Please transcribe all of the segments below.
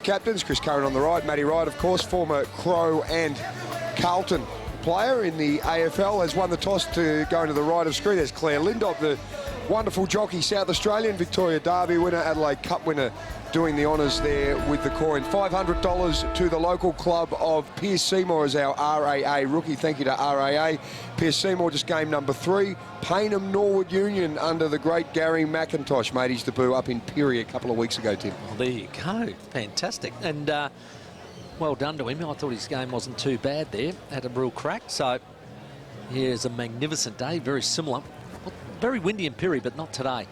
captains, Chris Curran on the right, Matty Wright, of course, former Crow and Carlton player in the AFL, has won the toss to go into the right of screen. There's Claire Lindop, the wonderful jockey, South Australian, Victoria Derby winner, Adelaide Cup winner, doing the honours there with the coin. $500 to the local club of Pierce Seymour as our RAA rookie. Thank you to RAA. Pierce Seymour just game number 3. Payneham Norwood Union under the great Gary McIntosh made his debut up in Peary a couple of weeks ago, Tim. Well, there you go. Fantastic. And well done to him. I thought his game wasn't too bad there. Had a real crack. So here's a magnificent day. Very similar. Very windy in Peary, but not today.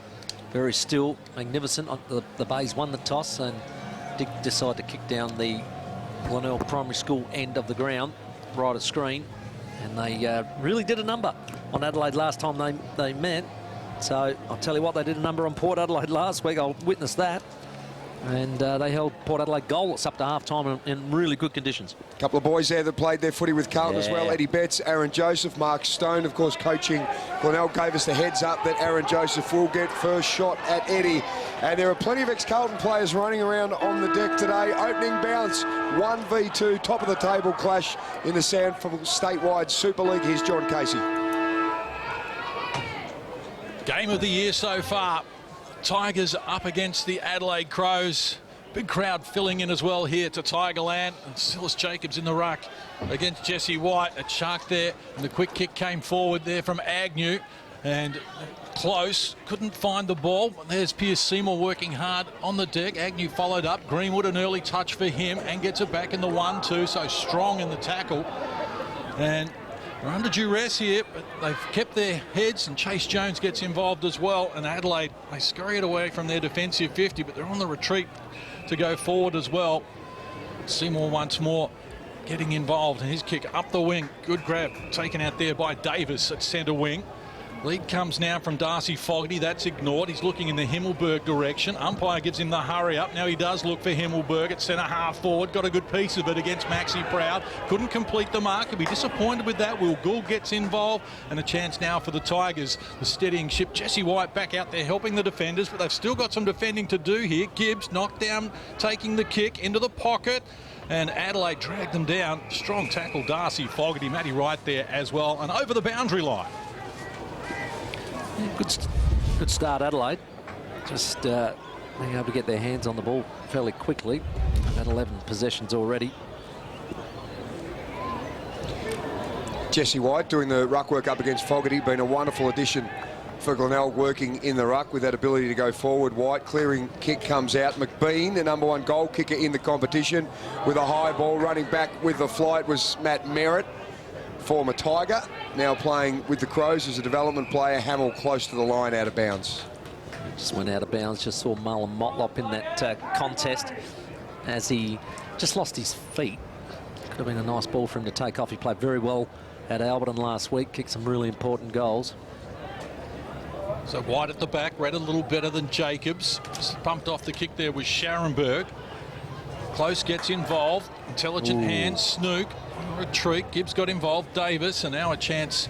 Very still, magnificent. The Bays won the toss and did decide to kick down the Glenelg Primary School end of the ground, right of screen. And they really did a number on Adelaide last time they met. So I'll tell you what, they did a number on Port Adelaide last week. I'll witness that. And they held Port Adelaide goalless up to half-time in really good conditions. A couple of boys there that played their footy with Carlton as well. Eddie Betts, Aaron Joseph, Mark Stone, of course, coaching Glenelg, gave us the heads up that Aaron Joseph will get first shot at Eddie. And there are plenty of ex-Carlton players running around on the deck today. Opening bounce, 1v2, top of the table clash in the SANFL statewide Super League. Here's John Casey. Game of the year so far. Tigers up against the Adelaide Crows. Big crowd filling in as well here to Tigerland. And Silas Jacobs in the ruck against Jesse White. A shark there. And the quick kick came forward there from Agnew. And close. Couldn't find the ball. There's Pierce Seymour working hard on the deck. Agnew followed up. Greenwood, an early touch for him. And gets it back in the 1-2. So strong in the tackle. And they're under duress here, but they've kept their heads, and Chase Jones gets involved as well. And Adelaide, they scurry it away from their defensive 50, but they're on the retreat to go forward as well. Seymour once more getting involved, and his kick up the wing. Good grab taken out there by Davis at centre wing. Lead comes now from Darcy Fogarty. That's ignored. He's looking in the Himmelberg direction. Umpire gives him the hurry up. Now he does look for Himmelberg at centre half forward. Got a good piece of it against Maxi Proud. Couldn't complete the mark. He'll be disappointed with that. Will Gould gets involved. And a chance now for the Tigers. The steadying ship. Jesse White back out there helping the defenders. But they've still got some defending to do here. Gibbs knocked down, taking the kick into the pocket. And Adelaide dragged them down. Strong tackle, Darcy Fogarty. Matty Wright there as well. And over the boundary line. Yeah, good start, Adelaide. Just being able to get their hands on the ball fairly quickly. At 11 possessions already. Jesse White doing the ruck work up against Fogarty, been a wonderful addition for Glenelg, working in the ruck with that ability to go forward. White clearing kick comes out. McBean, the #1 goal kicker in the competition, with a high ball. Running back with the flight was Matt Merritt, former Tiger, now playing with the Crows as a development player. Hamill close to the line, out of bounds. Just went out of bounds. Just saw Marlon Motlop in that contest as he just lost his feet. Could have been a nice ball for him to take off. He played very well at Alberton last week, kicked some really important goals. So White at the back, read a little better than Jacobs. Just bumped off the kick there with Scharenberg. Close gets involved. Intelligent hands, Snook. Retreat. Gibbs got involved. Davis, and now a chance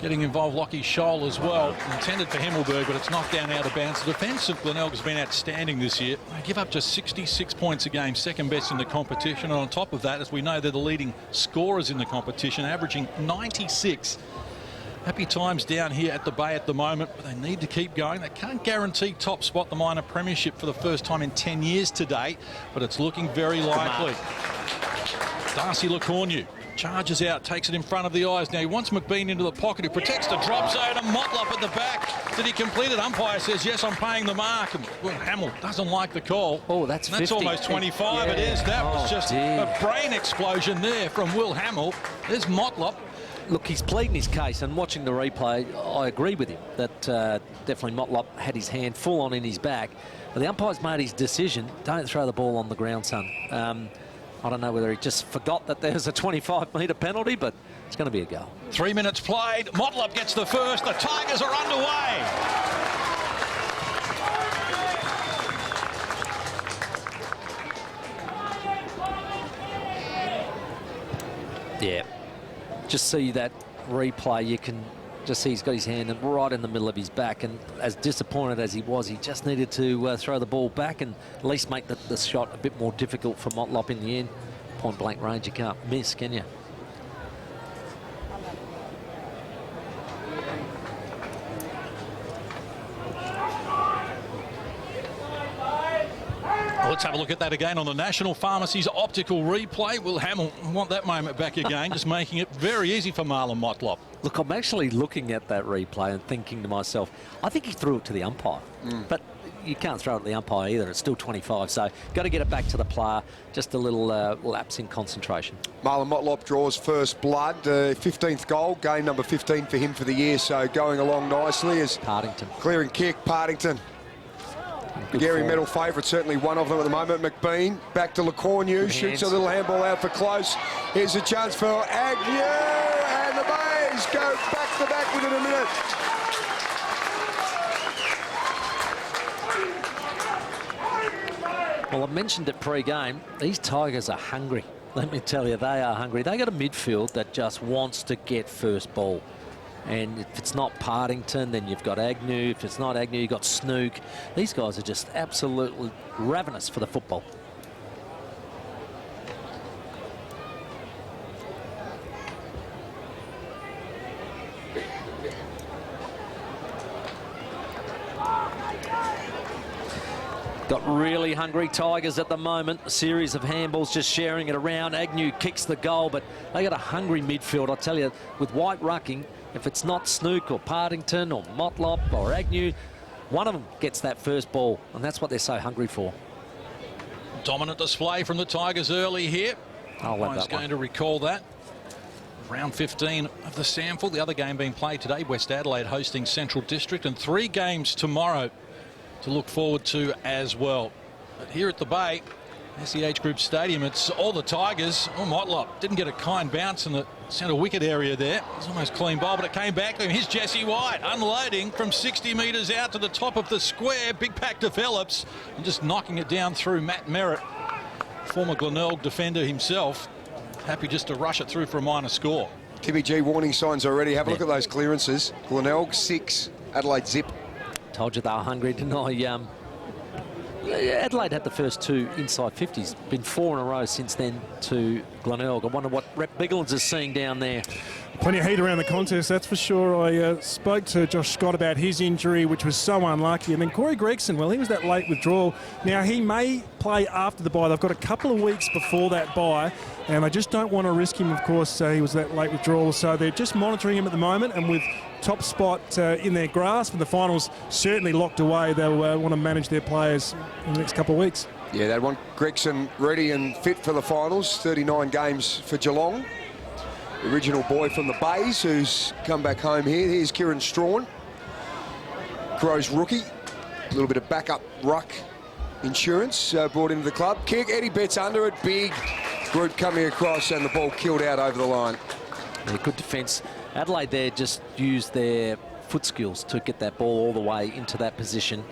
getting involved. Lockie Scholl as well. Intended for Himmelberg, but it's knocked down out of bounds. The defence of Glenelg has been outstanding this year. They give up just 66 points a game, second best in the competition. And on top of that, as we know, they're the leading scorers in the competition, averaging 96. Happy times down here at the Bay at the moment, but they need to keep going. They can't guarantee top spot the minor premiership for the first time in 10 years today, but it's looking very likely. Darcy Lecornu charges out, takes it in front of the eyes. Now he wants McBean into the pocket, who protects the drop zone, and Motlop at the back. Did he complete it? Umpire says, yes, I'm paying the mark. And well, Hamill doesn't like the call. Oh, that's 50. That's almost 25. Yeah. It is. That was just a brain explosion there from Will Hamill. There's Motlop. Look, he's pleading his case, and watching the replay, I agree with him that definitely Motlop had his hand full on in his back. But the umpire's made his decision. Don't throw the ball on the ground, son. I don't know whether he just forgot that there's a 25-metre penalty, but it's going to be a goal. 3 minutes played. Motlop gets the first. The Tigers are underway. Yeah. Just see that replay. You can Just see he's got his hand right in the middle of his back, and as disappointed as he was, he just needed to throw the ball back and at least make the shot a bit more difficult for Motlop in the end. Point blank range, you can't miss, can you? Let's have a look at that again on the National Pharmacy's optical replay. Will Hamill want that moment back again, just making it very easy for Marlon Motlop. Look, I'm actually looking at that replay and thinking to myself, I think he threw it to the umpire. But you can't throw it to the umpire either. It's still 25, so got to get it back to the player. Just a little lapse in concentration. Marlon Motlop draws first blood. 15th goal, game number 15 for him for the year, so going along nicely as Partington. Clearing kick, Partington. Gary Medal favourite, certainly one of them at the moment. McBean back to LeCornu, shoots a little handball out for close. Here's a chance for Agnew, and the Bays go back to back within a minute. Well, I mentioned it pre-game, these Tigers are hungry. Let me tell you, they are hungry. They got a midfield that just wants to get first ball. And if it's not Partington, then you've got Agnew. If it's not Agnew, you've got Snook. These guys are just absolutely ravenous for the football. Got really hungry Tigers at the moment. A series of handballs just sharing it around. Agnew kicks the goal, but they got a hungry midfield. I tell you, with White rucking, if it's not Snook or Partington or Motlop or Agnew, one of them gets that first ball, and that's what they're so hungry for. Dominant display from the Tigers early here. I'll let that going to recall that. Round 15 of the SANFL. The other game being played today, West Adelaide hosting Central District, and 3 games tomorrow to look forward to as well. But here at the Bay, SEH Group Stadium, it's all the Tigers. Oh, Motlop didn't get a kind bounce in the centre wicket area there. It was almost clean ball, but it came back to him. Here's Jesse White unloading from 60 metres out to the top of the square. Big pack develops and just knocking it down through Matt Merritt, former Glenelg defender himself. Happy just to rush it through for a minor score. Timmy G warning signs already. Have a look at those clearances. Glenelg 6, Adelaide zip. Told you they were hungry, didn't I? Adelaide had the first 2 inside 50s. Been 4 in a row since then to Glenelg. I wonder what Rep Bigglins is seeing down there. Plenty of heat around the contest, that's for sure. I spoke to Josh Scott about his injury, which was so unlucky. And then Corey Gregson, well, he was that late withdrawal. Now, he may play after the bye. They've got a couple of weeks before that bye, and they just don't want to risk him, of course. He was that late withdrawal. So they're just monitoring him at the moment, and with top spot in their grasp and the finals certainly locked away, they'll want to manage their players in the next couple of weeks. Yeah, they want Gregson ready and fit for the finals. 39 games for Geelong. The original boy from the Bays who's come back home here. Here's Kieran Strawn, Crows rookie. A little bit of backup ruck insurance brought into the club. Kick, Eddie Betts under it. Big group coming across and the ball killed out over the line. Yeah, good defence. Adelaide there just used their foot skills to get that ball all the way into that position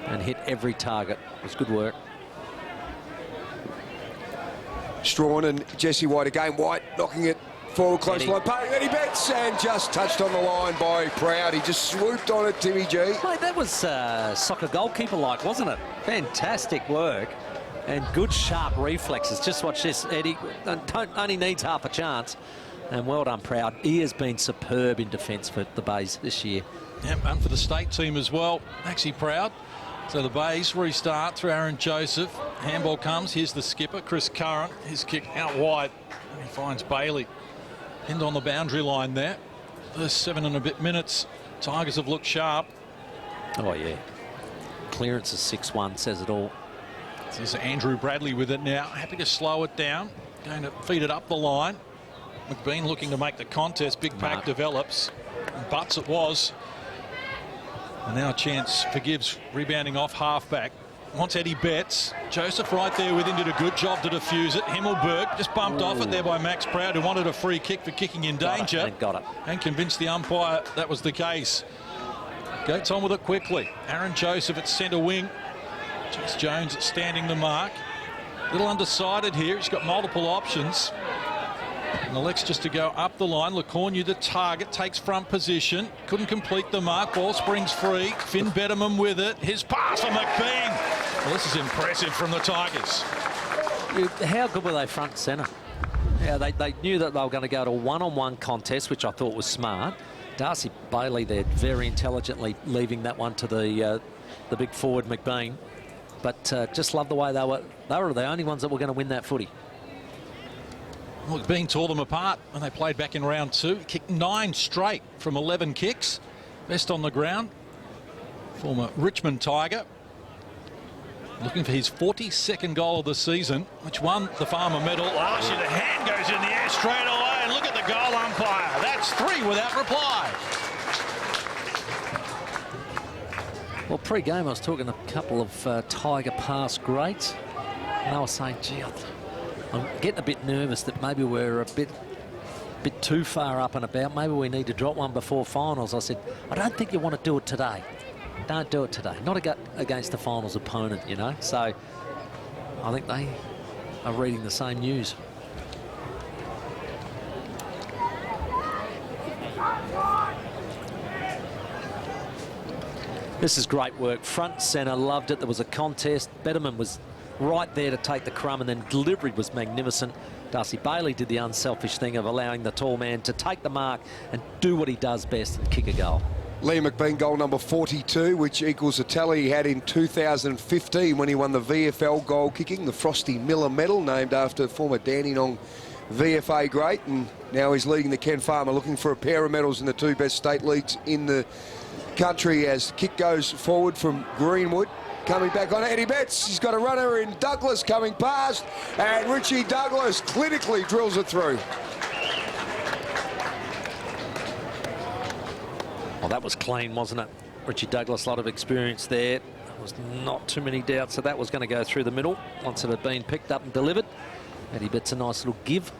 and hit every target. It was good work. Strawn and Jesse White again. White knocking it forward close line. Eddie Betts, and just touched on the line by Proud. He just swooped on it, Timmy G. Mate, that was soccer goalkeeper-like, wasn't it? Fantastic work and good sharp reflexes. Just watch this, Eddie. Only needs half a chance. And well done, Proud. He has been superb in defence for the Bays this year. Yeah, and for the state team as well. Maxi Proud. So the Bays restart through Aaron Joseph. Handball comes. Here's the skipper, Chris Curran. His kick out wide. And he finds Bailey. Pinned on the boundary line there. First 7 and a bit minutes. Tigers have looked sharp. Oh, yeah. Clearance is 6-1, says it all. There's Andrew Bradley with it now. Happy to slow it down. Going to feed it up the line. McBean looking to make the contest. Big pack develops. And butts it was. And now a chance for Gibbs rebounding off halfback. Wants Eddie Betts. Joseph right there with him, did a good job to defuse it. Himmelberg just bumped off it there by Max Proud, who wanted a free kick for kicking in danger. Got it. And convinced the umpire that was the case. Goes on with it quickly. Aaron Joseph at centre wing. Chase Jones standing the mark. A little undecided here. He's got multiple options. And elects just to go up the line. LeCornu, the target, takes front position. Couldn't complete the mark. Ball springs free. Finn Betterman with it. His pass for McBean. Well, this is impressive from the Tigers. How good were they front centre? Yeah, they knew that they were going to go to a one-on-one contest, which I thought was smart. Darcy Bailey there very intelligently leaving that one to the big forward McBean. But just love the way they were the only ones that were going to win that footy. Well, McBean tore them apart when they played back in round 2. Kicked 9 straight from 11 kicks. Best on the ground. Former Richmond Tiger. Looking for his 42nd goal of the season, which won the Farmer Medal. Oh, the hand goes in the air straight away. And look at the goal umpire. That's 3 without reply. Well, pre-game I was talking to a couple of Tiger past greats, and I was saying, gee, I'm getting a bit nervous that maybe we're a bit too far up and about. Maybe we need to drop one before finals. I said, I don't think you want to do it today. Don't do it today. Not against the finals opponent, you know. So I think they are reading the same news. This is great work. Front centre, loved it. There was a contest. Betterman was right there to take the crumb, and then delivery was magnificent. Darcy Bailey did the unselfish thing of allowing the tall man to take the mark and do what he does best and kick a goal. Liam McBean, goal number 42, which equals the tally he had in 2015 when he won the VFL goal kicking, the Frosty Miller medal, named after former Dandenong VFA great, and now he's leading the Ken Farmer, looking for a pair of medals in the 2 best state leagues in the country as the kick goes forward from Greenwood. Coming back on Eddie Betts. He's got a runner in Douglas coming past, and Richie Douglas clinically drills it through. Well, that was clean, wasn't it? Richie Douglas, a lot of experience there. There was not too many doubts that was going to go through the middle once it had been picked up and delivered. Eddie Betts, a nice little give,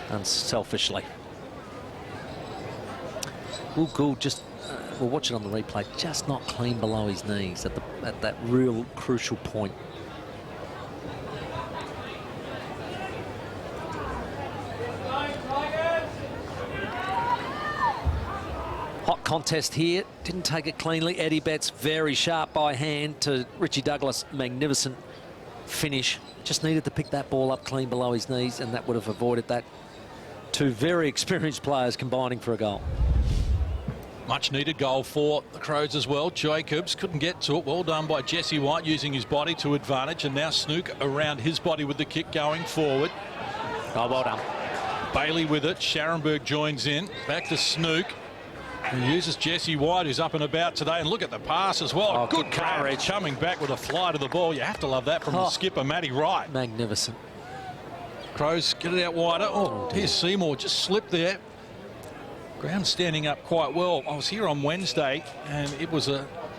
unselfishly. Cool, just we'll watch it on the replay. Just not clean below his knees at that real crucial point. Hot contest here. Didn't take it cleanly. Eddie Betts very sharp by hand to Richie Douglas. Magnificent finish. Just needed to pick that ball up clean below his knees, and that would have avoided that. 2 very experienced players combining for a goal. Much needed goal for the Crows as well. Jacobs couldn't get to it. Well done by Jesse White, using his body to advantage, and now Snook around his body with the kick going forward. Oh, well done. Bailey with it. Scharenberg joins in. Back to Snook. He uses Jesse White, who's up and about today, and look at the pass as well. Oh, good coverage. Coming back with a fly to the ball. You have to love that from the skipper, Matty Wright. Magnificent. Crows get it out wider. Oh, here's Seymour, just slipped there. Ground standing up quite well. I was here on Wednesday, and it was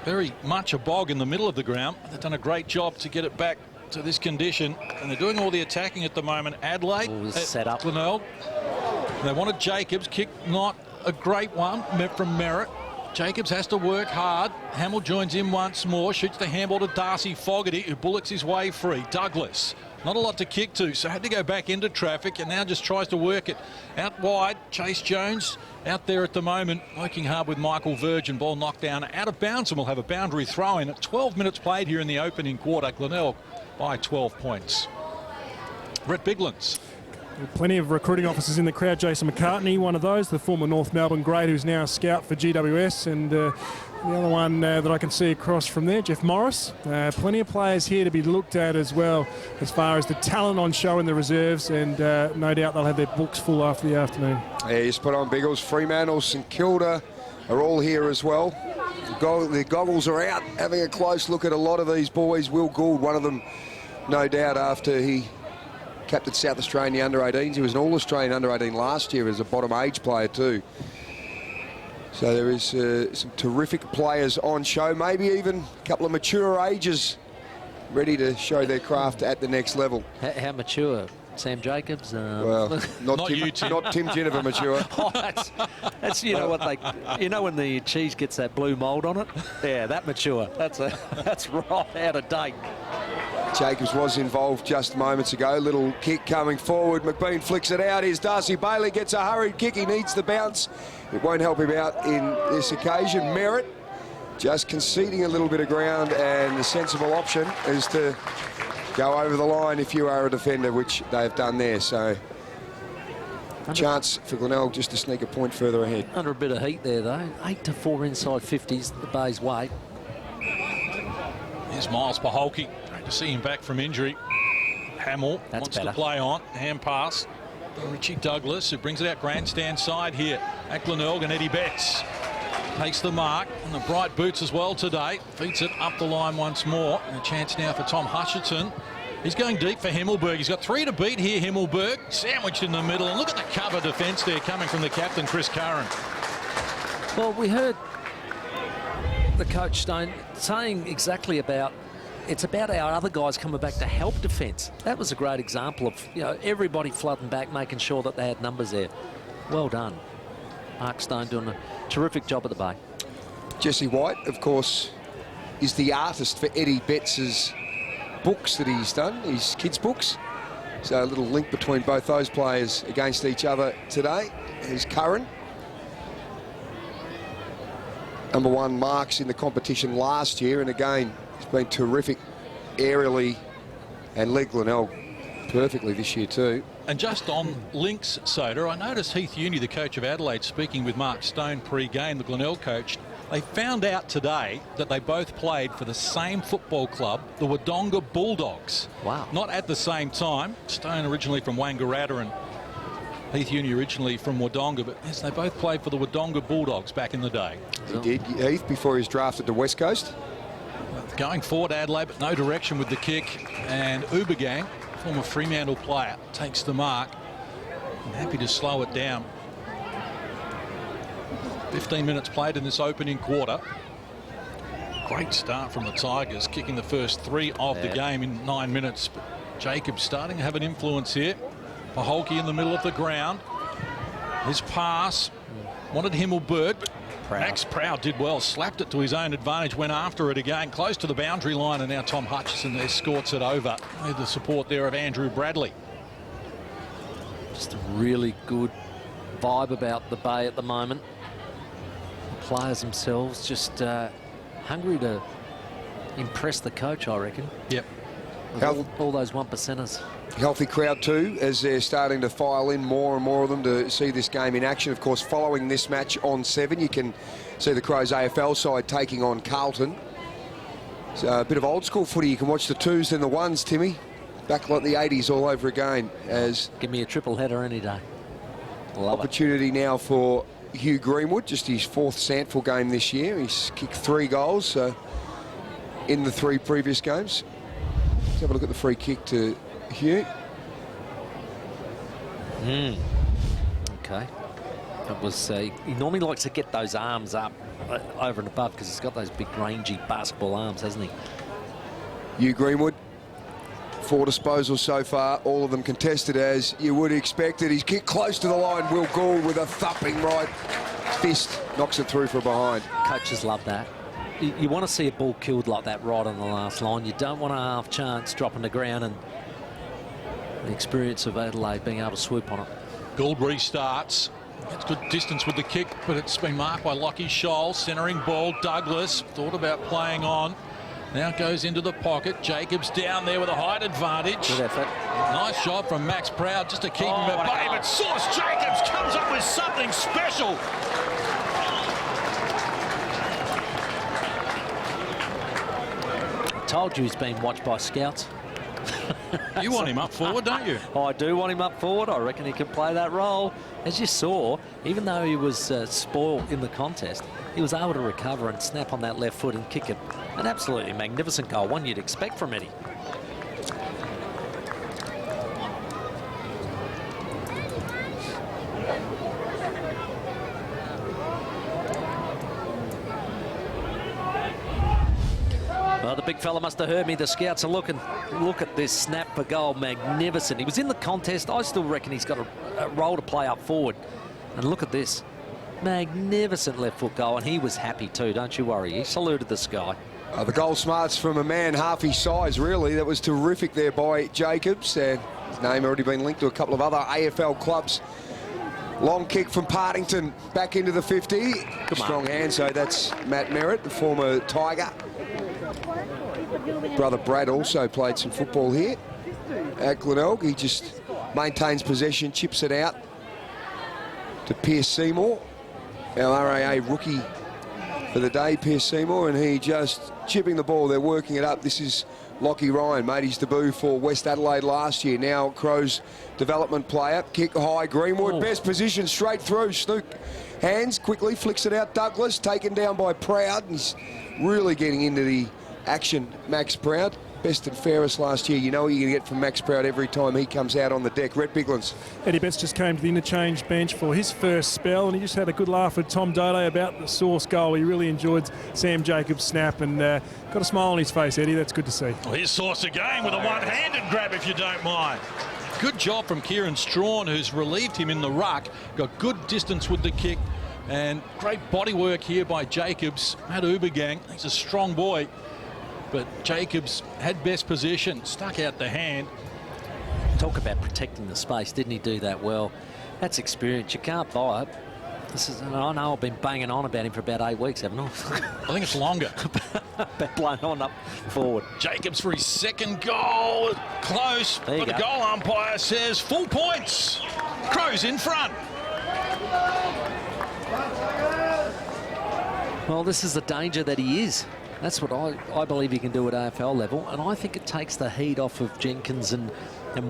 very much a bog in the middle of the ground. They've done a great job to get it back to this condition, and they're doing all the attacking at the moment. Adelaide set up. Glenelg. They wanted Jacobs, kick not a great one from Merritt. Jacobs has to work hard. Hamill joins in once more, shoots the handball to Darcy Fogarty, who bullocks his way free. Douglas, not a lot to kick to, so had to go back into traffic, and now just tries to work it out wide. Chase Jones out there at the moment, working hard with Michael Virgin. Ball knocked down out of bounds, and we'll have a boundary throw in at 12 minutes played here in the opening quarter. Glenelg by 12 points. Brett Biglands. Plenty of recruiting officers in the crowd. Jason McCartney, one of those, the former North Melbourne great, who's now a scout for GWS, and the other one that I can see across from there, Jeff Morris. Plenty of players here to be looked at as well, as far as the talent on show in the reserves, and no doubt they'll have their books full after the afternoon. Yeah, you spot on, Biggles. Fremantle, St Kilda are all here as well. The goggles are out, having a close look at a lot of these boys. Will Gould, one of them, no doubt, after he captained South Australian under-18s. He was an All-Australian under-18 last year as a bottom age player too. So there is some terrific players on show, maybe even a couple of mature ages ready to show their craft at the next level. How mature? Sam Jacobs? Well, not Tim Ginnivan mature. Oh, that's you know what when the cheese gets that blue mould on it? Yeah, that mature. That's right out of date. Jacobs was involved just moments ago. Little kick coming forward. McBean flicks it out. Here's Darcy Bailey, gets a hurried kick. He needs the bounce. It won't help him out in this occasion. Merritt just conceding a little bit of ground, and the sensible option is to go over the line if you are a defender, which they've done there. So chance for Glenelg just to sneak a point further ahead. Under a bit of heat there, though. 8-4 inside 50s, the Bay's way. Here's Miles Paholke. Great to see him back from injury. Hamill wants to play on. Hand pass. Richie Douglas, who brings it out grandstand side here at Glenelg, and Eddie Betts takes the mark, and the bright boots as well today. Feeds it up the line once more. And a chance now for Tom Hutchinson. He's going deep for Himmelberg. He's got 3 to beat here, Himmelberg. Sandwiched in the middle. And look at the cover defence there coming from the captain, Chris Curran. Well, we heard the coach Stone saying exactly about it's about our other guys coming back to help defence. That was a great example of, you know, everybody flooding back, making sure that they had numbers there. Well done. Mark Stone doing a terrific job at the Bay. Jesse White, of course, is the artist for Eddie Betts's books that he's done, his kids' books. So a little link between both those players against each other today. Here's Curran. #1 marks in the competition last year, and again, he's been terrific aerially and led Glenelg perfectly this year too. And just on links, Soda, I noticed Heath Uni, the coach of Adelaide, speaking with Mark Stone pre-game, the Glenelg coach. They found out today that they both played for the same football club, the Wodonga Bulldogs. Wow. Not at the same time. Stone originally from Wangaratta and Heath Uni originally from Wodonga, but yes, they both played for the Wodonga Bulldogs back in the day. He did, Heath, before he was drafted to West Coast. Going forward, Adelaide, but no direction with the kick. And Ubergang, former Fremantle player, takes the mark. I'm happy to slow it down. 15 minutes played in this opening quarter. Great start from the Tigers, kicking the first 3 of the game in 9 minutes. But Jacobs starting to have an influence here. Paholke in the middle of the ground. His pass wanted Himmelberg, but Max Proud did well, slapped it to his own advantage, went after it again, close to the boundary line, and now Tom Hutchison there escorts it over with the support there of Andrew Bradley. Just a really good vibe about the Bay at the moment. The players themselves just hungry to impress the coach, I reckon. Yep. All those 1%ers. Healthy crowd too, as they're starting to file in more and more of them to see this game in action. Of course, following this match on 7, you can see the Crows AFL side taking on Carlton. So a bit of old school footy. You can watch the 2s and the 1s, Timmy. Back like the 80s all over again. As give me a triple header any day. Love opportunity it. now for Hugh Greenwood, just his 4th SANFL game this year. He's kicked 3 goals in the 3 previous games. Let's have a look at the free kick to Hugh. Okay. That was he normally likes to get those arms up over and above because he's got those big rangy basketball arms, hasn't he? Hugh Greenwood, 4 disposals so far, all of them contested as you would expect it. He's kicked close to the line. Will Gould with a thumping right fist knocks it through for behind. Coaches love that. You want to see a ball killed like that right on the last line. You don't want a half chance dropping the ground, and the experience of Adelaide being able to swoop on it. Gould restarts. Gets good distance with the kick, but it's been marked by Lockie Scholl. Centering ball, Douglas thought about playing on. Now goes into the pocket. Jacobs down there with a height advantage. Good effort. Nice job from Max Proud just to keep him at bay. But Sauce Jacobs comes up with something special. Told you he's been watched by scouts. You want him up forward, don't you? I do want him up forward. I reckon he can play that role. As you saw, even though he was spoiled in the contest, he was able to recover and snap on that left foot and kick it. An absolutely magnificent goal, one you'd expect from Eddie. Well, the big fella must have heard me. The scouts are looking. Look at this snap for goal. Magnificent. He was in the contest. I still reckon he's got a role to play up forward. And look at this. Magnificent left foot goal. And he was happy too, don't you worry. He saluted the sky. The goal smarts from a man half his size, really. That was terrific there by Jacobs. And his name already been linked to a couple of other AFL clubs. Long kick from Partington back into the 50. Strong hand, so that's Matt Merritt, the former Tiger. Brother Brad also played some football here at Glenelg. He just maintains possession, chips it out to Pierce Seymour, our RAA rookie for the day, Pierce Seymour, and he just chipping the ball. They're working it up. This is Lockie Ryan, made his debut for West Adelaide last year. Now Crows development player. Kick high, Greenwood, best position, straight through. Snook hands, quickly flicks it out. Douglas taken down by Proud. He's really getting into the action, Max Proud. Best and fairest last year. You know what you're going to get from Max Proud every time he comes out on the deck. Rhett Biglands. Eddie Betts just came to the interchange bench for his first spell, and he just had a good laugh with Tom Dodo about the Source goal. He really enjoyed Sam Jacobs' snap and got a smile on his face, Eddie. That's good to see. Well, here's Source again with a one-handed grab, if you don't mind. Good job from Kieran Strawn, who's relieved him in the ruck. Got good distance with the kick, and great body work here by Jacobs. Matt Ubergang, he's a strong boy. But Jacobs had best position, stuck out the hand. Talk about protecting the space. Didn't he do that well? That's experience. You can't buy it. I know I've been banging on about him for about 8 weeks, haven't I? I think it's longer. About blown on up forward. Jacobs for his second goal. Close, but the goal umpire says full points. Crows in front. Well, this is the danger that he is. That's what I believe he can do at AFL level, and I think it takes the heat off of Jenkins and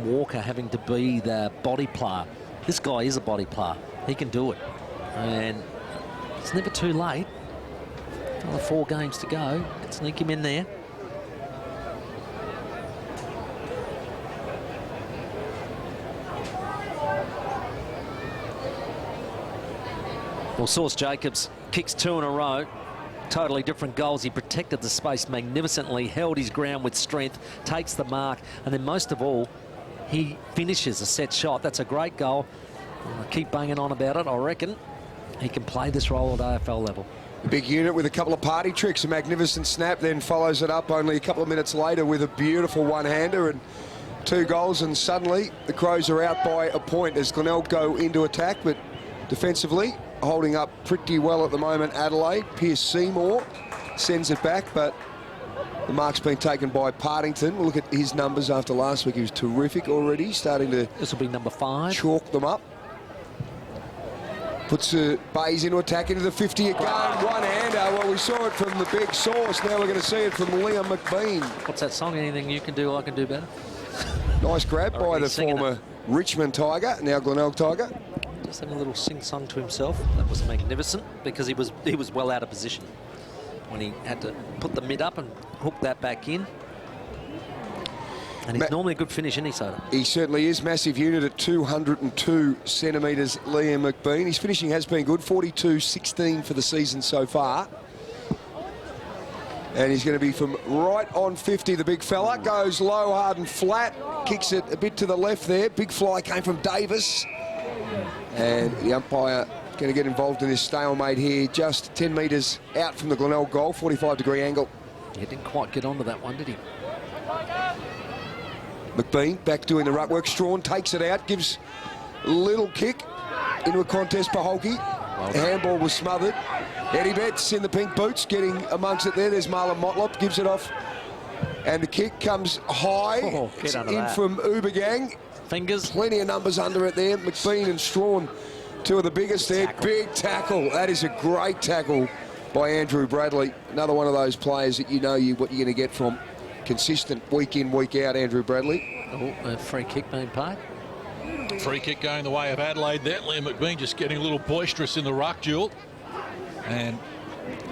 Walker having to be the body player. This guy is a body player. He can do it, and it's never too late. Another 4 games to go. Sneak him in there. Well, Source Jacobs kicks 2 in a row. Totally different goals. He protected the space magnificently, held his ground with strength, takes the mark, and then most of all, he finishes a set shot. That's a great goal. I'll keep banging on about it. I reckon he can play this role at AFL level. A big unit with a couple of party tricks. A magnificent snap, then follows it up only a couple of minutes later with a beautiful one-hander and 2 goals, and suddenly the Crows are out by a point as Glenelg go into attack, but defensively holding up pretty well at the moment. Adelaide, Pierce Seymour sends it back, but the mark's been taken by Partington. We'll look at his numbers after last week. He was terrific already, starting to... This will be number 5. Chalk them up. Puts Bays into attack into the 50 again. One-hander. Well, we saw it from the big Source. Now we're going to see it from Liam McBean. What's that song? Anything you can do, I can do better. Nice grab by the former Richmond Tiger, now Glenelg Tiger. Just having a little sing-song to himself. That was magnificent because he was well out of position when he had to put the mid up and hook that back in. And he's normally a good finish, isn't he, Soda? He certainly is. Massive unit at 202 centimetres, Liam McBean. His finishing has been good, 42-16 for the season so far. And he's going to be from right on 50, the big fella. Goes low, hard and flat. Kicks it a bit to the left there. Big fly came from Davis. And the umpire going to get involved in this stalemate here, just 10 metres out from the Glenelg goal, 45-degree angle. He didn't quite get onto that one, did he? McBean back doing the ruck work. Strawn takes it out, gives a little kick into a contest for Holke. The handball was smothered. Eddie Betts in the pink boots getting amongst it there. There's Marlon Motlop, gives it off. And the kick comes high. It's in from Ubergang. Fingers. Plenty of numbers under it there. McBean and Strawn, 2 of the biggest there. Big tackle. That is a great tackle by Andrew Bradley. Another one of those players that you know what you're going to get from. Consistent week in, week out, Andrew Bradley. Oh, a free kick being paid. Free kick going the way of Adelaide there. Liam McBean just getting a little boisterous in the ruck duel. And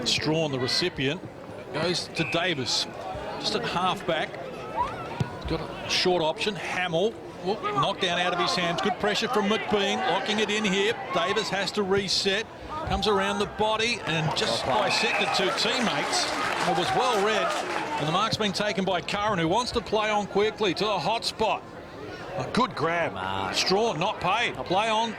Strawn, the recipient, goes to Davis. Just at half back. Got a short option. Hamill. Knocked down out of his hands. Good pressure from McBean. Locking it in here. Davis has to reset. Comes around the body and just bisected 2 teammates. It was well read. And the mark's been taken by Curran, who wants to play on quickly to the hot spot. A good grab. Strawn not paid. Play on.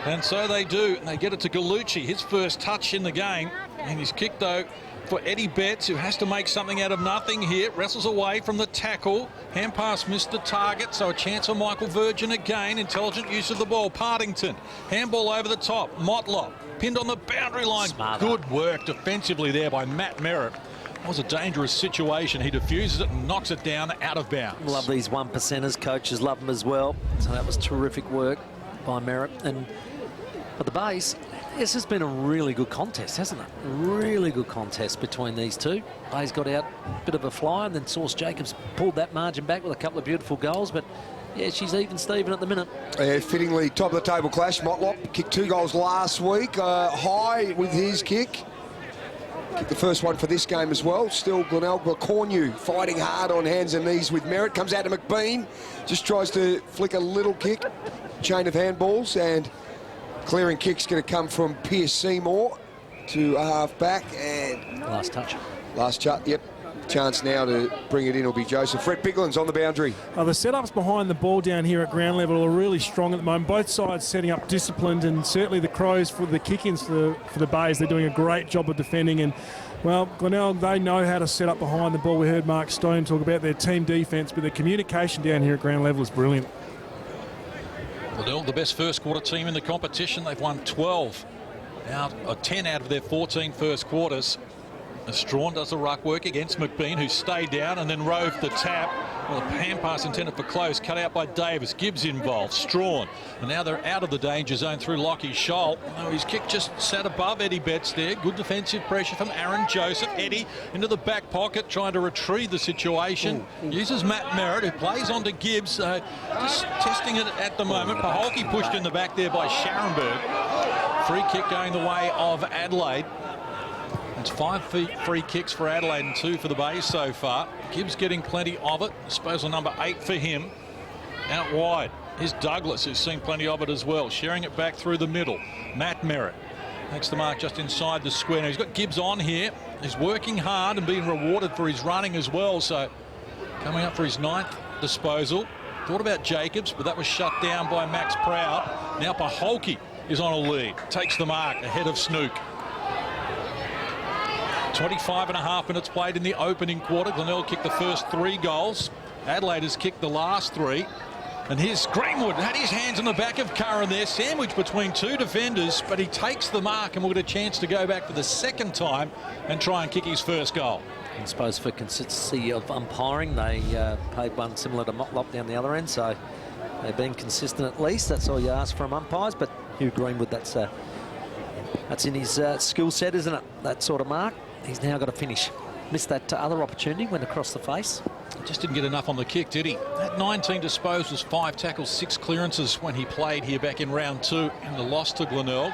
And so they do. And they get it to Gallucci. His first touch in the game. And his kick, though, for Eddie Betts, who has to make something out of nothing here. Wrestles away from the tackle. Hand pass missed the target, so a chance for Michael Virgin again. Intelligent use of the ball. Partington, handball over the top. Motlop, pinned on the boundary line. Smart. Good work defensively there by Matt Merritt. That was a dangerous situation. He diffuses it and knocks it down out of bounds. Love these 1%ers. Coaches love them as well. So that was terrific work by Merritt. And at the base, this has been a really good contest, hasn't it? Really good contest between these two. Bay's got out a bit of a flyer, and then Sauce Jacobs pulled that margin back with a couple of beautiful goals. But yeah, she's even Steven at the minute. Fittingly, top of the table clash. Motlop kicked 2 goals last week. High with his kick. Kicked the first one for this game as well. Still Glenelg, Cornu fighting hard on hands and knees with Merritt. Comes out to McBean. Just tries to flick a little kick. Chain of handballs, and clearing kick's going to come from Pierce Seymour to a half back, and Last touch. last shot. Yep. Chance now to bring it in will be Joseph. Fred Bigland's on the boundary. The setups behind the ball down here at ground level are really strong at the moment. Both sides setting up disciplined, and certainly the Crows for the kick-ins for the Bays. They're doing a great job of defending, and well, Glenelg, they know how to set up behind the ball. We heard Mark Stone talk about their team defence, but their communication down here at ground level is brilliant. Glenelg, the best first quarter team in the competition. They've won 10 out of their 14 first quarters. Strawn does the ruck work against McBean, who stayed down and then rove the tap. Well, a hand pass intended for close, cut out by Davis. Gibbs involved. Strawn. And now they're out of the danger zone through Lockie Scholl. Oh, his kick just sat above Eddie Betts there. Good defensive pressure from Aaron Joseph. Eddie into the back pocket, trying to retrieve the situation. Uses Matt Merritt, who plays onto Gibbs. Just testing it at the moment. Paholke pushed in the back there by Scharenberg. Free kick going the way of Adelaide. It's 5 free kicks for Adelaide and 2 for the Bays so far. Gibbs getting plenty of it. Disposal number 8 for him. Out wide. Here's Douglas, who's seen plenty of it as well. Sharing it back through the middle. Matt Merritt makes the mark just inside the square. Now he's got Gibbs on here. He's working hard and being rewarded for his running as well. So coming up for his 9th disposal. Thought about Jacobs, but that was shut down by Max Proud. Now Paholke is on a lead. Takes the mark ahead of Snook. 25.5 minutes played in the opening quarter. Glenelg kicked the first 3 goals. Adelaide has kicked the last 3. And here's Greenwood. Had his hands on the back of Curran there, sandwiched between 2 defenders, but he takes the mark and will get a chance to go back for the second time and try and kick his first goal. I suppose for consistency of umpiring, they paid one similar to Motlop down the other end, so they've been consistent at least. That's all you ask from umpires, but Hugh Greenwood, that's in his skill set, isn't it? That sort of mark. He's now got to finish. Missed that other opportunity, went across the face. Just didn't get enough on the kick, did he? That 19 disposals, 5 tackles, 6 clearances when he played here back in round 2 in the loss to Glenelg.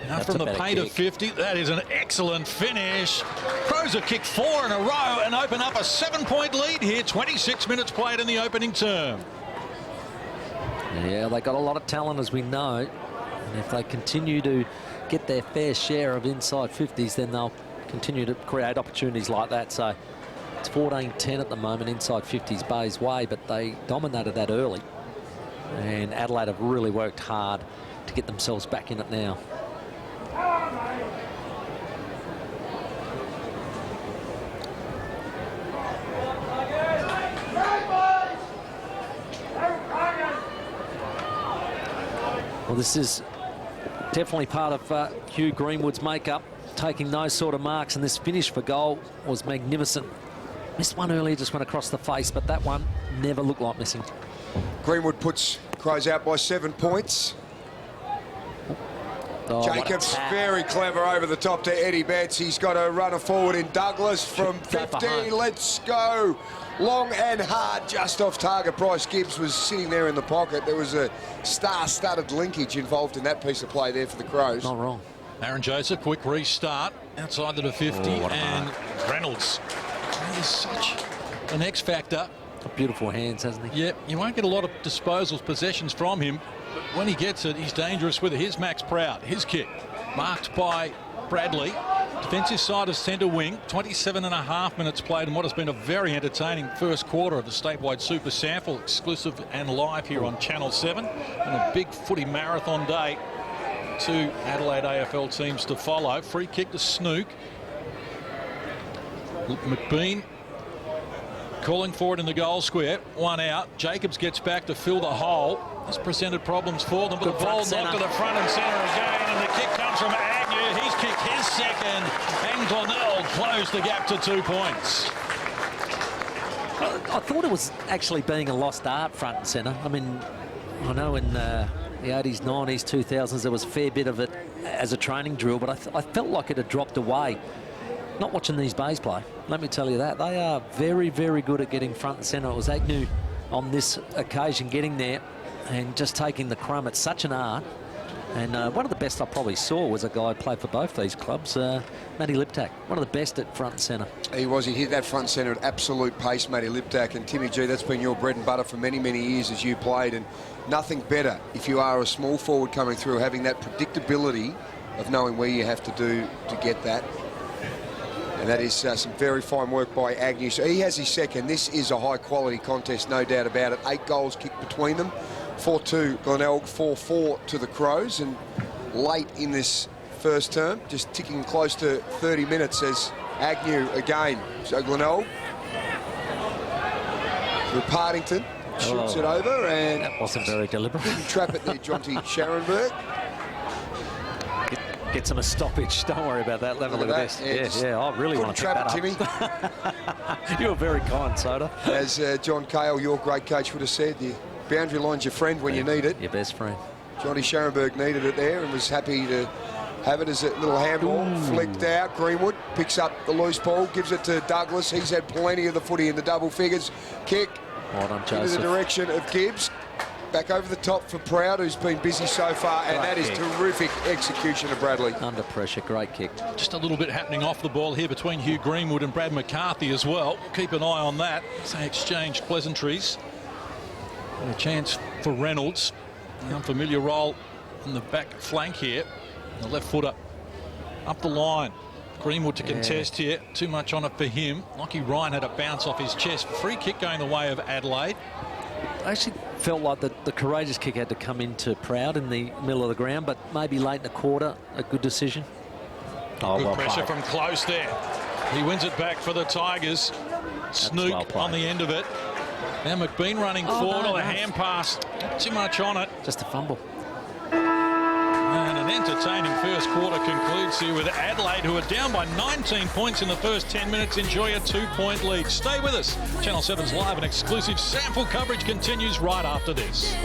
Now from the paint of 50, that is an excellent finish. Crows have kicked 4 in a row and open up a 7-point lead here. 26 minutes played in the opening term. Yeah, they got a lot of talent, as we know. And if they continue to get their fair share of inside 50s, then they'll continue to create opportunities like that. So it's 14-10 at the moment, inside 50s Bay's way, but they dominated that early. And Adelaide have really worked hard to get themselves back in it now. Well, this is definitely part of Hugh Greenwood's makeup, taking those sort of marks, and this finish for goal was magnificent. Missed one earlier, just went across the face, but that one never looked like missing. Greenwood puts Crows out by 7 points. Oh, Jacobs very clever over the top to Eddie Betts. He's got a runner forward in Douglas from 50. Let's go. Long and hard, just off target. Bryce Gibbs was sitting there in the pocket. There was a star-studded linkage involved in that piece of play there for the Crows. Not wrong. Aaron Joseph, quick restart outside the 50, and Reynolds. He's such an X factor. Beautiful hands, hasn't he? Yep, you won't get a lot of disposals, possessions from him, but when he gets it, he's dangerous with it. Here's Max Proud, his kick, marked by Bradley. Defensive side of centre wing, 27.5 minutes played in what has been a very entertaining first quarter of the statewide Super SANFL, exclusive and live here on Channel 7, and a big footy marathon day. 2 Adelaide AFL teams to follow. Free kick to Snook. McBean calling for it in the goal square. One out. Jacobs gets back to fill the hole. This presented problems for them, but Good the ball front knocked to the front and centre again, and the kick comes from Agnew. He's kicked his second, and Glenelg closed the gap to 2 points. I thought it was actually being a lost art front and centre. I mean, I know in the 80s, 90s, 2000s, there was a fair bit of it as a training drill, but I felt like it had dropped away. Not watching these bays play, let me tell you that. They are very, very good at getting front and centre. It was Agnew on this occasion getting there and just taking the crumb. It's such an art. And one of the best I probably saw was a guy who played for both these clubs, Matty Liptak, one of the best at front and centre. He was. He hit that front centre at absolute pace, Matty Liptak. And Timmy G, that's been your bread and butter for many, many years as you played. And nothing better if you are a small forward coming through, having that predictability of knowing where you have to do to get that. And that is some very fine work by Agnew. So he has his second. This is a high-quality contest, no doubt about it. 8 goals kicked between them. 4-2 Glenelg, 4-4 to the Crows. And late in this first term, just ticking close to 30 minutes as Agnew again. So Glenelg through Partington, shoots it over, and that wasn't very deliberate. Trap it there, Jonty Scharenberg. Gets him a stoppage. Don't worry about that. Level of this. Yeah, I really want to pick that up. Timmy. You're very kind, Soda. As John Cale, your great coach, would have said, the boundary line's your friend when you need it. Your best friend. Johnny Scharenberg needed it there and was happy to have it as a little handball. Flicked out. Greenwood picks up the loose ball, gives it to Douglas. He's had plenty of the footy in the double figures. Kick Well done, Joseph. into the direction of Gibbs. Back over the top for Proud, who's been busy so far, and that is terrific execution of Bradley. Under pressure, great kick. Just a little bit happening off the ball here between Hugh Greenwood and Brad McCarthy as well. Keep an eye on that. They exchange pleasantries. And a chance for Reynolds. The unfamiliar role in the back flank here. The left footer up the line. Greenwood to contest here. Too much on it for him. Lockie Ryan had a bounce off his chest. Free kick going the way of Adelaide. I actually felt like the courageous kick had to come into Proud in the middle of the ground, but maybe late in the quarter, a good decision. Oh, good pressure from close there. He wins it back for the Tigers. Snook on the end of it. Now McBean running forward on a hand pass. Too much on it. Just a fumble. And an entertaining first quarter concludes here with Adelaide, who are down by 19 points in the first 10 minutes, enjoy a 2-point lead. Stay with us. Channel 7's live and exclusive SANFL coverage continues right after this.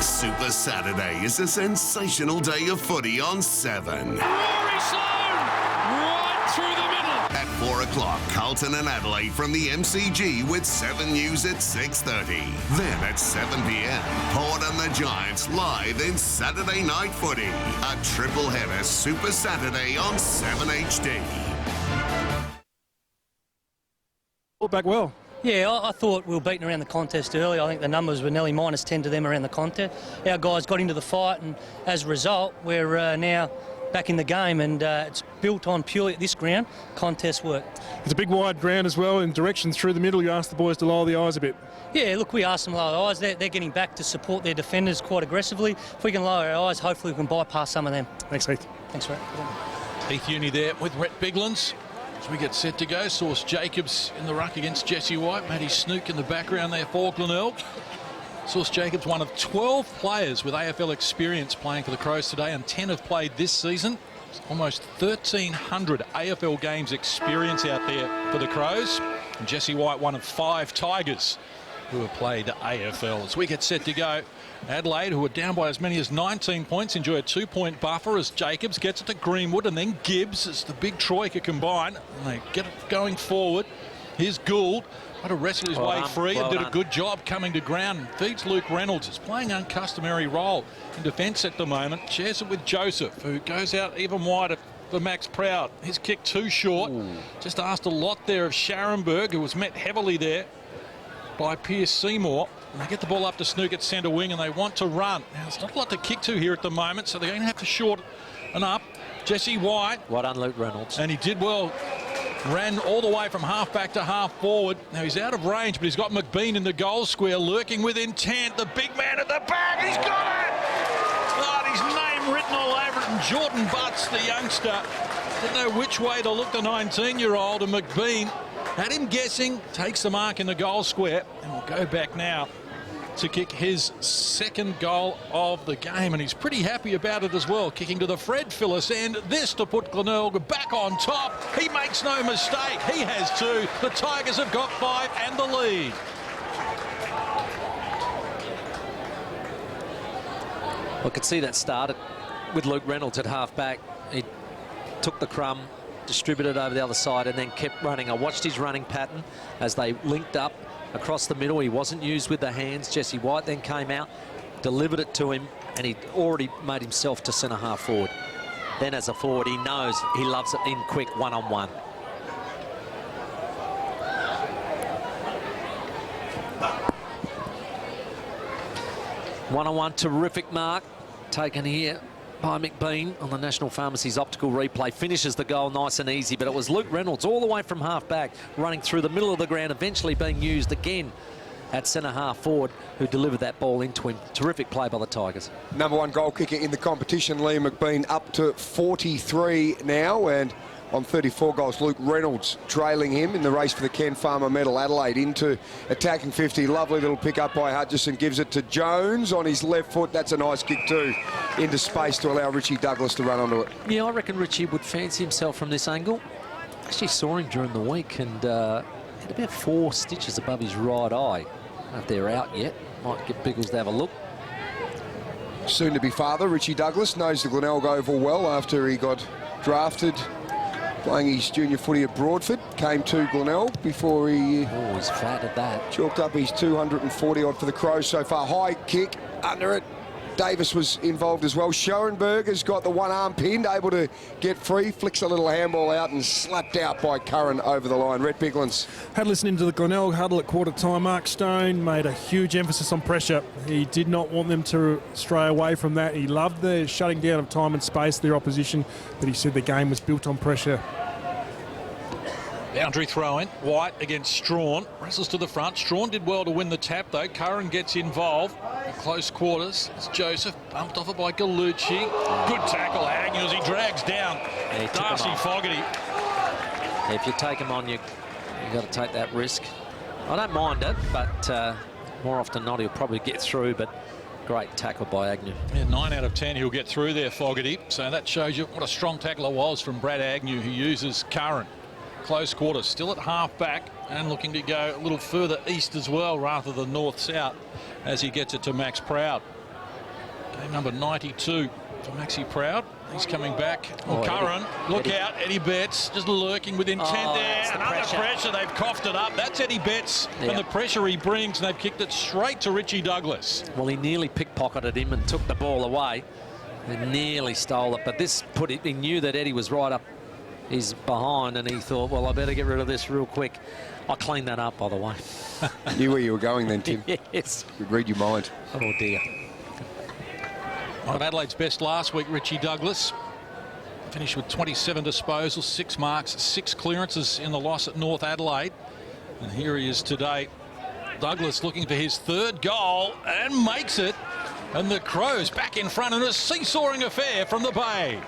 Super Saturday is a sensational day of footy on 7. Rory Sloane, right through the middle. At 4 o'clock, Carlton and Adelaide from the MCG with 7 News at 6:30. Then at 7 p.m, Port and the Giants live in Saturday Night Footy. A triple header Super Saturday on 7 HD. Back well. Yeah, I thought we were beaten around the contest early. I think the numbers were nearly -10 to them around the contest. Our guys got into the fight, and as a result, we're now back in the game, and it's built on purely at this ground, contest work. It's a big wide ground as well, in direction through the middle. You asked the boys to lower the eyes a bit. Yeah, look, we asked them to lower the eyes. They're getting back to support their defenders quite aggressively. If we can lower our eyes, hopefully we can bypass some of them. Thanks, Heath. Thanks, Rhett. Heath Uni there with Rhett Biglands. As we get set to go, Sauce Jacobs in the ruck against Jesse White. Matty Snook in the background there for Glenelg. Sauce Jacobs, one of 12 players with AFL experience playing for the Crows today, and 10 have played this season. Almost 1,300 AFL games experience out there for the Crows. And Jesse White, one of 5 Tigers who have played AFL. As we get set to go, Adelaide, who are down by as many as 19 points, enjoy a 2-point buffer as Jacobs gets it to Greenwood, and then Gibbs as the big troika combine. And they get it going forward. Here's Gould. Had to wrestle his way free and did a good job coming to ground. And feeds Luke Reynolds. Is playing an uncustomary role in defence at the moment. Shares it with Joseph, who goes out even wider for Max Proud. His kick too short. Just asked a lot there of Scharenberg, who was met heavily there by Pierce Seymour. And they get the ball up to Snook at centre wing, and they want to run. Now, there's not a lot to kick to here at the moment, so they're going to have to shorten up. Jesse White. Well done, Luke Reynolds. And he did well. Ran all the way from half back to half forward. Now he's out of range, but he's got McBean in the goal square, lurking with intent. The big man at the back, he's got it! Oh, his name written all over it. And Jordan Butts, the youngster, Didn't know which way to look, the 19-year-old, and McBean had him guessing, takes the mark in the goal square, and will go back now to kick his second goal of the game, and he's pretty happy about it as well, kicking to the Fred Phillips end. This to put Glenelg back on top. He makes no mistake. He has two. The Tigers have got 5 and the lead. I could see that started with Luke Reynolds at half-back. He took the crumb, distributed over the other side, and then kept running. I watched his running pattern as they linked up across the middle. He wasn't used with the hands. Jesse White then came out, delivered it to him, and he'd already made himself to centre-half forward. Then as a forward, he knows he loves it in quick one-on-one. One-on-one, terrific mark taken here by McBean on the National Pharmacy's optical replay. Finishes the goal nice and easy, but it was Luke Reynolds all the way from half-back, running through the middle of the ground, eventually being used again at centre-half forward, who delivered that ball into him. Terrific play by the Tigers. Number one goal kicker in the competition, Liam McBean, up to 43 now, and on 34 goals, Luke Reynolds trailing him in the race for the Ken Farmer medal. Adelaide into attacking 50. Lovely little pick up by Hutchison. Gives it to Jones on his left foot. That's a nice kick too, into space to allow Richie Douglas to run onto it. Yeah, I reckon Richie would fancy himself from this angle. Actually saw him during the week and had about 4 stitches above his right eye. If they're out yet, might get Biggles to have a look. Soon to be father, Richie Douglas knows the Glenelg Oval well after he got drafted playing his junior footy at Broadford. Came to Glenelg before he Oh, he's fat at that. chalked up his 240 odd for the Crows so far. High kick under it. Davis was involved as well. Schoenberger's got the one arm pinned, able to get free, flicks a little handball out and slapped out by Curran over the line. Rhett Biglands. Had listened to the Glenelg huddle at quarter time. Mark Stone made a huge emphasis on pressure. He did not want them to stray away from that. He loved the shutting down of time and space, their opposition, but he said the game was built on pressure. Boundary throw in. White against Strawn. Wrestles to the front. Strawn did well to win the tap though. Curran gets involved. In close quarters. It's Joseph. Bumped off it by Gallucci. Good tackle, Agnew, as he drags down Darcy Fogarty. Yeah, if you take him on, you've got to take that risk. I don't mind it, but more often than not, he'll probably get through, but great tackle by Agnew. Yeah, 9 out of 10 he'll get through there, Fogarty. So that shows you what a strong tackler was from Brad Agnew, who uses Curran. Close quarters, still at half-back and looking to go a little further east as well rather than north-south as he gets it to Max Proud. Game number 92 for Maxie Proud. He's coming back. Curran, look out, Eddie Betts just lurking with intent there. Another pressure, they've coughed it up. That's Eddie Betts and the pressure he brings, and they've kicked it straight to Richie Douglas. Well, he nearly pickpocketed him and took the ball away and nearly stole it, but this put it, he knew that Eddie was right up his behind, and he thought, well, I better get rid of this real quick. I cleaned that up, by the way. Knew where you were going then, Tim. Yes. Could read your mind. Oh, dear. One of Adelaide's best last week, Richie Douglas. Finished with 27 disposals, 6 marks, 6 clearances in the loss at North Adelaide. And here he is today. Douglas looking for his 3rd goal and makes it. And the Crows back in front in a seesawing affair from the Bay.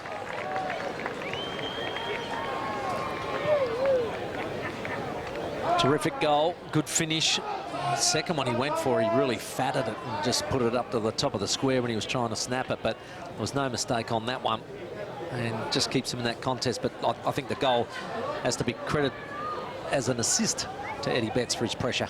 Terrific goal, good finish. The second one he went for, he really fatted it and just put it up to the top of the square when he was trying to snap it, but there was no mistake on that one and just keeps him in that contest. But I think the goal has to be credited as an assist to Eddie Betts for his pressure.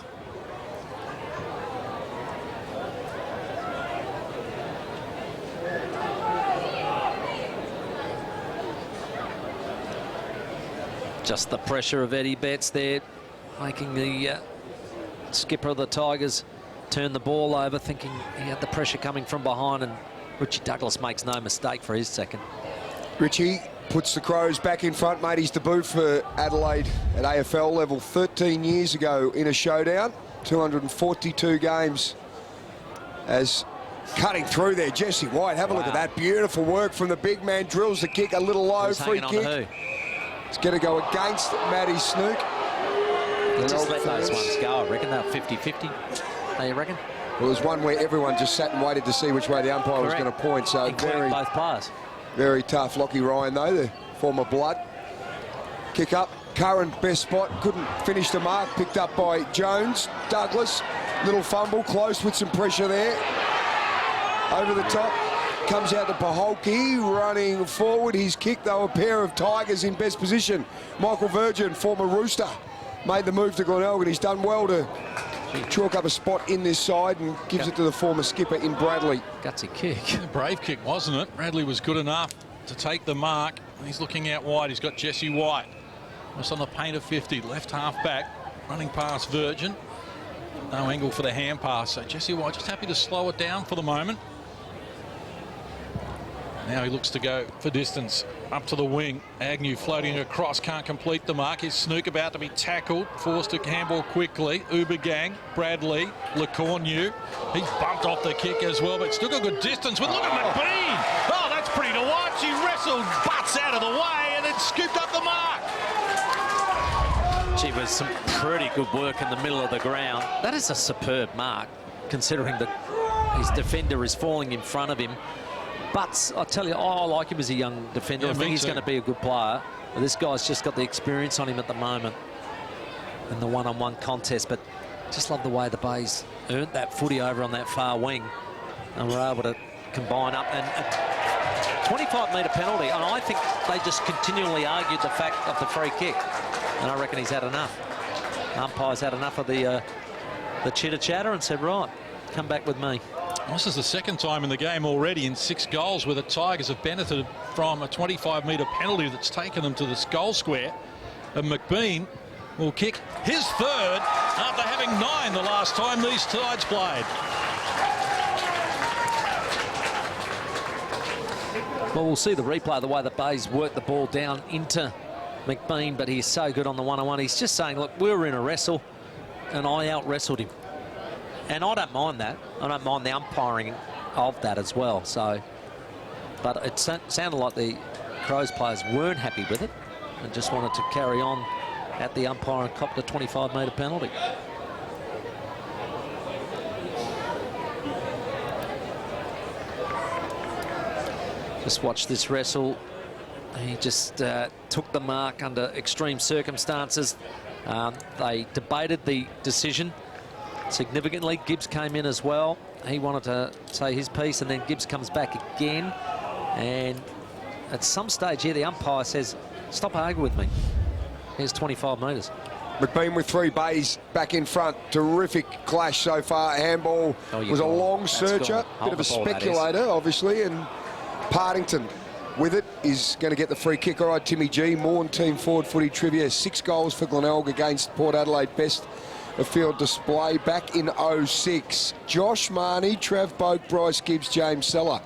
Just the pressure of Eddie Betts there, making the skipper of the Tigers turn the ball over, thinking he had the pressure coming from behind, and Richie Douglas makes no mistake for his second. Richie puts the Crows back in front, made his debut for Adelaide at AFL level 13 years ago in a showdown. 242 games as cutting through there. Jesse White, have a look at that. Beautiful work from the big man. Drills the kick a little low, free kick. It's going to go against Matty Snook. Just let those ones go, I reckon. They're 50-50, you reckon? Well, there's one where everyone just sat and waited to see which way the umpire was going to point. So including both players. Very tough. Lockie Ryan, though, the former Blood, Kick up, Curran, best spot, couldn't finish the mark, picked up by Jones. Douglas, little fumble, close with some pressure there. Over the top, comes out to Paholke, running forward. His kick, though, a pair of Tigers in best position. Michael Virgin, former Rooster, made the move to Glenelg, and he's done well to chalk up a spot in this side and gives it to the former skipper in Bradley. Gutsy kick. A brave kick, wasn't it? Bradley was good enough to take the mark. He's looking out wide. He's got Jesse White. Just on the paint of 50, left half back, running past Virgin. No angle for the hand pass, so Jesse White just happy to slow it down for the moment. Now he looks to go for distance, up to the wing. Agnew floating across, can't complete the mark. His Snook about to be tackled, forced to handball quickly. Ubergang, Bradley, LeCornu. He's bumped off the kick as well, but still got good distance. But look at McBean! Oh, that's pretty to watch. He wrestled butts out of the way and then scooped up the mark. Gee, was some pretty good work in the middle of the ground. That is a superb mark, considering that his defender is falling in front of him. But I tell you, I like him as a young defender. Yeah, I think he's too. going to be a good player. But this guy's just got the experience on him at the moment in the one-on-one contest. But just love the way the Bays earned that footy over on that far wing and were able to combine up. And a 25-metre penalty, and I think they just continually argued the fact of the free kick. And I reckon he's had enough. Umpire's had enough of the chitter-chatter and said, right, come back with me. This is the second time in the game already in 6 goals where the Tigers have benefited from a 25-metre penalty that's taken them to the goal square. And McBean will kick his third after having 9 the last time these sides played. Well, we'll see the replay of the way the Bays work the ball down into McBean, but he's so good on the one-on-one. He's just saying, look, we were in a wrestle and I out-wrestled him. And I don't mind that. I don't mind the umpiring of that as well. So, but it sounded like the Crows players weren't happy with it and just wanted to carry on at the umpire and copped a 25-metre penalty. Just watch this wrestle. He just took the mark under extreme circumstances. They debated the decision significantly. Gibbs came in as well. He wanted to say his piece, and then Gibbs comes back again. And at some stage here, the umpire says, stop arguing with me. Here's 25 metres. McBean with 3 Bays back in front. Terrific clash so far. Handball was a long searcher. Bit of a speculator, obviously, and Partington with it is going to get the free kick. All right, Timmy G, Morn team forward footy trivia. 6 goals for Glenelg against Port Adelaide. Best of field display back in 06. Josh Marnie, Trav Boak, Bryce Gibbs, James Seller.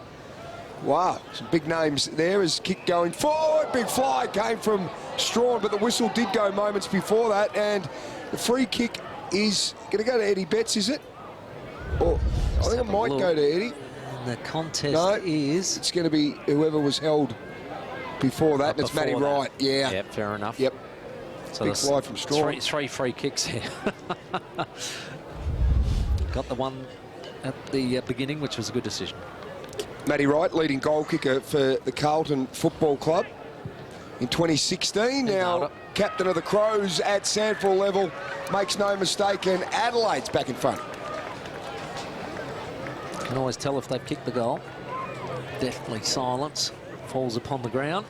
Wow, some big names there as kick going forward. Big fly came from Strawn, but the whistle did go moments before that. And the free kick is going to go to Eddie Betts, is it? Or I think it might go to Eddie. And the contest is... It's going to be whoever was held before that, and it's Matty Wright. Yeah. Yep, fair enough. Yep. So big fly from Strawn. Three free kicks here. Got the one at the beginning, which was a good decision. Matty Wright, leading goal kicker for the Carlton Football Club in 2016. Now captain of the Crows at SANFL level, makes no mistake, and Adelaide's back in front. Can always tell if they've kicked the goal. Definitely silence falls upon the ground,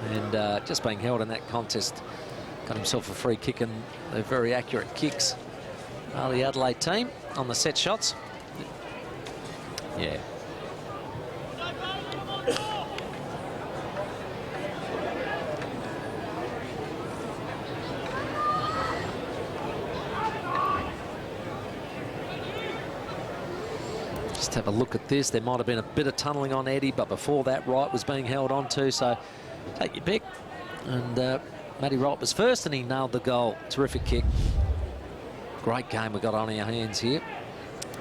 and just being held in that contest, got himself a free kick, and they're very accurate kicks. The Adelaide team on the set shots. Yeah. Just have a look at this. There might have been a bit of tunnelling on Eddie, but before that, Wright was being held on to, so take your pick. And Matty Wright was first, and he nailed the goal. Terrific kick. Great game we got on our hands here.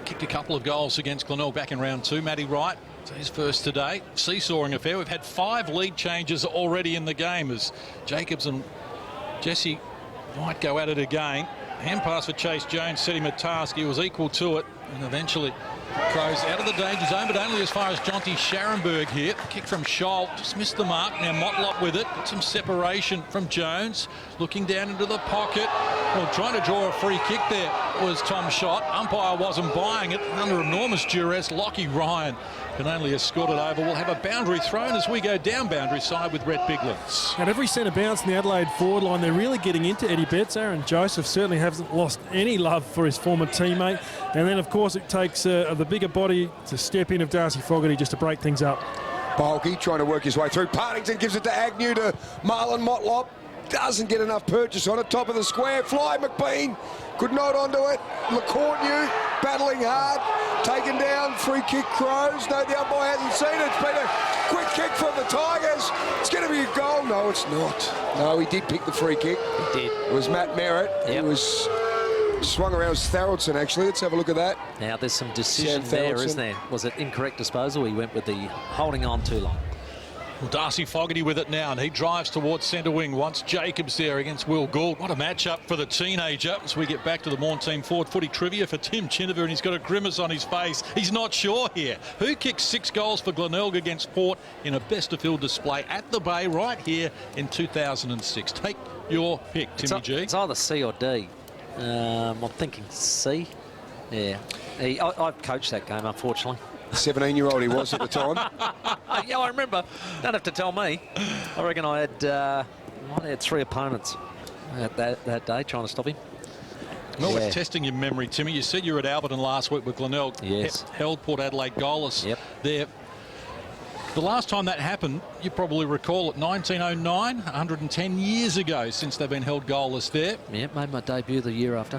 Kicked a couple of goals against Glenelg back in round 2. Matty Wright, his first today. Seesawing affair. We've had 5 lead changes already in the game as Jacobs and Jesse White go at it again. Hand pass for Chase Jones set him a task. He was equal to it, and eventually Crows out of the danger zone, but only as far as Jonty Scharenberg here. Kick from Scholl, just missed the mark. Now Motlop with it. Got some separation from Jones. Looking down into the pocket. Well, trying to draw a free kick there was Tom Schott. Umpire wasn't buying it. Under enormous duress, Lockie Ryan can only escort it over. We'll have a boundary thrown as we go down boundary side with Rhett Biglands. At every centre bounce in the Adelaide forward line, they're really getting into Eddie Betts. Aaron Joseph certainly hasn't lost any love for his former teammate. And then, of course, it takes the bigger body to step in of Darcy Fogarty just to break things up. Bulky trying to work his way through. Partington gives it to Agnew to Marlon Motlop. Doesn't get enough purchase on it. Top of the square. Fly McBean could not onto it. LeCourtney battling hard. Taken down. Free kick Crows. No, the umpire hasn't seen it. It's been a quick kick from the Tigers. It's going to be a goal. No, it's not. No, he did pick the free kick. He did. It was Matt Merritt. Yep. It was swung around. It was Tharaldson, actually. Let's have a look at that. Now, there's some decision Sam there, Tharaldson. isn't there? Was it incorrect disposal? He went with the holding on too long. Well, Darcy Fogarty with it now, and he drives towards centre wing. Once Jacobs there against Will Gould. What a matchup for the teenager. As we get back to the Morn Team Forward footy trivia for Tim Chinnever, and he's got a grimace on his face. He's not sure here. Who kicked 6 goals for Glenelg against Port in a best-of-field display at the Bay right here in 2006? Take your pick, Timmy G. It's either C or D. I'm thinking C. Yeah. I've coached that game, unfortunately. 17-year-old he was at the time. Yeah, I remember. Don't have to tell me. I reckon I had 3 opponents at that day trying to stop him. Well, Yeah. we're testing your memory, Timmy. You said you were at Alberton last week with Glenelg. Yes. Held Port Adelaide goalless Yep. there. The last time that happened, you probably recall it, 1909, 110 years ago since they've been held goalless there. Yeah, made my debut the year after.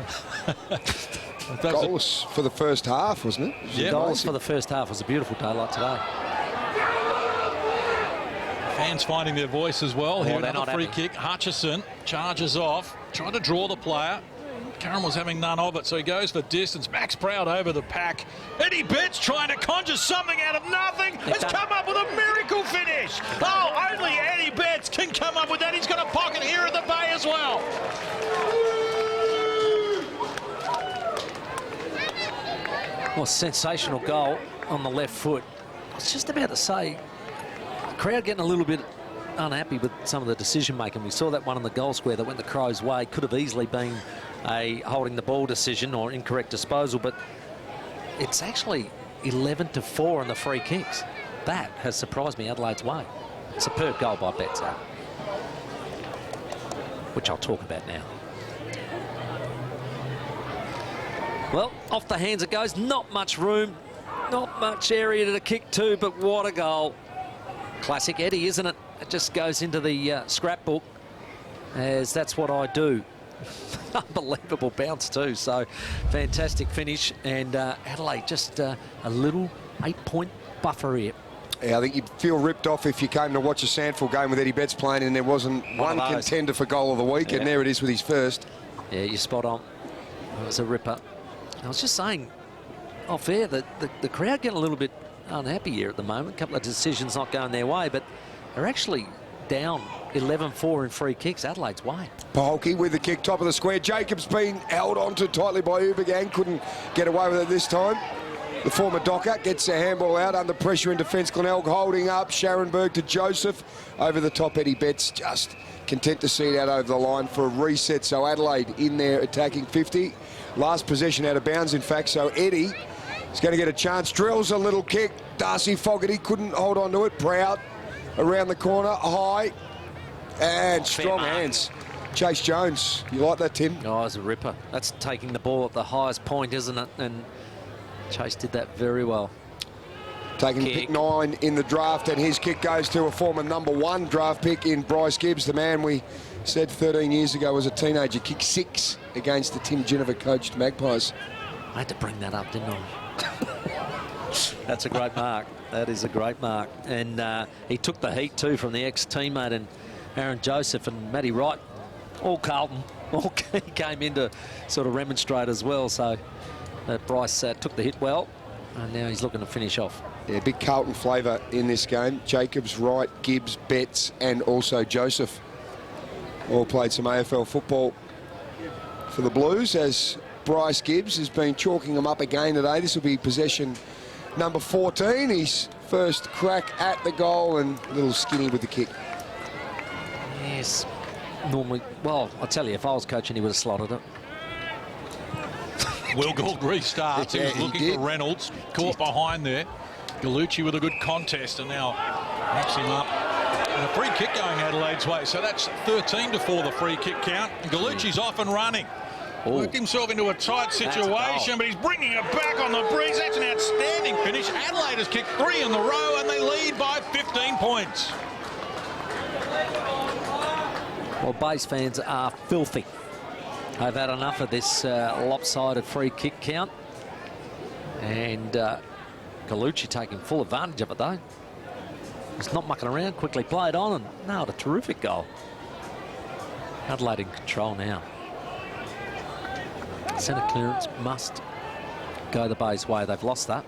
Goals for the first half, wasn't it? Yeah. Goals for the first half. Was a beautiful day like today. Fans finding their voice as well. Here they're another not free happy. kick. Hutchison charges off, trying to draw the player. Curran was having none of it, so he goes for distance. Max Proud over the pack. Eddie Betts trying to conjure something out of nothing. Has come up with a miracle finish. Oh, only Eddie Betts can come up with that. He's got a pocket here at the Bay as well. Well, sensational goal on the left foot. I was just about to say, the crowd getting a little bit unhappy with some of the decision making. We saw that one in the goal square that went the Crows' way. Could have easily been a holding the ball decision or incorrect disposal, but it's actually 11-4 on the free kicks. That has surprised me Adelaide's way. Superb goal by Betts, which I'll talk about now. Well, off the hands it goes. Not much room, not much area to kick to, but what a goal. Classic Eddie, isn't it? It just goes into the scrapbook, as that's what I do. Unbelievable bounce too, so fantastic finish. And Adelaide just a little 8-point buffer here. Yeah, I think you'd feel ripped off if you came to watch a SANFL game with Eddie Betts playing and there wasn't one contender for goal of the week, and there it is with his first. Yeah, you're spot on. It was a ripper. I was just saying off air that the crowd getting a little bit unhappy here at the moment. A couple of decisions not going their way, but they're actually down 11-4 in free kicks. Adelaide's way. Paholke with the kick, top of the square. Jacobs being held onto tightly by Ubergang. Couldn't get away with it this time. The former Docker gets a handball out under pressure in defence. Glenelg holding up. Scharenberg to Joseph. Over the top, Eddie Betts just content to see it out over the line for a reset. So Adelaide in there attacking 50. Last possession out of bounds, in fact. So Eddie is going to get a chance. Drills a little kick. Darcy Fogarty couldn't hold on to it. Proud around the corner, high. And strong hands. Chase Jones. You like that, Tim? Oh, it's a ripper. That's taking the ball at the highest point, isn't it? And Chase did that very well. Taking pick 9 in the draft, and his kick goes to a former #1 draft pick in Bryce Gibbs, the man we said 13 years ago was a teenager. Kicked 6 against the Tim Ginniver coached Magpies. I had to bring that up, didn't I? That's a great mark. That is a great mark. And he took the heat too from the ex-teammate and Aaron Joseph and Matty Wright. All Carlton. All came in to sort of remonstrate as well. So Bryce took the hit well, and now he's looking to finish off. Yeah, big Carlton flavour in this game. Jacobs, Wright, Gibbs, Betts, and also Joseph all played some AFL football for the Blues, as Bryce Gibbs has been chalking them up again today. This will be possession number 14. His first crack at the goal, and a little skinny with the kick. Yes. Normally, well, I tell you, if I was coaching, he would have slotted it. Will Gould restarts. He was looking for Reynolds. Caught behind there. Gallucci with a good contest, and now wraps him up. And a free kick going Adelaide's way. So that's 13-4 the free kick count. And Gallucci's off and running. Worked himself into a tight situation, but he's bringing it back on the breeze. That's an outstanding finish. Adelaide has kicked 3 in a row, and they lead by 15 points. Well, base fans are filthy. They've had enough of this lopsided free kick count. And Gallucci taking full advantage of it, though. He's not mucking around, quickly played on and nailed a terrific goal. Adelaide in control now. Centre clearance must go the Bay's way. They've lost that.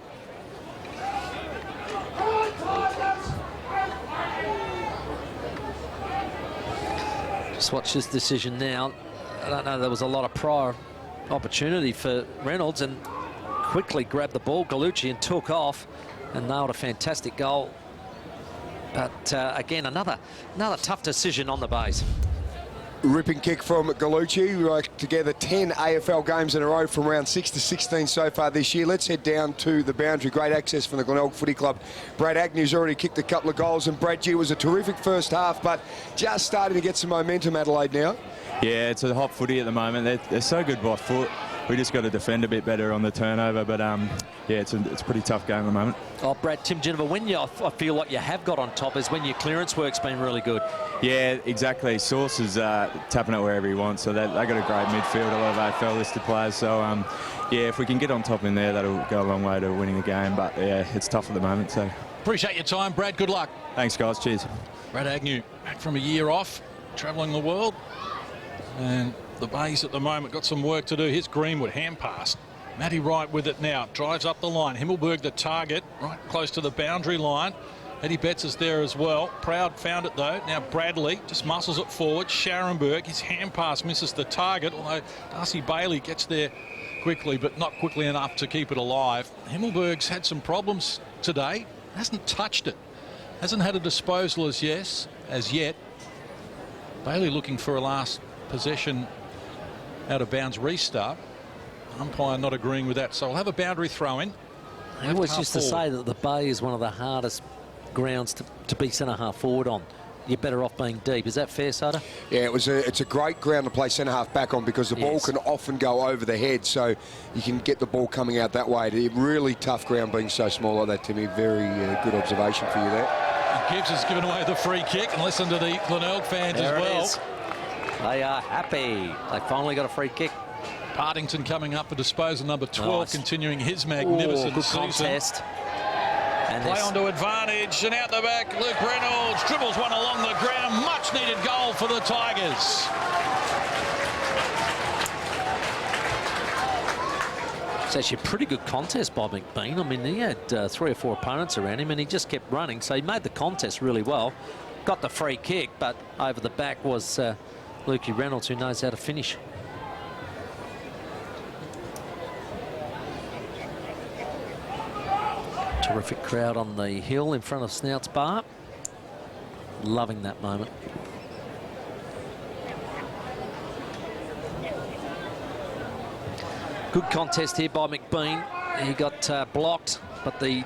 Just watch this decision now. I don't know, there was a lot of prior opportunity for Reynolds, and quickly grabbed the ball, Gallucci, and took off and nailed a fantastic goal. But again, another tough decision on the Bays. Ripping kick from Gallucci. Together 10 AFL games in a row from round 6 to 16 so far this year. Let's head down to the boundary. Great access from the Glenelg Footy Club. Brad Agnew's already kicked a couple of goals, and Brad G was a terrific first half, but just starting to get some momentum, Adelaide, now. Yeah, it's a hot footy at the moment. They're so good by foot. We just got to defend a bit better on the turnover, but yeah, it's a pretty tough game at the moment. Oh, Brad, Tim Geneva, when I feel like you have got on top is when your clearance work's been really good. Yeah, exactly. Source is tapping it wherever he wants, so they got a great midfield, a lot of AFL listed players. So yeah, if we can get on top in there, that'll go a long way to winning the game. But yeah, it's tough at the moment. So appreciate your time, Brad. Good luck. Thanks, guys. Cheers. Brad Agnew back from a year off, travelling the world, and the Bays at the moment got some work to do. Here's Greenwood, hand pass. Matty Wright with it now, drives up the line. Himmelberg the target, right close to the boundary line. Eddie Betts is there as well. Proud found it though. Now Bradley just muscles it forward. Scharenberg, his hand pass misses the target, although Darcy Bailey gets there quickly, but not quickly enough to keep it alive. Himmelberg's had some problems today. Hasn't touched it. Hasn't had a disposal as yet. Bailey looking for a last possession out of bounds restart. Umpire not agreeing with that, so we'll have a boundary throw in. I always used to say that the Bay is one of the hardest grounds to be centre half forward on. You're better off being deep. Is that fair, Soda? Yeah, it's a great ground to play centre half back on, because the ball can often go over the head, so you can get the ball coming out that way. It's a really tough ground being so small like that, Timmy. Very good observation for you there. And Gibbs has given away the free kick, and listen to the Glenelg fans as well. They are happy. They finally got a free kick. Partington coming up for disposal number 12, continuing his magnificent good season. Contest. And Play onto advantage, and out the back, Luke Reynolds dribbles one along the ground. Much needed goal for the Tigers. It's actually a pretty good contest by McBean. I mean, he had 3 or 4 opponents around him, and he just kept running, so he made the contest really well. Got the free kick, but over the back was Lukey Reynolds, who knows how to finish. Terrific crowd on the hill in front of Snouts Bar. Loving that moment. Good contest here by McBean. He got blocked, but the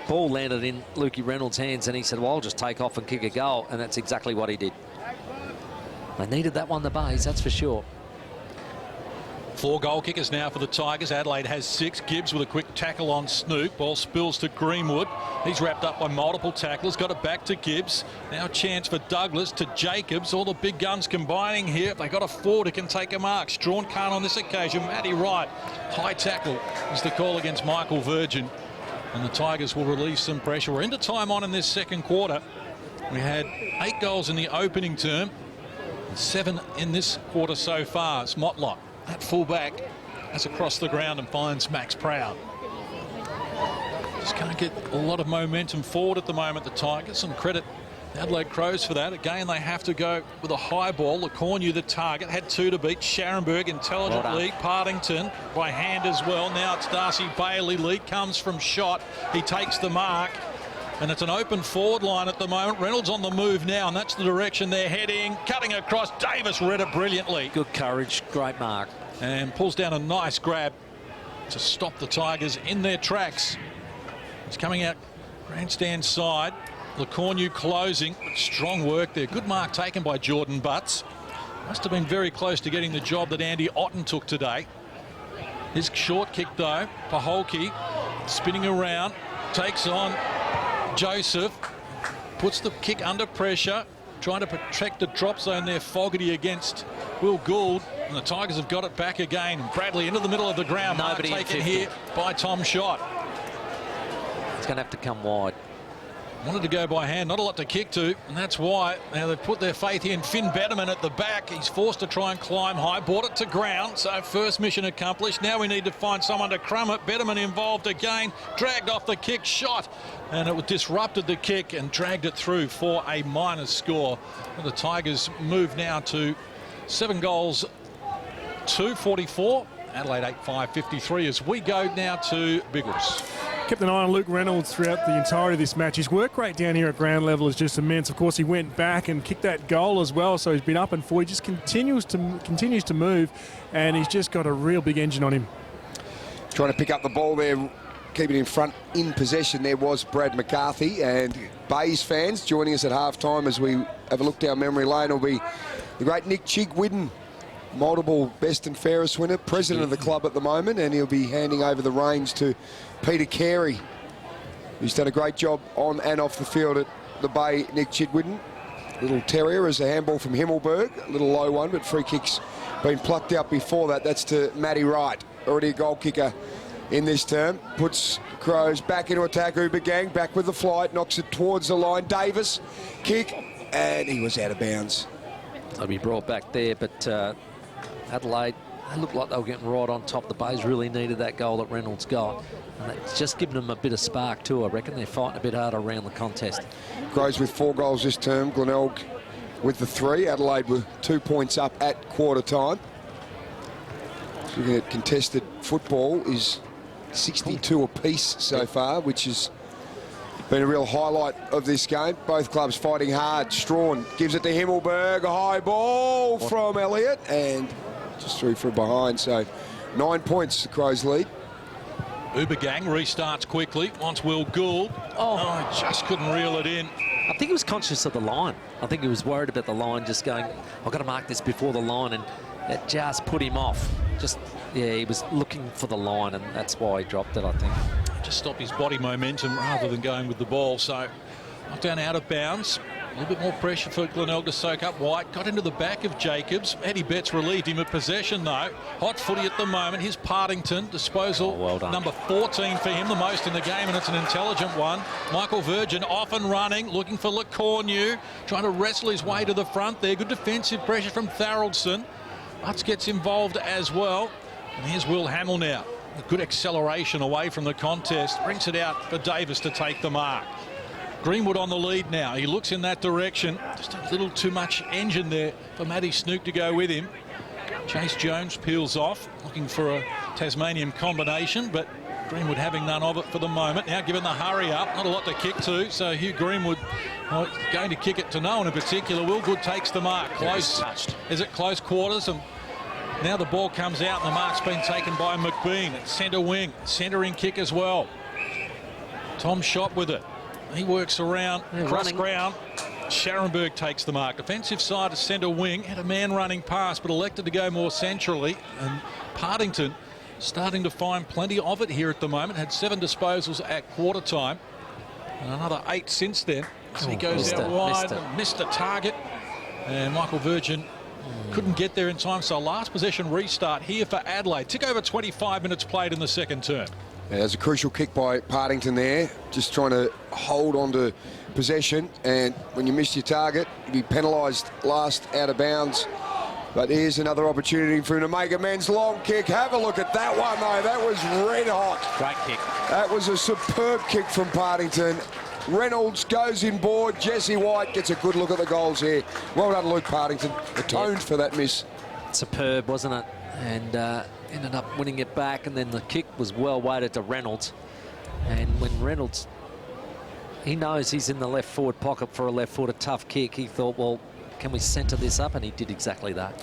ball landed in Lukey Reynolds' hands, and he said, well, I'll just take off and kick a goal, and that's exactly what he did. They needed that one, the Bays, that's for sure. 4 goal kickers now for the Tigers. Adelaide has 6. Gibbs with a quick tackle on Snoop. Ball spills to Greenwood. He's wrapped up by multiple tacklers. Got it back to Gibbs. Now a chance for Douglas to Jacobs. All the big guns combining here. If they got a forward, it can take a mark. Strawn can't on this occasion. Matty Wright. High tackle is the call against Michael Virgin. And the Tigers will relieve some pressure. We're into time on in this second quarter. We had 8 goals in the opening term. 7 in this quarter so far. It's Motlop at fullback, that's across the ground and finds Max Proud. Just can't get a lot of momentum forward at the moment, the Tigers. Some credit Adelaide Crows for that. Again, they have to go with a high ball. LeCornu, the target, had 2 to beat. Scharenberg, intelligent lead. Partington by hand as well. Now it's Darcy Bailey. Lead comes from shot. He takes the mark. And it's an open forward line at the moment. Reynolds on the move now, and that's the direction they're heading. Cutting across. Davis read it brilliantly. Good courage. Great mark. And pulls down a nice grab to stop the Tigers in their tracks. It's coming out grandstand side. LeCornu closing. Strong work there. Good mark taken by Jordan Butts. Must have been very close to getting the job that Andy Otten took today. His short kick though. Paholke spinning around. Takes on Joseph. Puts the kick under pressure. Trying to protect the drop zone there. Fogarty against Will Gould. And the Tigers have got it back again. Bradley into the middle of the ground. Nobody mark taken here by Tom Schott. It's going to have to come wide. Wanted to go by hand, not a lot to kick to, and that's why now they've put their faith in Finn Betterman at the back. He's forced to try and climb high, brought it to ground, so first mission accomplished. Now we need to find someone to crumb it. Betterman involved again, dragged off the kick, shot, and it disrupted the kick and dragged it through for a minus score. And the Tigers move now to 7 goals, 244. Adelaide 8-5-53 as we go now to Biggles. Kept an eye on Luke Reynolds throughout the entirety of this match. His work rate down here at ground level is just immense. Of course, he went back and kicked that goal as well, so he's been up and forward. He just continues to move, and he's just got a real big engine on him. Trying to pick up the ball there, keeping in front in possession. There was Brad McCarthy, and Bays fans joining us at half-time as we have a look down memory lane will be the great Nick Chigwidden, multiple best and fairest winner, president of the club at the moment, and he'll be handing over the reins to Peter Carey, who's done a great job on and off the field at the Bay. Nick Chigwidden, little terrier, as a handball from Himmelberg, a little low one, but free kicks been plucked out before that. That's to Matty Wright, already a goal kicker in this term. Puts Crows back into attack. Ubergang back with the flight, knocks it towards the line. Davis, kick, and he was out of bounds. They'll be brought back there, but Adelaide, they looked like they were getting right on top. The Bays really needed that goal that Reynolds got. And it's just given them a bit of spark too, I reckon. They're fighting a bit harder around the contest. Crows with 4 goals this term. Glenelg with the 3. Adelaide with 2 points up at quarter time. Looking at contested football is 62 apiece so far, which has been a real highlight of this game. Both clubs fighting hard. Strawn gives it to Himmelberg. A high ball from Elliott and just through from behind. So 9 points, the Crows lead. Ubergang restarts quickly, wants Will Gould. Oh, just couldn't reel it in. I think he was conscious of the line. I think he was worried about the line, just going, I've got to mark this before the line, and it just put him off. Just, yeah, he was looking for the line, and that's why he dropped it, I think. Just stop his body momentum rather than going with the ball. So knocked down out of bounds. A little bit more pressure for Glenelg to soak up. White got into the back of Jacobs. Eddie Betts relieved him of possession though. Hot footy at the moment. Here's Partington. Disposal well done. number 14 for him, the most in the game, and it's an intelligent one. Michael Virgin off and running, looking for LeCornu, trying to wrestle his way to the front there. Good defensive pressure from Tharaldson. Butts gets involved as well. And here's Will Hamill now. A good acceleration away from the contest. Brings it out for Davis to take the mark. Greenwood on the lead now. He looks in that direction. Just a little too much engine there for Matty Snook to go with him. Chase Jones peels off, looking for a Tasmanian combination, but Greenwood having none of it for the moment. Now given the hurry up, not a lot to kick to, so Hugh Greenwood going to kick it to no one in particular. Will Good takes the mark. Close. Is it close quarters? And now the ball comes out and the mark's been taken by McBean at centre wing. Centering kick as well. Tom Schott with it. He works around, cross ground. Scharenberg takes the mark. Defensive side of centre wing. Had a man running past, but elected to go more centrally. And Partington starting to find plenty of it here at the moment. Had 7 disposals at quarter time. And another 8 since then. So he goes out wide and missed the target. And Michael Virgin couldn't get there in time. So last possession restart here for Adelaide. Tick over 25 minutes played in the second term. Yeah, there's a crucial kick by Partington there, just trying to hold on to possession, and when you miss your target, you'll be penalised last out of bounds. But here's another opportunity for him to make amends. Long kick. Have a look at that one, though. That was red hot. Great kick. That was a superb kick from Partington. Reynolds goes inboard. Jesse White gets a good look at the goals here. Well done, Luke Partington. Atoned for that miss. Superb, wasn't it? And ended up winning it back, and then the kick was well weighted to Reynolds. And when Reynolds, he knows he's in the left forward pocket for a left footed tough kick, he thought, well, can we centre this up? And he did exactly that.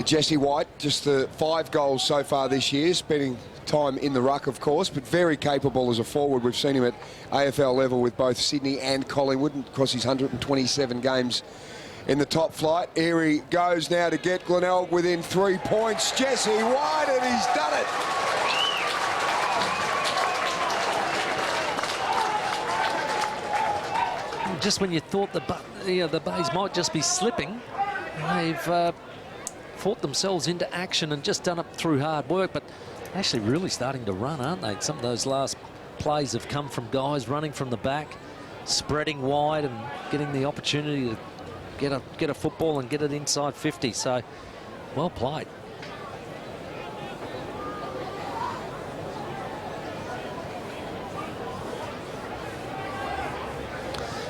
Jesse White, just the 5 goals so far this year, spending time in the ruck, of course, but very capable as a forward. We've seen him at AFL level with both Sydney and Collingwood across his 127 games in the top flight. Here he goes now to get Glenelg within 3 points. Jesse White, and he's done it. Just when you thought the Bays might just be slipping, they've fought themselves into action and just done it through hard work, but actually really starting to run, aren't they? Some of those last plays have come from guys running from the back, spreading wide and getting the opportunity to get a football and get it inside 50. So, well played.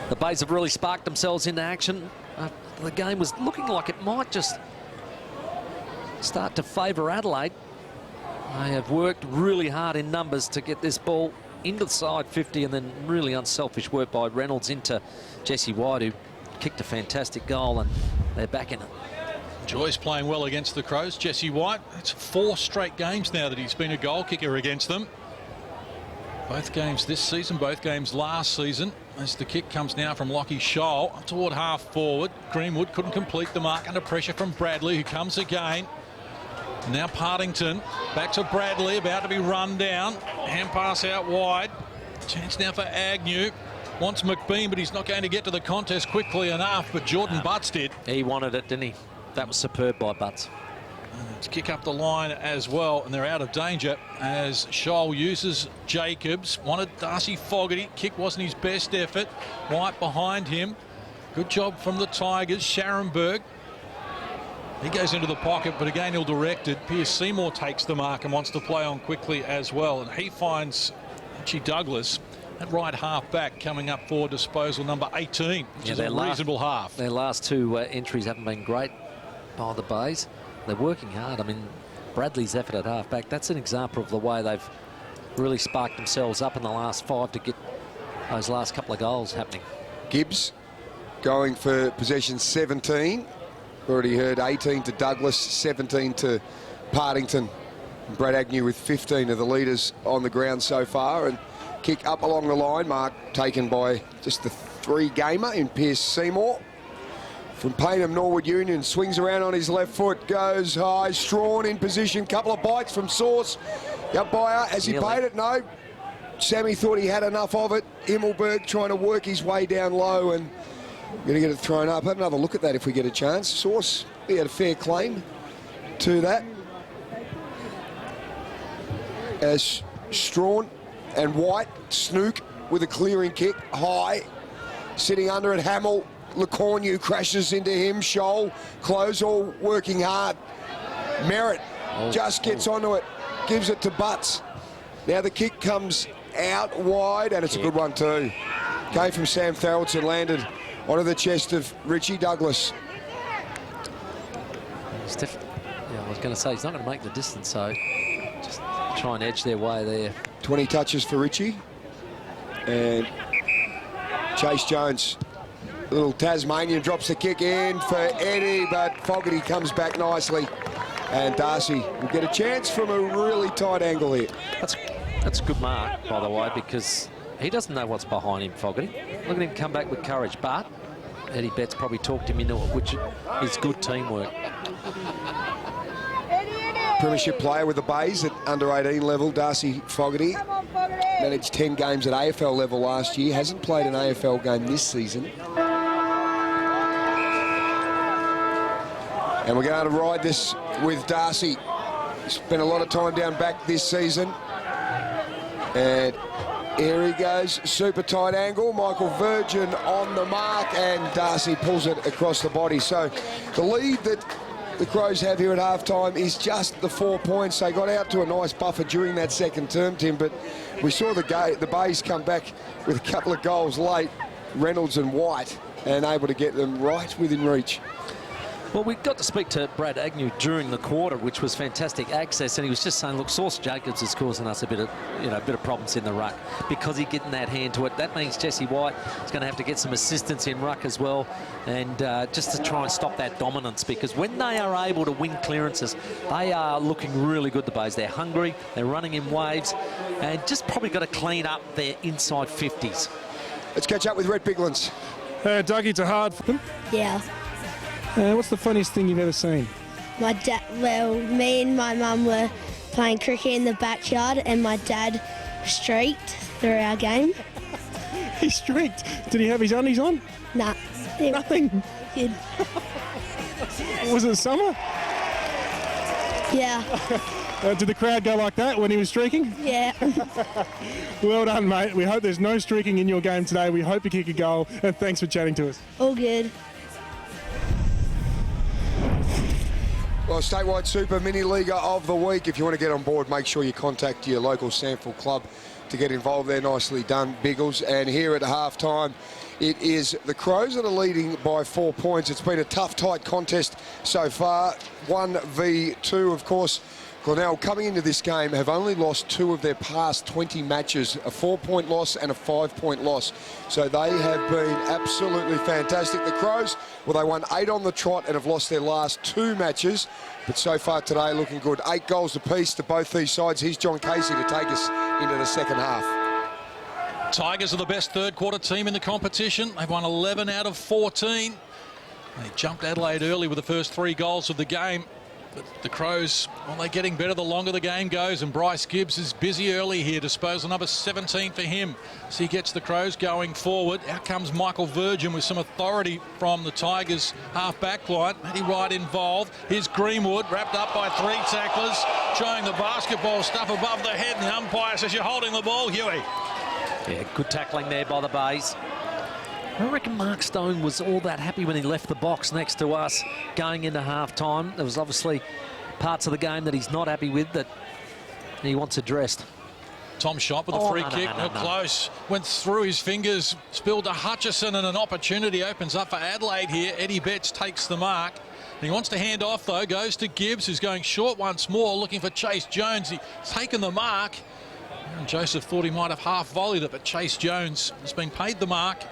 The Bays have really sparked themselves into action. The game was looking like it might just start to favour Adelaide. They have worked really hard in numbers to get this ball into the side 50, and then really unselfish work by Reynolds into Jesse White, who kicked a fantastic goal, and they're back in it. Joyce playing well against the Crows. Jesse White, it's 4 straight games now that he's been a goal kicker against them. Both games this season, both games last season. As the kick comes now from Lockie Scholl up toward half forward. Greenwood couldn't complete the mark under pressure from Bradley, who comes again. Now Partington back to Bradley, about to be run down. Hand pass out wide. Chance now for Agnew. Wants McBean, but he's not going to get to the contest quickly enough. But Jordan Butts did. He wanted it, didn't he? That was superb by Butts. Let's kick up the line as well, and they're out of danger as Scholl uses Jacobs. Wanted Darcy Fogarty. Kick wasn't his best effort. White behind him. Good job from the Tigers. Scharenberg. He goes into the pocket, but again he'll direct it. Pierce Seymour takes the mark and wants to play on quickly as well. And he finds Richie Douglas at right half back, coming up for disposal number 18, which is a reasonable half. Their last 2 entries haven't been great by the Bays. They're working hard. I mean, Bradley's effort at half back, that's an example of the way they've really sparked themselves up in the last 5 to get those last couple of goals happening. Gibbs going for possession 17. Already heard 18 to Douglas, 17 to Partington. Brad Agnew with 15 of the leaders on the ground so far. And kick up along the line, mark taken by just the 3-gamer in Pierce Seymour. From Payneham Norwood Union, swings around on his left foot, goes high, Strawn in position, couple of bites from Source. The umpire, has he paid it? No. Sammy thought he had enough of it. Himmelberg trying to work his way down low and going to get it thrown up. Have another look at that if we get a chance. Source, he had a fair claim to that. As Strawn and White, Snook with a clearing kick, high, sitting under it, Hamill. LeCornu crashes into him. Scholl, close, all working hard. Merritt just gets onto it, gives it to Butts. Now the kick comes out wide, and it's a good one too. Came from Sam Tharaldson, landed onto the chest of Richie Douglas. Yeah, I was going to say, he's not going to make the distance, so just try and edge their way there. 20 touches for Richie. And Chase Jones, little Tasmanian, drops the kick in for Eddie, but Fogarty comes back nicely. And Darcy will get a chance from a really tight angle here. That's a good mark, by the way, because he doesn't know what's behind him, Fogarty. Look at him come back with courage, but Eddie Betts probably talked him into it, which is good teamwork. Premiership player with the Bays at under-18 level, Darcy Fogarty. Managed 10 games at AFL level last year. Hasn't played an AFL game this season. And we're going to ride this with Darcy. Spent a lot of time down back this season. And here he goes, super tight angle. Michael Virgin on the mark, and Darcy pulls it across the body. So the lead that the Crows have here at half-time is just the 4 points. They got out to a nice buffer during that second term, Tim, but we saw the Bays come back with a couple of goals late, Reynolds and White, and able to get them right within reach. Well, we got to speak to Brad Agnew during the quarter, which was fantastic access, and he was just saying, look, Sauce Jacobs is causing us a bit of problems in the ruck because he's getting that hand to it. That means Jesse White is going to have to get some assistance in ruck as well, and just to try and stop that dominance, because when they are able to win clearances, they are looking really good, the Bays. They're hungry, they're running in waves, and just probably got to clean up their inside 50s. Let's catch up with Rhett Biglands. Dougie, it's a hard for them. Yeah. What's the funniest thing you've ever seen? My dad, well, me and my mum were playing cricket in the backyard and my dad streaked through our game. He streaked. Did he have his undies on? Nah. Nothing. Good. Was it summer? Yeah. Did the crowd go like that when he was streaking? Yeah. Well done, mate. We hope there's no streaking in your game today. We hope you kick a goal, and thanks for chatting to us. All good. Well, Statewide Super Mini Leaguer of the Week. If you want to get on board, make sure you contact your local SANFL club to get involved there. Nicely done, Biggles. And here at half-time, it is the Crows that are leading by 4 points. It's been a tough, tight contest so far. 1v2, of course. Glenelg, coming into this game, have only lost 2 of their past 20 matches, a 4-point loss and a 5-point loss. So they have been absolutely fantastic. The Crows, well, they won 8 on the trot and have lost their last 2 matches. But so far today, looking good. 8 goals apiece to both these sides. Here's John Casey to take us into the second half. Tigers are the best third-quarter team in the competition. They've won 11 out of 14. They jumped Adelaide early with the first 3 goals of the game. But the Crows, well, they're getting better the longer the game goes, and Bryce Gibbs is busy early here. Disposal number 17 for him. So he gets the Crows going forward. Out comes Michael Virgin with some authority from the Tigers half-back line. Matty Wright involved. Here's Greenwood, wrapped up by 3 tacklers, showing the basketball stuff above the head, and the umpire says you're holding the ball, Huey. Yeah, good tackling there by the Bays. I don't reckon Mark Stone was all that happy when he left the box next to us going into half-time. There was obviously parts of the game that he's not happy with that he wants addressed. Tom Shot with a free kick, no. Close. Went through his fingers, spilled to Hutchison, and an opportunity opens up for Adelaide here. Eddie Betts takes the mark. He wants to hand off, though, goes to Gibbs, who's going short once more, looking for Chase Jones. He's taken the mark. And Joseph thought he might have half-volleyed it, but Chase Jones has been paid the mark.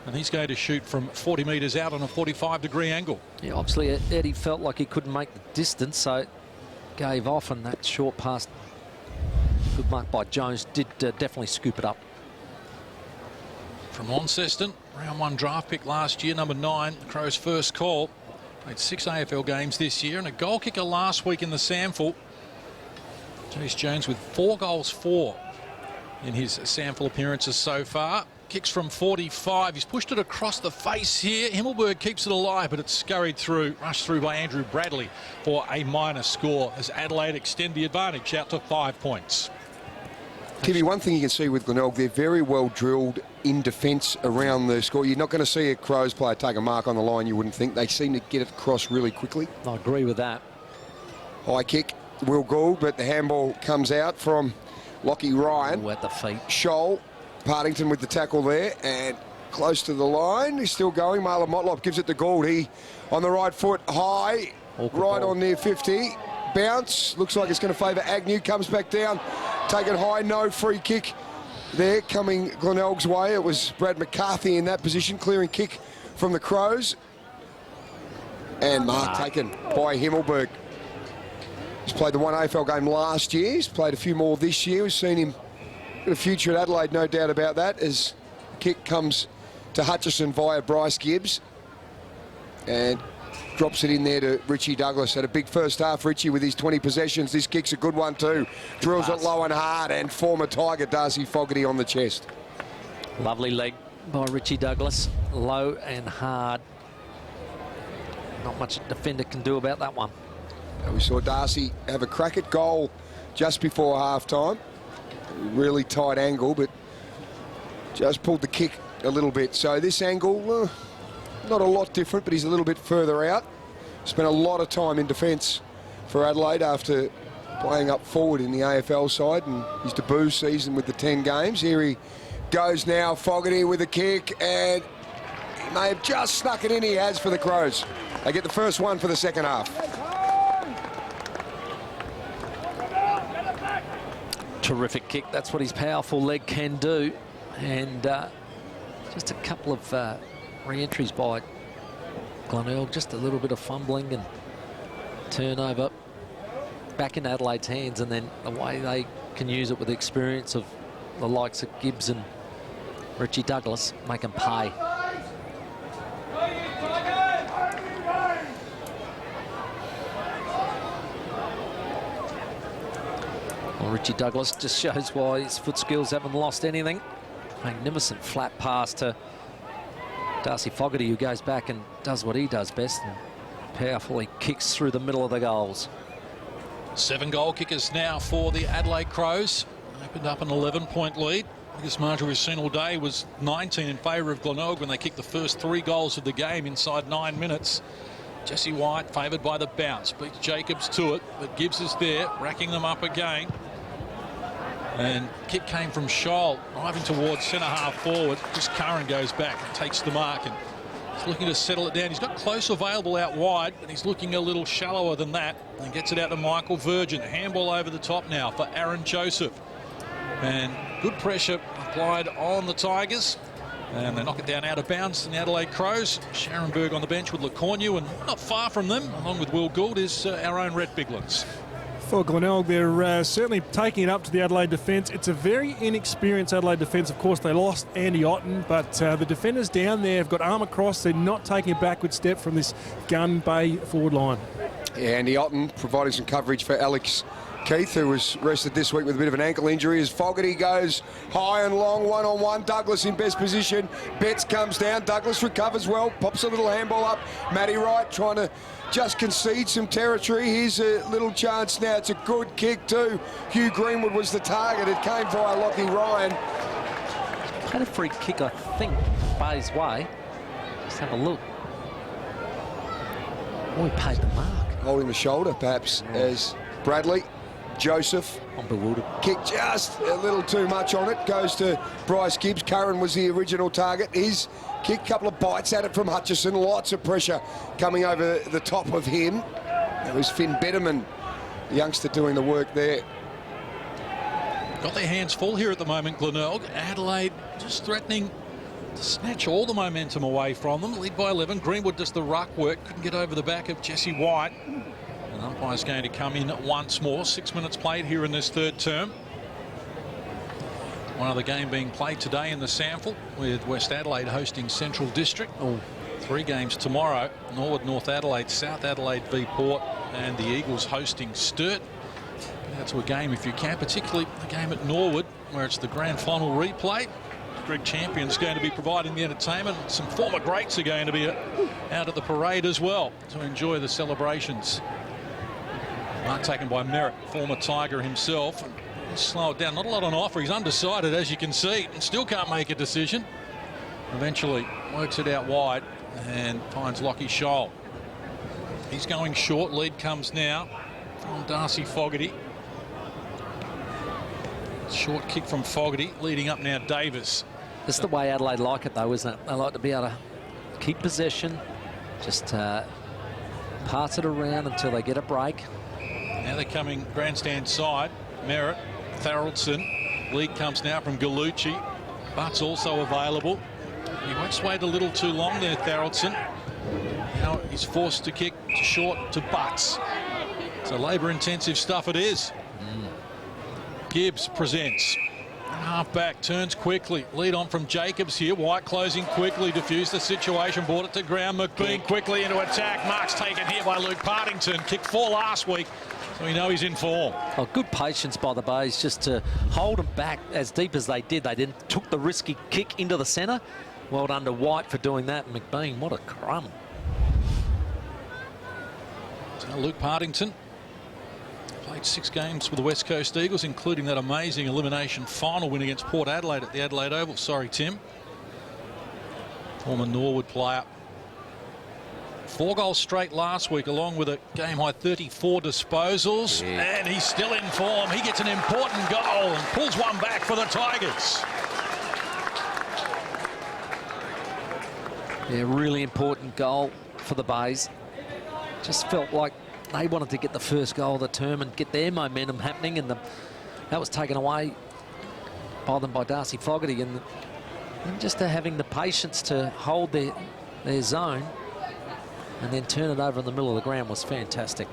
And he's going to shoot from 40 metres out on a 45-degree angle. Yeah, obviously Eddie felt like he couldn't make the distance, so gave off, and that short pass, good mark by Jones, did definitely scoop it up. From Launceston, round 1 draft pick last year, number 9, the Crows' first call. Played 6 AFL games this year and a goal kicker last week in the SANFL. Chase Jones with 4 goals 4 in his SANFL appearances so far. Kicks from 45. He's pushed it across the face here. Himmelberg keeps it alive, but it's scurried through, rushed through by Andrew Bradley for a minor score as Adelaide extend the advantage out to 5 points. Timmy, one thing you can see with Glenelg, they're very well drilled in defence around the score. You're not going to see a Crows player take a mark on the line, you wouldn't think. They seem to get it across really quickly. I agree with that. High kick, Will Gould, but the handball comes out from Lockie Ryan. At the feet. Scholl. Partington with the tackle there and close to the line. He's still going. Marlon Motlop gives it to Gould. He on the right foot, high, right on near 50. Bounce. Looks like it's going to favour Agnew. Comes back down. Taken high. No free kick there coming Glenelg's way. It was Brad McCarthy in that position. Clearing kick from the Crows. And mark taken by Himmelberg. He's played the 1 AFL game last year. He's played a few more this year. We've seen him got a future at Adelaide, no doubt about that, as the kick comes to Hutchison via Bryce Gibbs and drops it in there to Richie Douglas. Had a big first half, Richie, with his 20 possessions. This kick's a good one too. Drills it low and hard, and former Tiger Darcy Fogarty on the chest. Lovely leg by Richie Douglas, low and hard. Not much a defender can do about that one. We saw Darcy have a crack at goal just before half-time. Really tight angle, but just pulled the kick a little bit. So this angle, not a lot different, but he's a little bit further out. spent a lot of time in defence for Adelaide after playing up forward in the AFL side, and his debut season with the 10 games. Here he goes now, Fogarty with a kick, and he may have just snuck it in. He has for the Crows. They get the first one for the second half. Terrific kick. That's what his powerful leg can do. And just a couple of re-entries by Glenelg. Just a little bit of fumbling and turnover back in Adelaide's hands, and then the way they can use it with the experience of the likes of Gibbs and Richie Douglas, make them pay. Well, Richie Douglas just shows why his foot skills haven't lost anything. Magnificent flat pass to Darcy Fogarty, who goes back and does what he does best and powerfully kicks through the middle of the goals. 7 goal kickers now for the Adelaide Crows. Opened up an 11-point lead. Biggest margin we've seen all day was 19 in favour of Glenelg when they kicked the first 3 goals of the game inside 9 minutes. Jesse White favoured by the bounce, beats Jacobs to it, but Gibbs is there, racking them up again. And kick came from Scholl, driving towards centre half forward. Just Curran goes back and takes the mark, and he's looking to settle it down. He's got close available out wide, but he's looking a little shallower than that, and gets it out to Michael Virgin. Handball over the top now for Aaron Joseph. And good pressure applied on the Tigers, and they knock it down out of bounds in the Adelaide Crows. Scharenberg on the bench with LeCornu, and not far from them, along with Will Gould, is our own Rhett Biglands. For Glenelg, they're certainly taking it up to the Adelaide defence. It's a very inexperienced Adelaide defence. Of course, they lost Andy Otten, but the defenders down there have got arm across. They're not taking a backward step from this gun bay forward line. Yeah, Andy Otten providing some coverage for Alex Keith, who was rested this week with a bit of an ankle injury, as Fogarty goes high and long, one-on-one. Douglas in best position. Betts comes down. Douglas recovers well, pops a little handball up. Matty Wright trying to just concede some territory. Here's a little chance now. It's a good kick too. Hugh Greenwood was the target. It came via Lockie Ryan. Had a free kick, I think, Bay's way. Let's have a look. Oh, he paid the mark. Holding the shoulder, perhaps, as Bradley. Joseph. I'm bewildered. Kick just a little too much on it. Goes to Bryce Gibbs. Curran was the original target. His kick, couple of bites at it from Hutchison. Lots of pressure coming over the top of him. It was Finn Betterman, the youngster, doing the work there. Got their hands full here at the moment, Glenelg. Adelaide just threatening to snatch all the momentum away from them. Lead by 11. Greenwood does the ruck work. Couldn't get over the back of Jesse White. And umpire's going to come in once more. 6 minutes played here in this third term. One other game being played today in the SANFL, with West Adelaide hosting Central District. 3 games tomorrow. Norwood, North Adelaide, South Adelaide v Port, and the Eagles hosting Sturt. Out to a game if you can, particularly the game at Norwood, where it's the grand final replay. Greg Champion's going to be providing the entertainment. Some former greats are going to be out at the parade as well to enjoy the celebrations. Mark taken by Merritt, former Tiger himself. Slow it down. Not a lot on offer. He's undecided, as you can see, and still can't make a decision. Eventually works it out wide and finds Lockie Scholl. He's going short. Lead comes now from Darcy Fogarty. Short kick from Fogarty, leading up now Davis. This is the way Adelaide like it, though, isn't it? They like to be able to keep possession, just pass it around until they get a break. Now they're coming grandstand side. Merritt, Tharaldson. Lead comes now from Gallucci. Butts also available. He won't wait a little too long there, Tharaldson. Now he's forced to kick to short to Butts. So labour-intensive stuff it is. Gibbs presents. Half back, turns quickly. Lead on from Jacobs here. White closing quickly, diffused the situation, brought it to ground. McBean quickly into attack. Mark's taken here by Luke Partington. Kicked 4 last week, so we know he's in form. Oh, good patience by the Bays just to hold them back as deep as they did. They then took the risky kick into the centre. Well done to White for doing that. McBean, what a crumb. So Luke Partington played 6 games with the West Coast Eagles, including that amazing elimination final win against Port Adelaide at the Adelaide Oval. Sorry, Tim. Former Norwood player. 4 goals straight last week, along with a game-high 34 disposals. Yeah. And he's still in form. He gets an important goal and pulls one back for the Tigers. Yeah, really important goal for the Bays. Just felt like they wanted to get the first goal of the term and get their momentum happening, and that was taken away by them by Darcy Fogarty. And just having the patience to hold their zone and then turn it over in the middle of the ground was fantastic.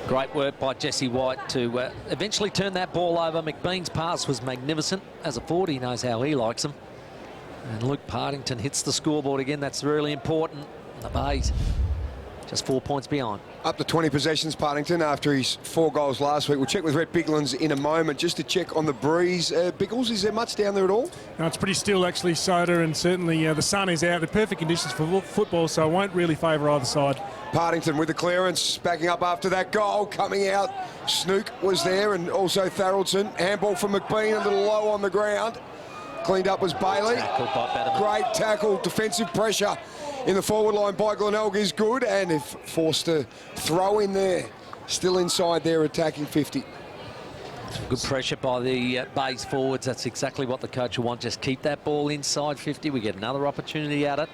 Great work by Jesse White to eventually turn that ball over. McBean's pass was magnificent. As a forward, he knows how he likes them. And Luke Partington hits the scoreboard again. That's really important. The Bays just 4 points behind. Up to 20 possessions, Partington, after his 4 goals last week. We'll check with Rhett Biglands in a moment just to check on the breeze. Biggles, is there much down there at all? No, it's pretty still, actually, Soda, and certainly the sun is out. The perfect conditions for football, so it won't really favour either side. Partington with the clearance, backing up after that goal, coming out. Snook was there, and also Tharaldson. Handball from McBean, a little low on the ground. Cleaned up was Bailey. Great tackle, defensive pressure in the forward line by Glenelg is good, and if forced to throw in there, still inside their attacking 50. Good pressure by the Bays forwards. That's exactly what the coach will want. Just keep that ball inside 50. We get another opportunity at it.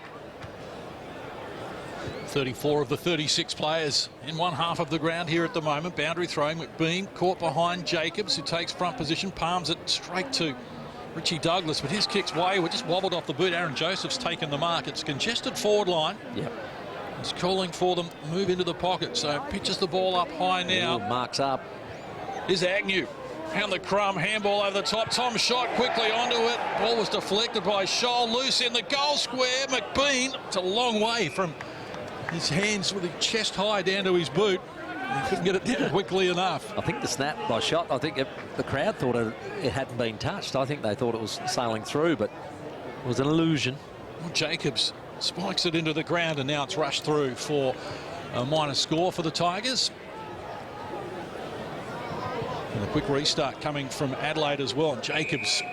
34 of the 36 players in one half of the ground here at the moment. Boundary throwing. McBean caught behind Jacobs, who takes front position, palms it straight to Richie Douglas, but his kick's wayward, just wobbled off the boot. Aaron Joseph's taken the mark. It's congested forward line. Yep. He's calling for them to move into the pocket, so pitches the ball up high now. Ooh, marks up. Here's Agnew. Pound the crumb, handball over the top. Tom shot quickly onto it. Ball was deflected by Scholl, loose in the goal square. McBean, it's a long way from his hands with the chest high down to his boot. He couldn't get it down quickly enough. I think the snap by shot, I think the crowd thought it hadn't been touched. I think they thought it was sailing through, but it was an illusion. Well, Jacobs spikes it into the ground, and now it's rushed through for a minor score for the Tigers. And a quick restart coming from Adelaide as well. And Jacobs,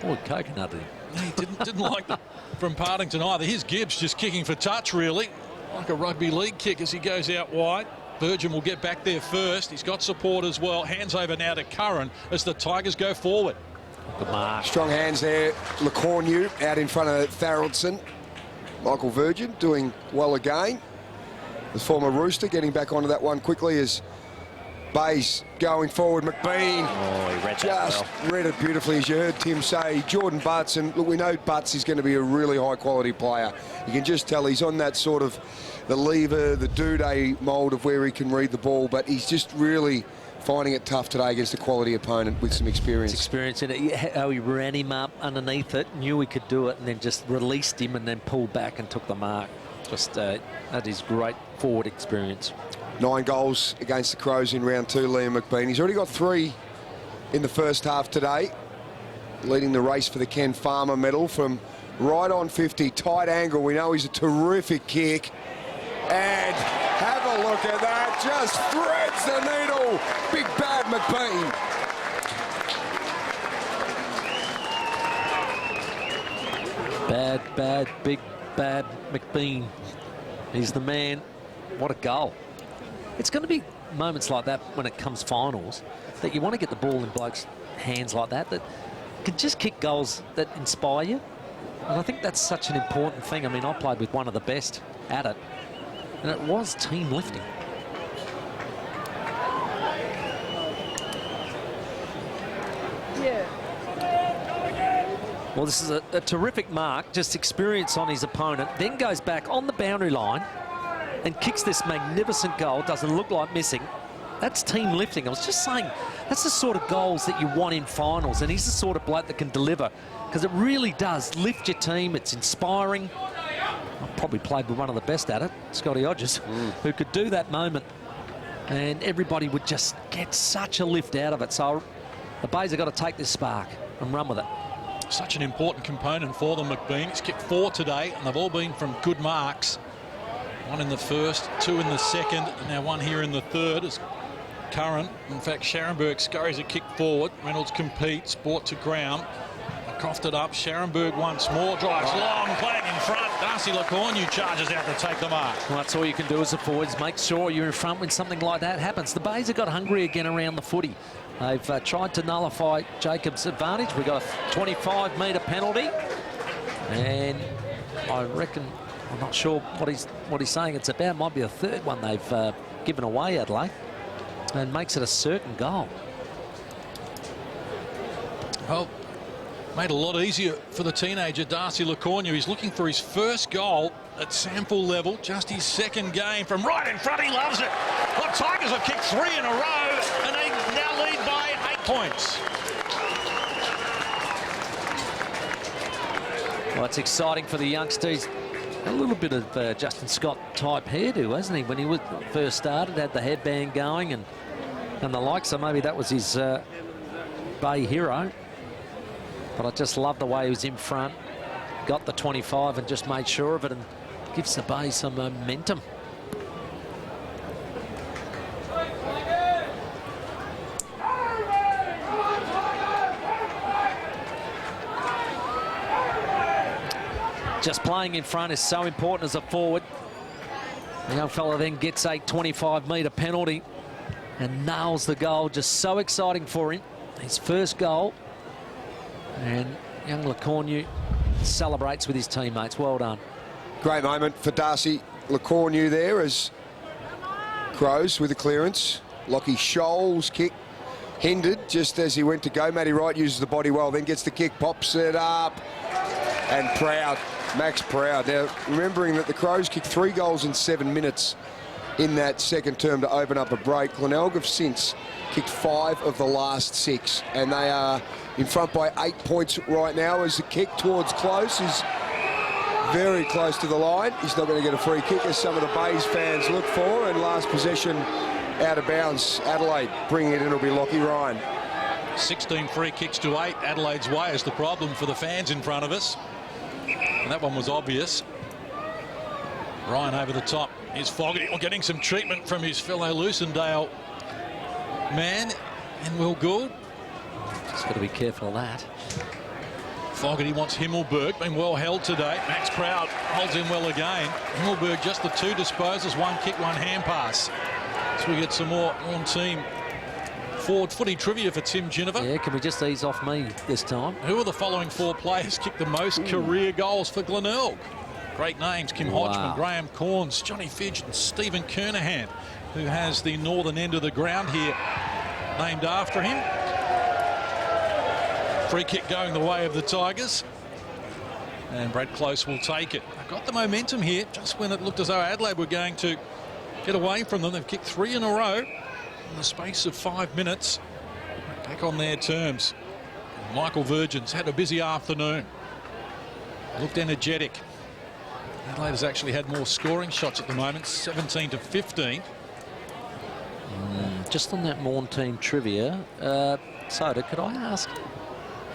boy, coconut him. He didn't like that from Partington either. Here's Gibbs just kicking for touch, really, like a rugby league kick as he goes out wide. Virgin will get back there first. He's got support as well. Hands over now to Curran as the Tigers go forward. Good mark. Strong hands there. LeCornu out in front of Tharaldson. Michael Virgin doing well again. The former Rooster getting back onto that one quickly as Bays going forward. McBean he read just read it beautifully, as you heard Tim say. Jordan Butts, and look, we know Butts is going to be a really high quality player. You can just tell he's on that sort of the lever, the Duday mould of where he can read the ball, but he's just really finding it tough today against a quality opponent with some experience. Experience in it. How he ran him up underneath it, knew he could do it, and then just released him and then pulled back and took the mark. Just that is great forward experience. 9 goals against the Crows in round 2, Liam McBean. He's already got 3 in the first half today, leading the race for the Ken Farmer medal from right on 50. Tight angle. We know he's a terrific kick. And have a look at that. Just threads the needle. Big bad McBean. Big bad McBean. He's the man. What a goal. It's going to be moments like that when it comes finals that you want to get the ball in blokes' hands like that can just kick goals that inspire you. And I think that's such an important thing. I mean, I played with one of the best at it, and it was team lifting. Well, this is a terrific mark, just experience on his opponent, then goes back on the boundary line and kicks this magnificent goal. Doesn't look like missing. That's team lifting. I was just saying, that's the sort of goals that you want in finals, and he's the sort of bloke that can deliver, because it really does lift your team. It's inspiring. I've probably played with one of the best at it, Scotty Hodges, who could do that moment, and everybody would just get such a lift out of it. So the Bays have got to take this spark and run with it. Such an important component for them, McBean. He's kicked 4 today, and they've all been from good marks. 1 in the first, 2 in the second, and now 1 here in the third as current. In fact, Scharenberg scurries a kick forward. Reynolds competes, brought to ground. Coughed it up. Scharenberg once more, drives long, playing in front. Darcy Lacornu charges out to take the mark. Well, that's all you can do as a forward, is make sure you're in front when something like that happens. The Bays have got hungry again around the footy. They've tried to nullify Jacobs' advantage. We've got a 25-metre penalty. And I reckon, I'm not sure what he's saying it's about. Might be a third one they've given away, Adelaide. And makes it a certain goal. Well, made it a lot easier for the teenager, Darcy Lacornu. He's looking for his first goal at SANFL level, just his second game from right in front. He loves it. The Tigers have kicked 3 in a row, and they now lead by 8 points. Well, it's exciting for the youngsters. A little bit of Justin Scott type hairdo, hasn't he? When he was first started, had the headband going and the like. So maybe that was his Bay hero. But I just love the way he was in front, got the 25 and just made sure of it, and gives the Bay some momentum. Just playing in front is so important as a forward. The young fella then gets a 25-metre penalty and nails the goal. Just so exciting for him. His first goal. And young Lacornu celebrates with his teammates. Well done. Great moment for Darcy Lacornu there as Crows with the clearance. Lockie Scholl's kick hindered just as he went to go. Matty Wright uses the body well, then gets the kick, pops it up. And Proud, Max Proud. Now, remembering that the Crows kicked 3 goals in 7 minutes in that second term to open up a break. Glenelg have since kicked 5 of the last 6, and they are in front by 8 points right now as the kick towards close is very close to the line. He's not going to get a free kick as some of the Bays fans look for, and last possession out of bounds. Adelaide bringing it in will be Lockie Ryan. 16 free kicks to 8 Adelaide's way is the problem for the fans in front of us. And that one was obvious. Ryan over the top. Here's Fogarty getting some treatment from his fellow Lucendale man in Will Gould. Just got to be careful of that. Fogarty wants Himmelberg, been well held today. Max Proud holds in well again. Himmelberg just the 2 disposals, 1 kick, 1 hand pass. So we get some more on-team forward footy trivia for Tim Ginniver. Yeah, can we just ease off me this time? Who are the following 4 players kicked the most career goals for Glenelg? Great names: Kim Hodgman, Graham Corns, Johnny Fidge and Stephen Kernahan, who has the northern end of the ground here named after him. Free kick going the way of the Tigers. And Brad Close will take it. They've got the momentum here just when it looked as though Adelaide were going to get away from them. They've kicked 3 in a row in the space of 5 minutes. Back on their terms. Michael Virgin's had a busy afternoon. Looked energetic. Adelaide has actually had more scoring shots at the moment, 17 to 15. Just on that Morn team trivia, Soda, could I ask,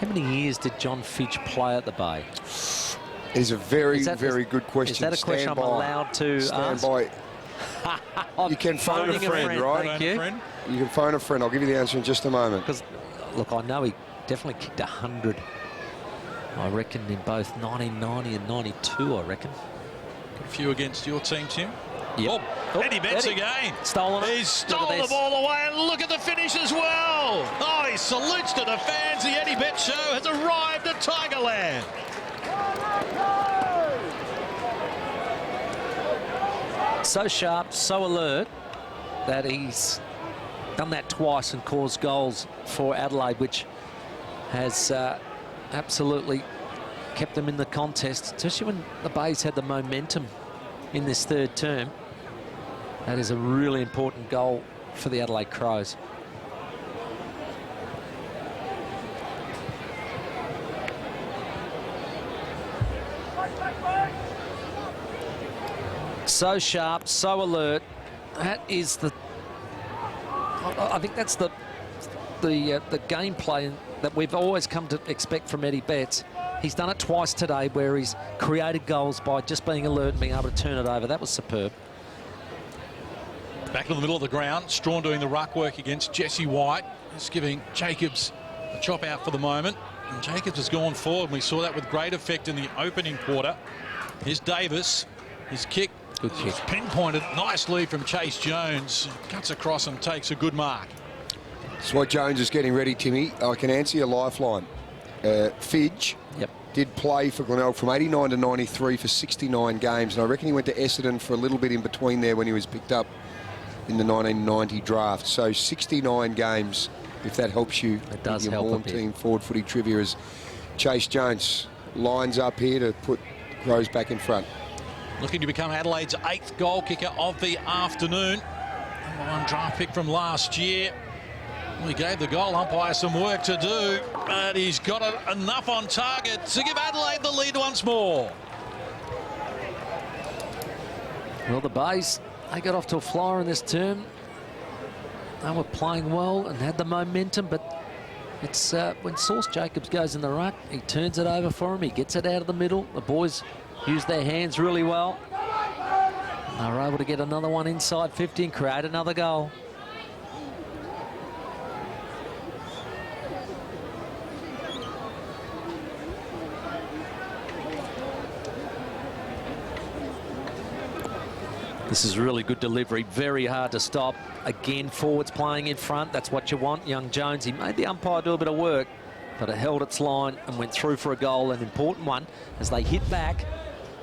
how many years did John Fidge play at the Bay? It's a very good question. Is that a question I'm allowed to ask? Stand by. You can phone a friend, right? Thank you. You can phone a friend. I'll give you the answer in just a moment. Because, look, I know he definitely kicked 100, I reckon, in both 1990 and 92, I reckon. A few against your team, Tim. Yep. Oh, Eddie Betts again. Stolen it. He's stolen the ball away, and look at the finish as well. Oh, he salutes to the fans. The Eddie Betts show has arrived at Tigerland. So sharp, so alert that he's done that twice and caused goals for Adelaide, which has absolutely kept them in the contest, especially when the Bays had the momentum in this third term. That is a really important goal for the Adelaide Crows. So sharp, so alert. That is the... I think that's the gameplay that we've always come to expect from Eddie Betts. He's done it twice today where he's created goals by just being alert and being able to turn it over. That was superb. Back to the middle of the ground. Strawn doing the ruck work against Jesse White. Just giving Jacobs a chop out for the moment. And Jacobs has gone forward. We saw that with great effect in the opening quarter. Here's Davis. His kick. Good kick. Pinpointed. Nice lead from Chase Jones. Cuts across and takes a good mark. That's why Jones is getting ready, Timmy. I can answer your lifeline. Fidge did play for Glenelg from 89 to 93 for 69 games. And I reckon he went to Essendon for a little bit in between there when he was picked up in the 1990 draft. So 69 games, if that helps you. It does your help Morn a bit. team forward footy trivia, as Chase Jones lines up here to put Crows back in front. Looking to become Adelaide's 8th goal kicker of the afternoon. #1 draft pick from last year. We gave the goal umpire some work to do, but he's got enough on target to give Adelaide the lead once more. Well, the Bays, they got off to a flyer in this term. They were playing well and had the momentum, but it's when Sauce Jacobs goes in the ruck, he turns it over for him, he gets it out of the middle. The boys use their hands really well. They were able to get another one inside 50 and create another goal. This is really good delivery, very hard to stop. Again, forwards playing in front, that's what you want. Young Jones, he made the umpire do a bit of work, but it held its line and went through for a goal, an important one, as they hit back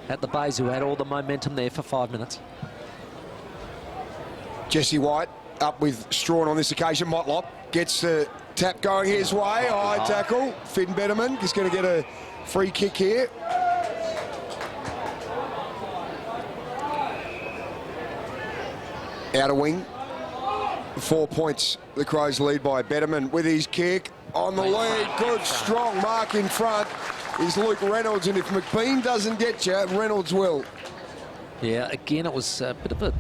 at the Bays, who had all the momentum there for 5 minutes. Jesse White up with Strawn on this occasion. Motlop gets the tap going his way. High tackle. Finn Betterman is going to get a free kick here. Outer wing. 4 points. The Crows lead by Betterman with his kick on the lead. Good, strong mark in front is Luke Reynolds. And if McBean doesn't get you, Reynolds will. Yeah, again, it was a bit of a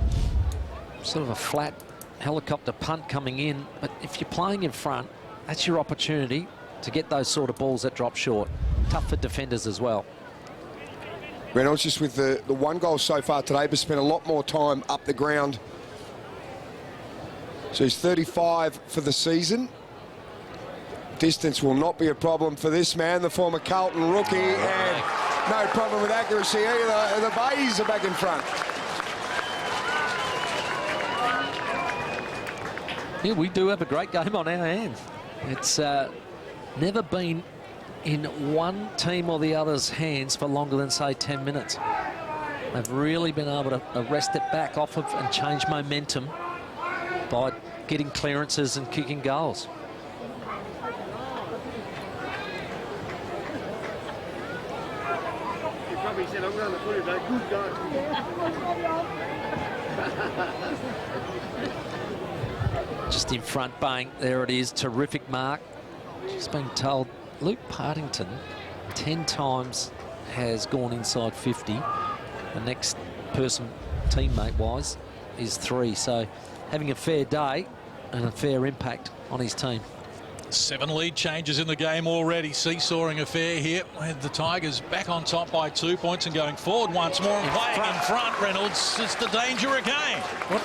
sort of a flat helicopter punt coming in. But if you're playing in front, that's your opportunity to get those sort of balls that drop short. Tough for defenders as well. Reynolds just with the one goal so far today, but spent a lot more time up the ground. So he's 35 for the season. Distance will not be a problem for this man, the former Carlton rookie, and no problem with accuracy either. The Bays are back in front. Yeah, we do have a great game on our hands. It's never been in one team or the other's hands for longer than, say, 10 minutes. They've really been able to arrest it back off of and change momentum by getting clearances and kicking goals. He probably said, I'm going to put it back. Good God. Just in front, bang, there it is, terrific mark. Just been told Luke Partington 10 times has gone inside 50. The next person, teammate-wise, is 3. So having a fair day and a fair impact on his team. 7 lead changes in the game already. Seesawing affair here. With the Tigers back on top by 2 points and going forward once more and playing in front, Reynolds. It's the danger again. Well,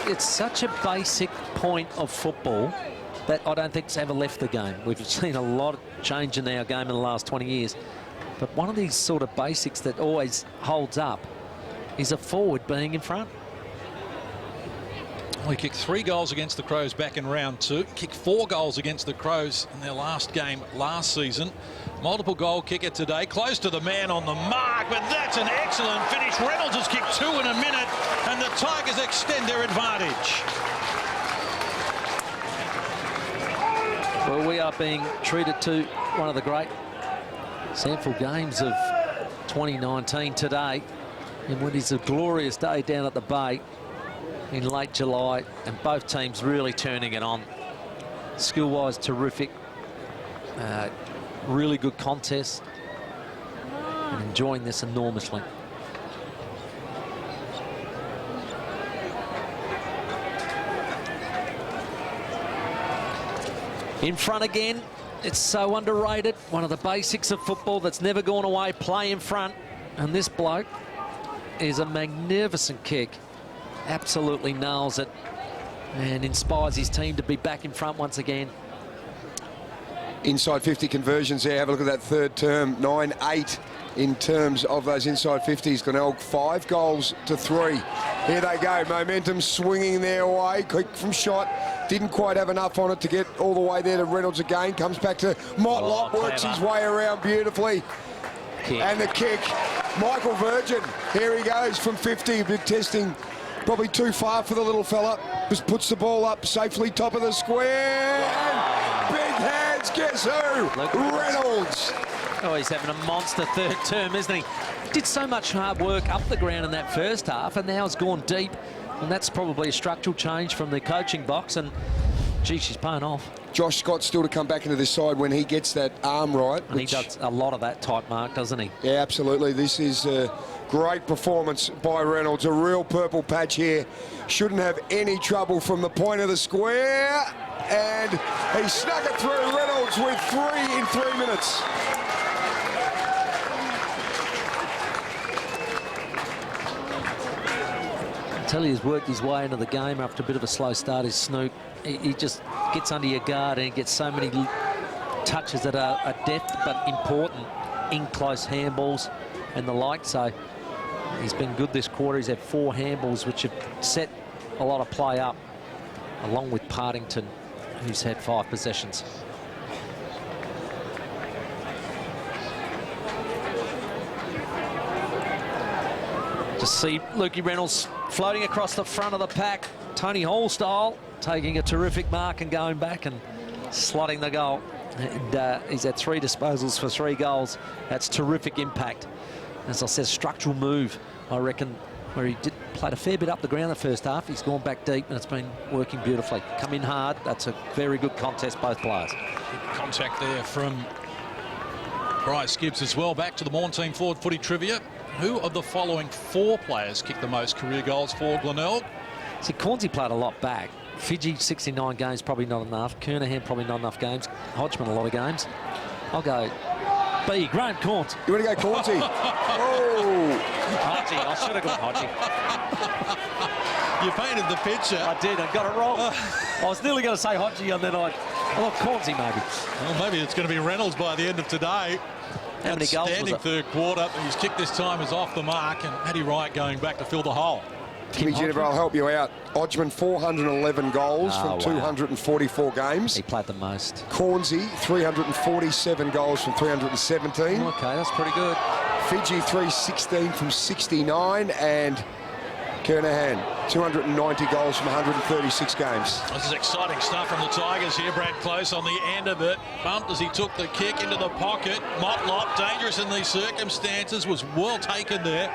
it's such a basic point of football that I don't think's ever left the game. We've seen a lot of change in our game in the last 20 years. But one of these sort of basics that always holds up is a forward being in front. We kicked 3 goals against the Crows back in round 2. Kicked 4 goals against the Crows in their last game last season. Multiple goal kicker today. Close to the man on the mark, but that's an excellent finish. Reynolds has kicked 2 in a minute, and the Tigers extend their advantage. Well, we are being treated to one of the great SANFL games of 2019 today. And what is a glorious day down at the Bay in late July, and both teams really turning it on. Skill-wise, terrific. Really good contest. And enjoying this enormously. In front again. It's so underrated. One of the basics of football that's never gone away. Play in front. And this bloke is a magnificent kick. absolutely nails it and inspires his team to be back in front once again. Inside 50 conversions there. Have a look at that third term. 9-8 in terms of those inside 50s. Glenelg 5 goals to 3. Here they go. Momentum swinging their way. Quick from shot. Didn't quite have enough on it to get all the way there to Reynolds again. Comes back to Motlop. Works his way around beautifully. And the kick. Michael Virgin. Here he goes from 50. A bit testing. Probably too far for the little fella. Just puts the ball up safely. Top of the square. And big hands. Guess who? Reynolds. Oh, he's having a monster third term, isn't he? Did so much hard work up the ground in that first half, and now has gone deep. And that's probably a structural change from the coaching box. And, gee, she's paying off. Josh Scott still to come back into this side when he gets that arm right. And he does a lot of that type mark, doesn't he? Yeah, absolutely. This is a great performance by Reynolds. A real purple patch here. Shouldn't have any trouble from the point of the square. And he snuck it through. Reynolds with 3 in 3 minutes. I tell you, he's worked his way into the game after a bit of a slow start. His Snook, he just gets under your guard and he gets so many touches that are deft but important in close handballs and the like. So he's been good this quarter. He's had 4 handballs which have set a lot of play up, along with Partington, who's had 5 possessions. Just see Lukey Reynolds floating across the front of the pack. Tony Hall style, taking a terrific mark and going back and slotting the goal. And he's had 3 disposals for 3 goals. That's terrific impact. As I said, structural move, I reckon, where he played a fair bit up the ground the first half. He's gone back deep and it's been working beautifully. Come in hard. That's a very good contest, both players. Contact there from Bryce Gibbs as well. Back to the Morn team forward footy trivia. Who of the following 4 players kicked the most career goals for Glenelg? See, Cornsey played a lot back. Fiji, 69 games, probably not enough. Kernahan, probably not enough games. Hodgman, a lot of games. I'll go B, Graham Corns. You want to go Cornsey? Oh! Hodgie, I should have gone Hodgie. You painted the picture. I did, I got it wrong. I was nearly going to say Hodgie and then I thought Cornsey maybe. Well, maybe it's going to be Reynolds by the end of today. How many goals was Outstanding it? third quarter. His kick this time is off the mark, and Matty Wright going back to fill the hole. Kimmy Jennifer, I'll help you out. Hodgman, 411 goals from 244 games. He played the most. Cornsey, 347 goals from 317. Okay, that's pretty good. Fiji, 316 from 69. And Kernahan, 290 goals from 136 games. This is exciting stuff from the Tigers here. Brad Close on the end of it. Bumped as he took the kick into the pocket. Motlop, dangerous in these circumstances, was well taken there.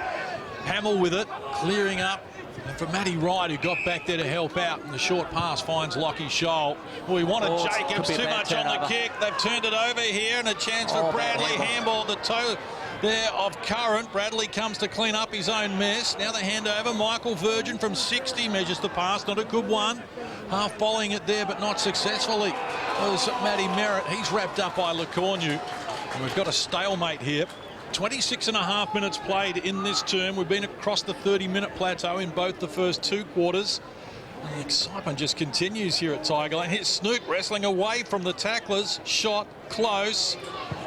Hamill with it, clearing up. And for Matty Wright, who got back there to help out, and the short pass finds Lockie Scholl. Well, he wanted Jacobs too much on the kick. They've turned it over here, and a chance for Bradley. Handball at the toe there of Current. Bradley comes to clean up his own mess. Now the handover. Michael Virgin from 60 measures the pass. Not a good one. Half volleying it there, but not successfully. Was Matty Merritt. He's wrapped up by LeCornu. And we've got a stalemate here. 26.5 minutes played in this term. We've been across the 30-minute plateau in both the first 2 quarters. And the excitement just continues here at Tigerland. Here's Snook wrestling away from the tacklers. Shot close.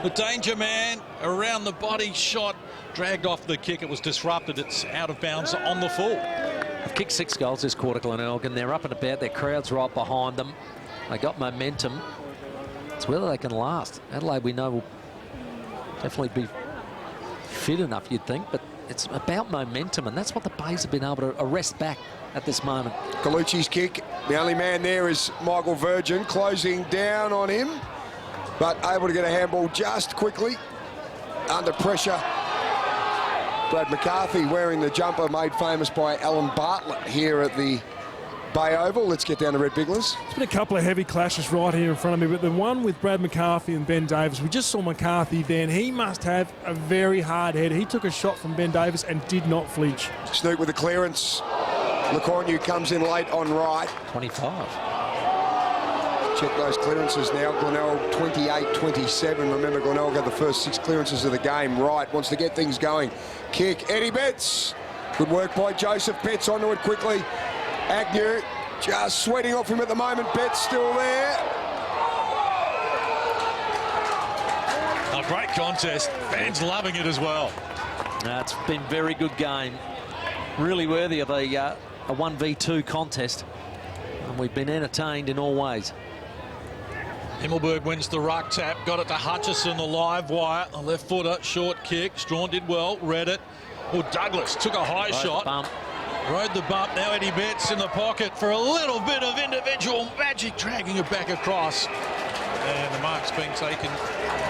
The danger man around the body. Shot dragged off the kick. It was disrupted. It's out of bounds on the full. They've kicked 6 goals this quarter, Glenelg, and they're up and about. Their crowd's right behind them. They got momentum. It's whether they can last. Adelaide, we know, will definitely be fit enough, you'd think, but it's about momentum, and that's what the Bays have been able to arrest back at this moment. Gallucci's kick. The only man there is Michael Virgin, closing down on him, but able to get a handball just quickly under pressure. Brad McCarthy wearing the jumper made famous by Alan Bartlett here at the Bay Oval. Let's get down to Red Bigglers. There's been a couple of heavy clashes right here in front of me, but the one with Brad McCarthy and Ben Davis, we just saw McCarthy then. He must have a very hard head. He took a shot from Ben Davis and did not flinch. Snook with the clearance. LeCornu comes in late on right. 25. Check those clearances now. Glenelg 28-27. Remember, Glenelg had the first 6 clearances of the game. Wright wants to get things going. Kick. Eddie Betts Good work by Joseph. Betts onto it quickly. Agnew just sweating off him at the moment. Betts still there. A great contest. Fans loving it as well. It's been a very good game. Really worthy of a 1v2 contest. And we've been entertained in all ways. Himmelberg wins the ruck tap. Got it to Hutchison, the live wire. A left footer, short kick. Strawn did well, read it. Well, Douglas took a high shot. Rode the bump. Now Eddie Betts in the pocket for a little bit of individual magic, dragging it back across. And the mark's been taken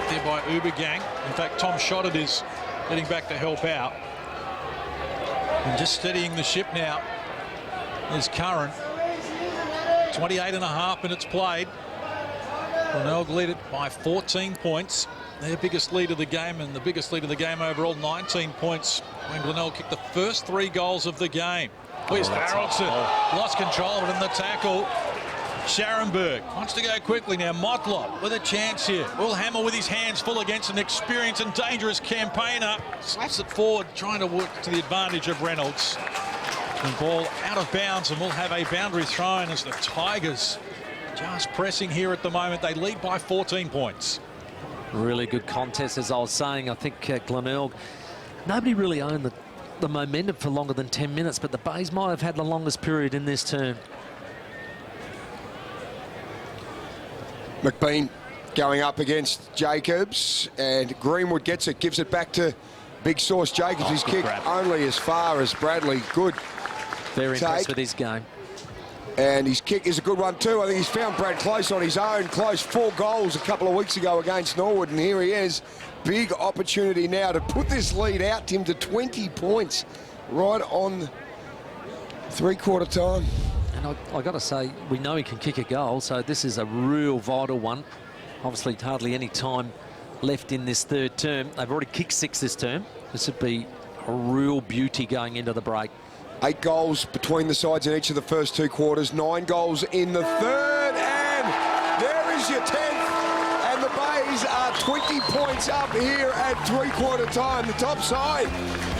there by Ubergang. In fact, Tom Shotted is heading back to help out. And just steadying the ship now is Curran. 28.5 minutes played. Glenelg lead it by 14 points. Their biggest lead of the game, and the biggest lead of the game overall, 19 points, when Glenelg kicked the first 3 goals of the game. Here's Harrelson, lost control of it in the tackle. Scharenberg wants to go quickly now. Motlop with a chance here. Will Hammer with his hands full against an experienced and dangerous campaigner. Slaps it forward, trying to work to the advantage of Reynolds. And ball out of bounds, and we'll have a boundary thrown as the Tigers just pressing here at the moment. They lead by 14 points. Really good contest, as I was saying. I think Glenelg, nobody really owned the momentum for longer than 10 minutes, but the Bays might have had the longest period in this term. McBean going up against Jacobs, and Greenwood gets it, gives it back to Big Sauce Jacobs. His kick only as far as Bradley. Good. Very impressed with his game. And his kick is a good one too. I think he's found Brad Close on his own. Close 4 goals a couple of weeks ago against Norwood, and here he is. Big opportunity now to put this lead out to him to 20 points right on 3/4 time. And I got to say, we know he can kick a goal, so this is a real vital one. Obviously, hardly any time left in this third term. They've already kicked 6 this term. This would be a real beauty going into the break. 8 goals between the sides in each of the first 2 quarters. 9 goals in the third, and there is your 10th. And the Bays are 20 points up here at 3/4 time. The top side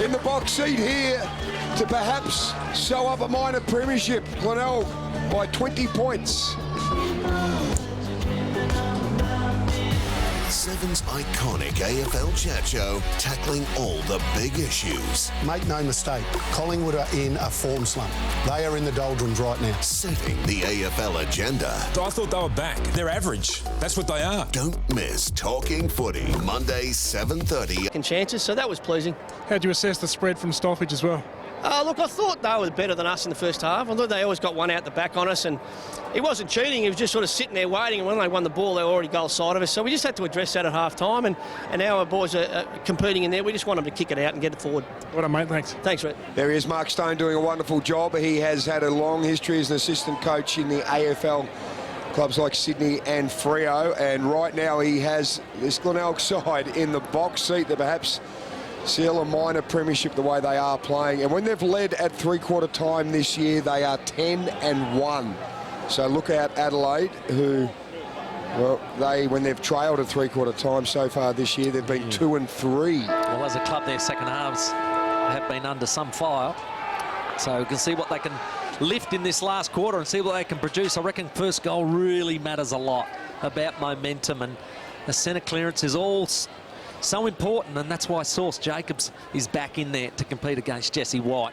in the box seat here to perhaps sew up a minor premiership. Glenelg by 20 points. Seven's iconic AFL chat show, tackling all the big issues. Make no mistake, Collingwood are in a form slump. They are in the doldrums right now. Setting the AFL agenda. I thought they were back. They're average. That's what they are. Don't miss Talking Footy, Monday, 7:30. Chances, so that was pleasing. How do you assess the spread from Stockbridge as well? Look, I thought they were better than us in the first half. I thought they always got one out the back on us, and he wasn't cheating. He was just sort of sitting there waiting, and when they won the ball, they were already goal side of us. So we just had to address that at half-time, and now our boys are competing in there. We just want them to kick it out and get it forward. Well done, mate. Thanks. Thanks, Rhett. There he is, Mark Stone, doing a wonderful job. He has had a long history as an assistant coach in the AFL clubs like Sydney and Freo, and right now he has this Glenelg side in the box seat that perhaps seal a minor premiership the way they are playing. And when they've led at 3/4 time this year, they are 10-1. So look out Adelaide, who, well, when they've trailed at 3/4 time so far this year, they've been 2-3. Well, as a club, their second halves have been under some fire. So we can see what they can lift in this last quarter and see what they can produce. I reckon first goal really matters a lot about momentum, and the centre clearance is all so important, and that's why Sauce Jacobs is back in there to compete against Jesse White.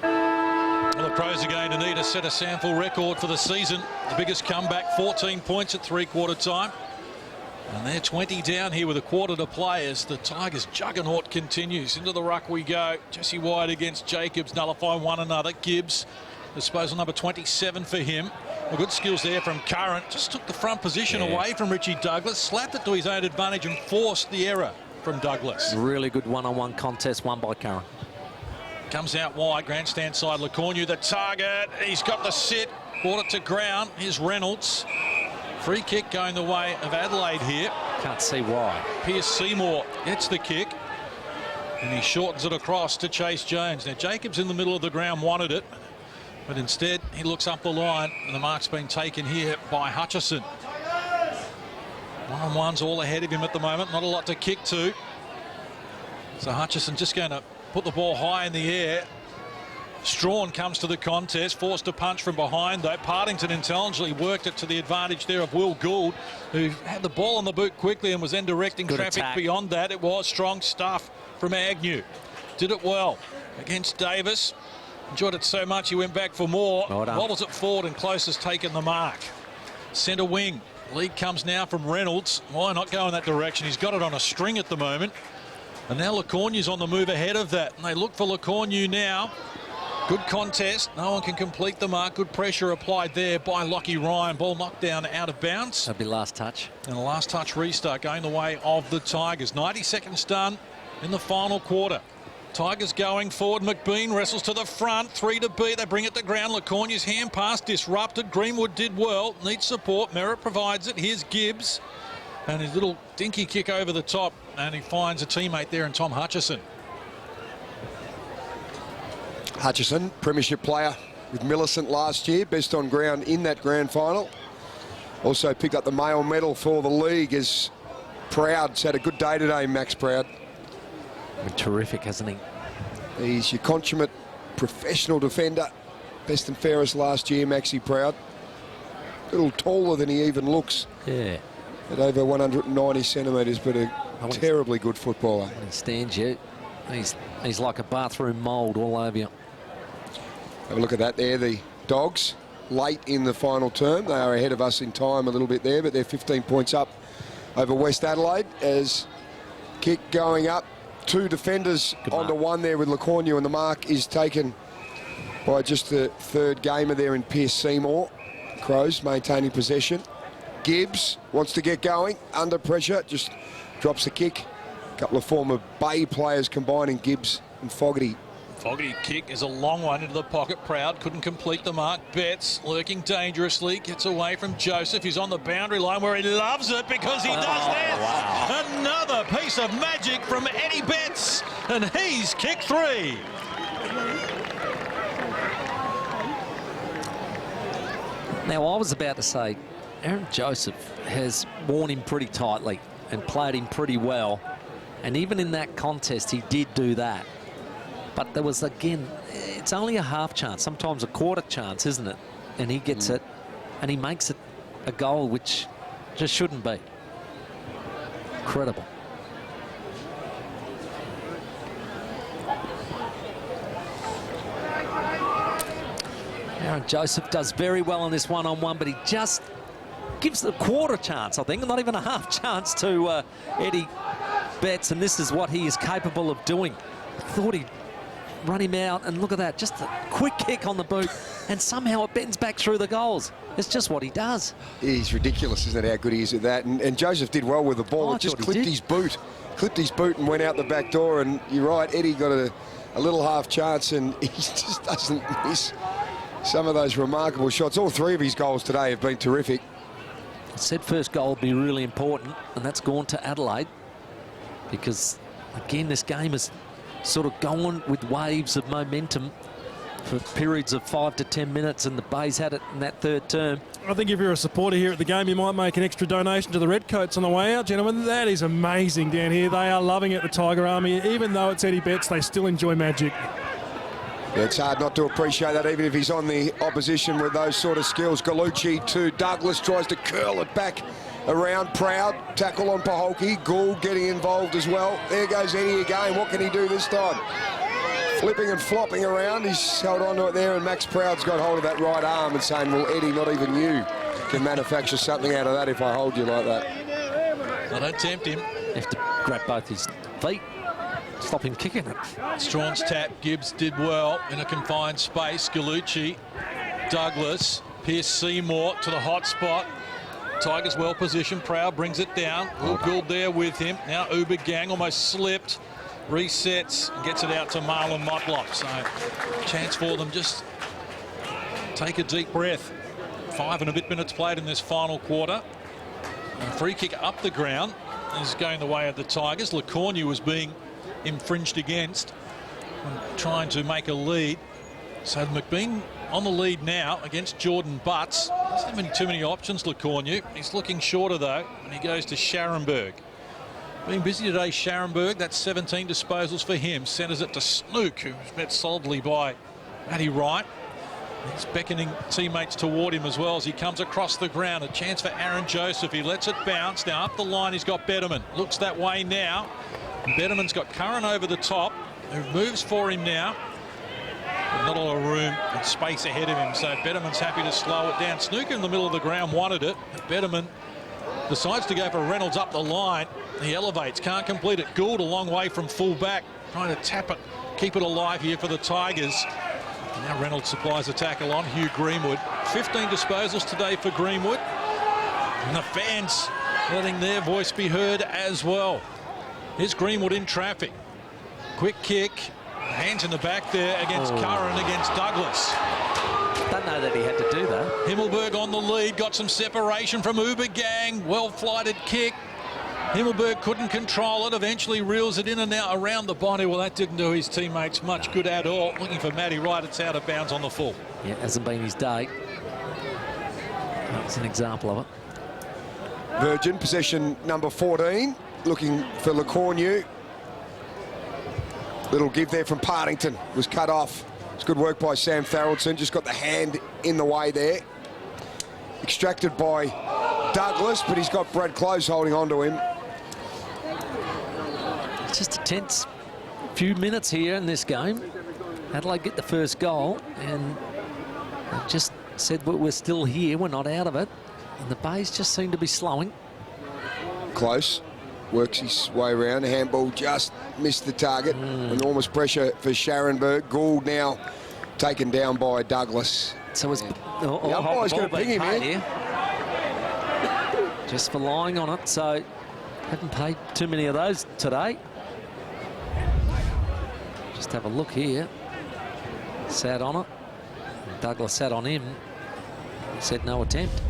Well, the Pros are going to need to set a SANFL record for the season. The biggest comeback, 14 points at 3/4 time. And they're 20 down here with a quarter to play as the Tigers' juggernaut continues. Into the ruck we go. Jesse White against Jacobs, nullify one another. Gibbs, disposal number 27 for him. Well, good skills there from Curran. Just took the front position away from Richie Douglas, slapped it to his own advantage and forced the error from Douglas. Really good one-on-one contest won by Curran. Comes out wide, grandstand side, LeCornu the target. He's got the sit, brought it to ground. Here's Reynolds. Free kick going the way of Adelaide here. Can't see why. Pierce Seymour gets the kick, and he shortens it across to Chase Jones. Now, Jacobs in the middle of the ground wanted it, but instead he looks up the line, and the mark's been taken here by Hutchison. One-on-one's all ahead of him at the moment, not a lot to kick to. So Hutchison just going to put the ball high in the air. Strawn comes to the contest, forced to punch from behind though. Partington intelligently worked it to the advantage there of Will Gould, who had the ball on the boot quickly and was then directing traffic beyond that. It was strong stuff from Agnew. Did it well against Davis. Enjoyed it so much he went back for more. Wobbles it forward and Close has taken the mark. Centre wing. Lead comes now from Reynolds. Why not go in that direction? He's got it on a string at the moment. And now Lecornu's on the move ahead of that. And they look for Lecornu now. Good contest. No one can complete the mark. Good pressure applied there by Lockie Ryan. Ball knocked down out of bounds. That'll be last touch. And a last touch restart going the way of the Tigers. 90 seconds done in the final quarter. Tigers going forward. McBean wrestles to the front. 3 to beat. They bring it to ground. Lecornu's hand pass disrupted. Greenwood did well. Needs support. Merritt provides it. Here's Gibbs. And his little dinky kick over the top. And he finds a teammate there in Tom Hutchison. Hutchison, premiership player with Millicent last year, best on ground in that grand final. Also picked up the male medal for the league as Proud's had a good day today, Max Proud. Been terrific, hasn't he? He's your consummate professional defender. Best and fairest last year, Maxie Proud. A little taller than he even looks. Yeah. At over 190 centimetres, but a terribly good footballer. He stands you. He's like a bathroom mould all over you. Have a look at that there. The Dogs, late in the final term. They are ahead of us in time a little bit there, but they're 15 points up over West Adelaide as kick going up. 2 defenders onto 1 there with Lecornu, and the mark is taken by just the third gamer there in Pierce Seymour. Crows maintaining possession. Gibbs wants to get going, under pressure, just drops the kick. A couple of former Bay players combining, Gibbs and Fogarty. Fogarty kick is a long one into the pocket. Proud couldn't complete the mark. Betts lurking dangerously, gets away from Joseph. He's on the boundary line where he loves it because he does that. Wow. Another piece of magic from Eddie Betts, and he's kicked 3. Now, I was about to say, Aaron Joseph has worn him pretty tightly and played him pretty well. And even in that contest, he did do that. But there was, again, it's only a half chance, sometimes a quarter chance, isn't it? And he gets it, and he makes it a goal, which just shouldn't be. Incredible. Aaron Joseph does very well in this one-on-one, but he just gives a quarter chance, I think, and not even a half chance to Eddie Betts, and this is what he is capable of doing. I thought he'd run him out, and look at that, just a quick kick on the boot, and somehow it bends back through the goals. It's just what he does. He's ridiculous, isn't it, how good he is at that? And Joseph did well with the ball. It just clipped his boot. Clipped his boot and went out the back door, and you're right, Eddie got a little half chance, and he just doesn't miss some of those remarkable shots. All 3 of his goals today have been terrific. I said first goal would be really important, and that's gone to Adelaide, because, again, this game is sort of going with waves of momentum for periods of 5 to 10 minutes, and the Bays had it in that third term. I think if you're a supporter here at the game, you might make an extra donation to the Redcoats on the way out, gentlemen. That is amazing down here. They are loving it, the Tiger Army. Even though it's Eddie Betts, they still enjoy magic. Yeah, it's hard not to appreciate that, even if he's on the opposition with those sort of skills. Gallucci to Douglas, tries to curl it back around. Proud, tackle on Paholke. Gould getting involved as well. There goes Eddie again. What can he do this time? Flipping and flopping around. He's held on to it there, and Max Proud's got hold of that right arm and saying, well, Eddie, not even you can manufacture something out of that if I hold you like that. I don't tempt him. You have to grab both his feet, stop him kicking it. Strawn's tap. Gibbs did well in a confined space. Gallucci, Douglas, Pierce Seymour to the hot spot. Tigers well positioned. Proud brings it down. Will Gould there with him. Now Uber Gang almost slipped. Resets and gets it out to Marlon Motlop. So chance for them. Just take a deep breath. 5 and a bit minutes played in this final quarter. And a free kick up the ground is going the way of the Tigers. Lecornu was being infringed against and trying to make a lead. So McBean on the lead now against Jordan Butts. Doesn't have too many options, Lecornu. He's looking shorter though, and he goes to Scharenberg. Been busy today, Scharenberg. That's 17 disposals for him. Centres it to Snook, who's met solidly by Matty Wright. He's beckoning teammates toward him as well as he comes across the ground. A chance for Aaron Joseph. He lets it bounce. Now up the line, he's got Betterman. Looks that way now. And Betterman's got Curran over the top, who moves for him now. But not a lot of room and space ahead of him, so Betterman's happy to slow it down. Snook in the middle of the ground wanted it. Betterman decides to go for Reynolds up the line. He elevates, can't complete it. Gould a long way from full back, trying to tap it, keep it alive here for the Tigers. And now Reynolds supplies a tackle on Hugh Greenwood. 15 disposals today for Greenwood. And the fans letting their voice be heard as well. Here's Greenwood in traffic. Quick kick. Hands in the back there against Curran, against Douglas. Don't know that he had to do that. Himmelberg on the lead, got some separation from Ubergang. Well-flighted kick. Himmelberg couldn't control it, eventually reels it in and out around the body. Well, that didn't do his teammates much good at all. Looking for Matty Wright, it's out of bounds on the full. Yeah, hasn't been his day. That's an example of it. Virgin, possession number 14, looking for LeCornu. Little give there from Partington, was cut off. It's good work by Sam Farrellson, just got the hand in the way there. Extracted by Douglas, but he's got Brad Close holding on to him. It's just a tense few minutes here in this game. Adelaide get the first goal, and they just said, well, we're still here, we're not out of it. And the Bays just seem to be slowing. Close. Works his way around. Handball just missed the target. Enormous pressure for Scharenberg. Gould now taken down by Douglas. So it's the umpire's going to ping him here. Just for lying on it. So haven't paid too many of those today. Just have a look here. Sat on it. Douglas sat on him. Said no attempt.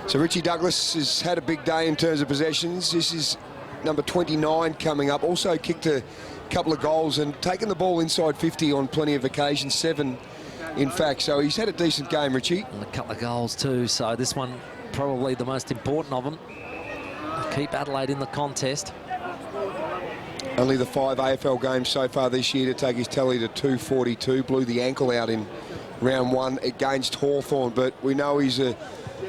So Richie Douglas has had a big day in terms of possessions. This is number 29 coming up. Also kicked a couple of goals and taken the ball inside 50 on plenty of occasions, 7 in fact. So he's had a decent game, Richie. And a couple of goals too. So this one probably the most important of them. Keep Adelaide in the contest. Only the 5 AFL games so far this year to take his tally to 242. Blew the ankle out in round 1 against Hawthorn, but we know he's a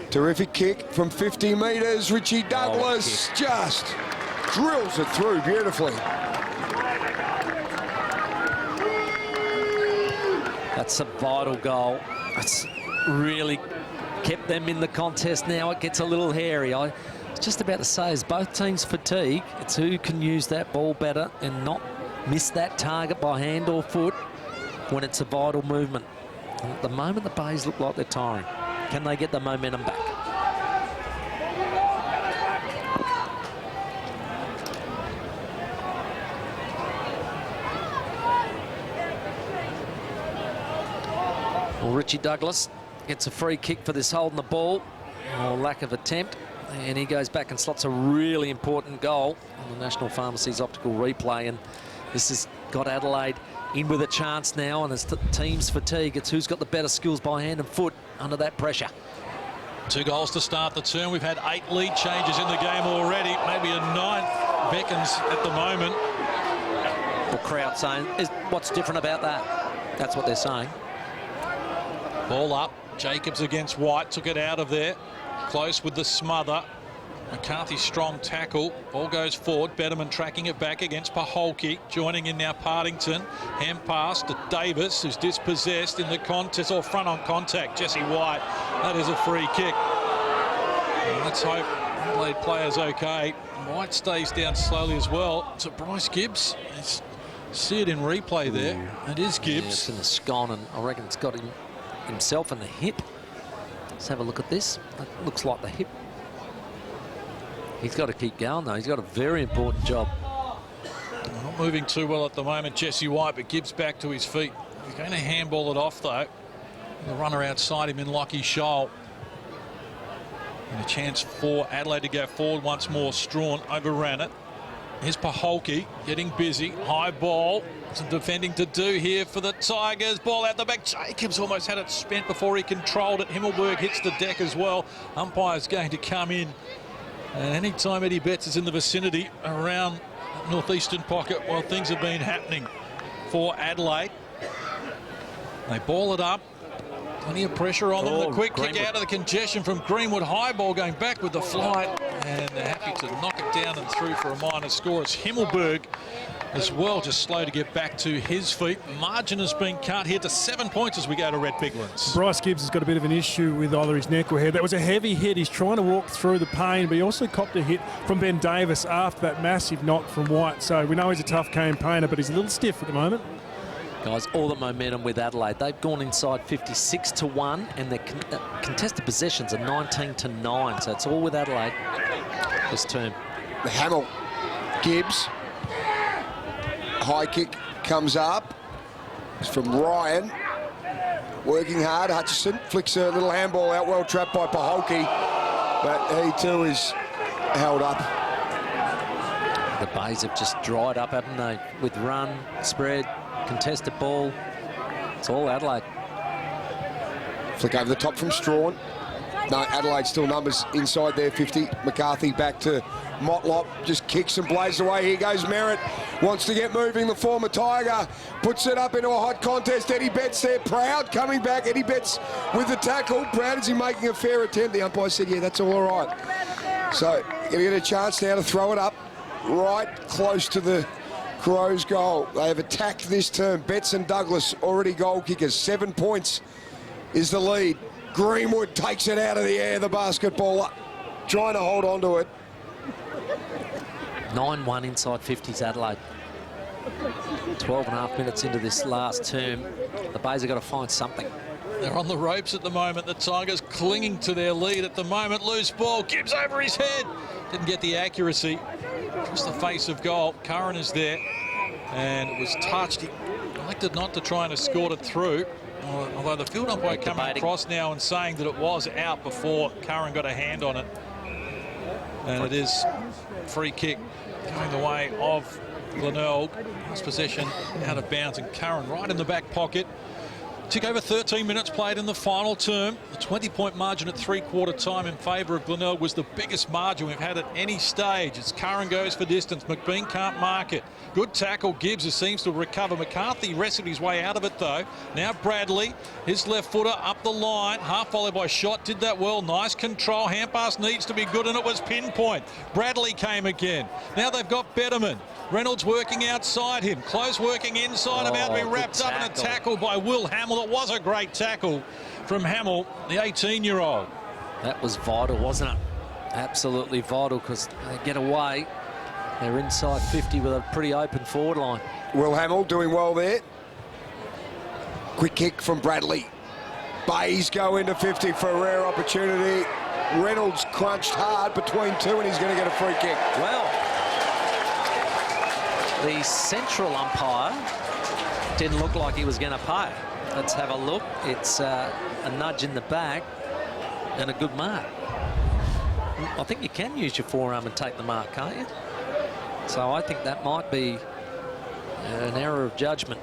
terrific kick from 50 metres. Richie Douglas just drills it through beautifully. That's a vital goal. It's really kept them in the contest now. It gets a little hairy. I was just about to say, as both teams fatigue, it's who can use that ball better and not miss that target by hand or foot when it's a vital movement. And at the moment, the Bays look like they're tiring. Can they get the momentum back? Well, Richie Douglas gets a free kick for this holding the ball, or lack of attempt, and he goes back and slots a really important goal on the National Pharmacy's optical replay, and this has got Adelaide in with a chance now, and as the team's fatigue, it's who's got the better skills by hand and foot under that pressure. 2 goals to start the term. We've had 8 lead changes in the game already. Maybe a 9th beckons at the moment. The crowd saying, what's different about that? That's what they're saying. Ball up. Jacobs against White. Took it out of there. Close with the smother. McCarthy strong tackle. Ball goes forward. Betterman tracking it back against Paholke. Joining in now Partington. Hand pass to Davis, who's dispossessed in the contest, or front on contact. Jesse White. That is a free kick. And let's hope Adelaide player's okay. White stays down slowly as well. To Bryce Gibbs. See it in replay there. It is Gibbs. Yeah, it's in the scone, and I reckon it's got himself in the hip. Let's have a look at this. That looks like the hip. He's got to keep going, though. He's got a very important job. Not moving too well at the moment, Jesse White, but Gibbs back to his feet. He's going to handball it off, though. The runner outside him in Lockie Shoal. And a chance for Adelaide to go forward once more. Strawn overran it. Here's Paholke getting busy. High ball. Some defending to do here for the Tigers. Ball out the back. Jacobs almost had it spent before he controlled it. Himmelberg hits the deck as well. Umpire's going to come in And anytime Eddie Betts is in the vicinity around northeastern pocket, well, things have been happening for Adelaide. They ball it up. Plenty of pressure on them. The quick kick out of the congestion from Greenwood. High ball going back with the flight. And they're happy to knock it down and through for a minor score. It's Himmelberg as well, just slow to get back to his feet. Margin has been cut here to 7 points as we go to Red Biglands. Bryce Gibbs has got a bit of an issue with either his neck or head. That was a heavy hit. He's trying to walk through the pain, but he also copped a hit from Ben Davis after that massive knock from White. So we know he's a tough campaigner, but he's a little stiff at the moment. Guys, all the momentum with Adelaide. They've gone inside 56-1, and their contested possessions are 19-9. So it's all with Adelaide this term. The Hamill, Gibbs. High kick comes up. It's from Ryan. Working hard. Hutchison flicks a little handball out. Well trapped by Paholke. But he too is held up. The Bays have just dried up, haven't they? With run, spread, contested ball. It's all Adelaide. Flick over the top from Strawn. No, Adelaide still numbers inside their 50. McCarthy back to Motlop. Just kicks and blazes away. Here goes Merritt. Wants to get moving. The former Tiger puts it up into a hot contest. Eddie Betts there. Proud coming back. Eddie Betts with the tackle. Proud, is he making a fair attempt? The umpire said, yeah, that's all right. So, going to get a chance now to throw it up right close to the Crows' goal. They have attacked this term. Betts and Douglas already goal kickers. 7 points is the lead. Greenwood takes it out of the air, the basketball, trying to hold on to it. 9-1 inside 50s Adelaide. 12.5 minutes into this last term. The Bays have got to find something. They're on the ropes at the moment. The Tigers clinging to their lead at the moment. Loose ball. Gibbs over his head. Didn't get the accuracy. Just the face of goal. Curran is there. And it was touched. He elected not to try and escort it through. Although the field umpire coming across now and saying that it was out before Curran got a hand on it. And it is free kick going the way of Glenelg. Last possession out of bounds, and Curran right in the back pocket. Took over 13 minutes played in the final term. The 20-point margin at three-quarter time in favour of Glenelg was the biggest margin we've had at any stage. As Curran goes for distance, McBean can't mark it. Good tackle, Gibbs, who seems to recover. McCarthy wrestled his way out of it, though. Now Bradley, his left footer up the line. Half volley by Shot, did that well. Nice control. Hand pass needs to be good, and it was pinpoint. Bradley came again. Now they've got Betterman. Reynolds working outside him. Close working inside, about to be wrapped up in a tackle by Will Hamill. It was a great tackle from Hamill, the 18-year-old. That was vital, wasn't it? Absolutely vital, because they get away. They're inside 50 with a pretty open forward line. Will Hamill doing well there. Quick kick from Bradley. Bays go into 50 for a rare opportunity. Reynolds crunched hard between two, and he's going to get a free kick. Well, the central umpire didn't look like he was going to pay. Let's have a look. It's a nudge in the back and a good mark. I think you can use your forearm and take the mark, can't you? So I think that might be an error of judgment.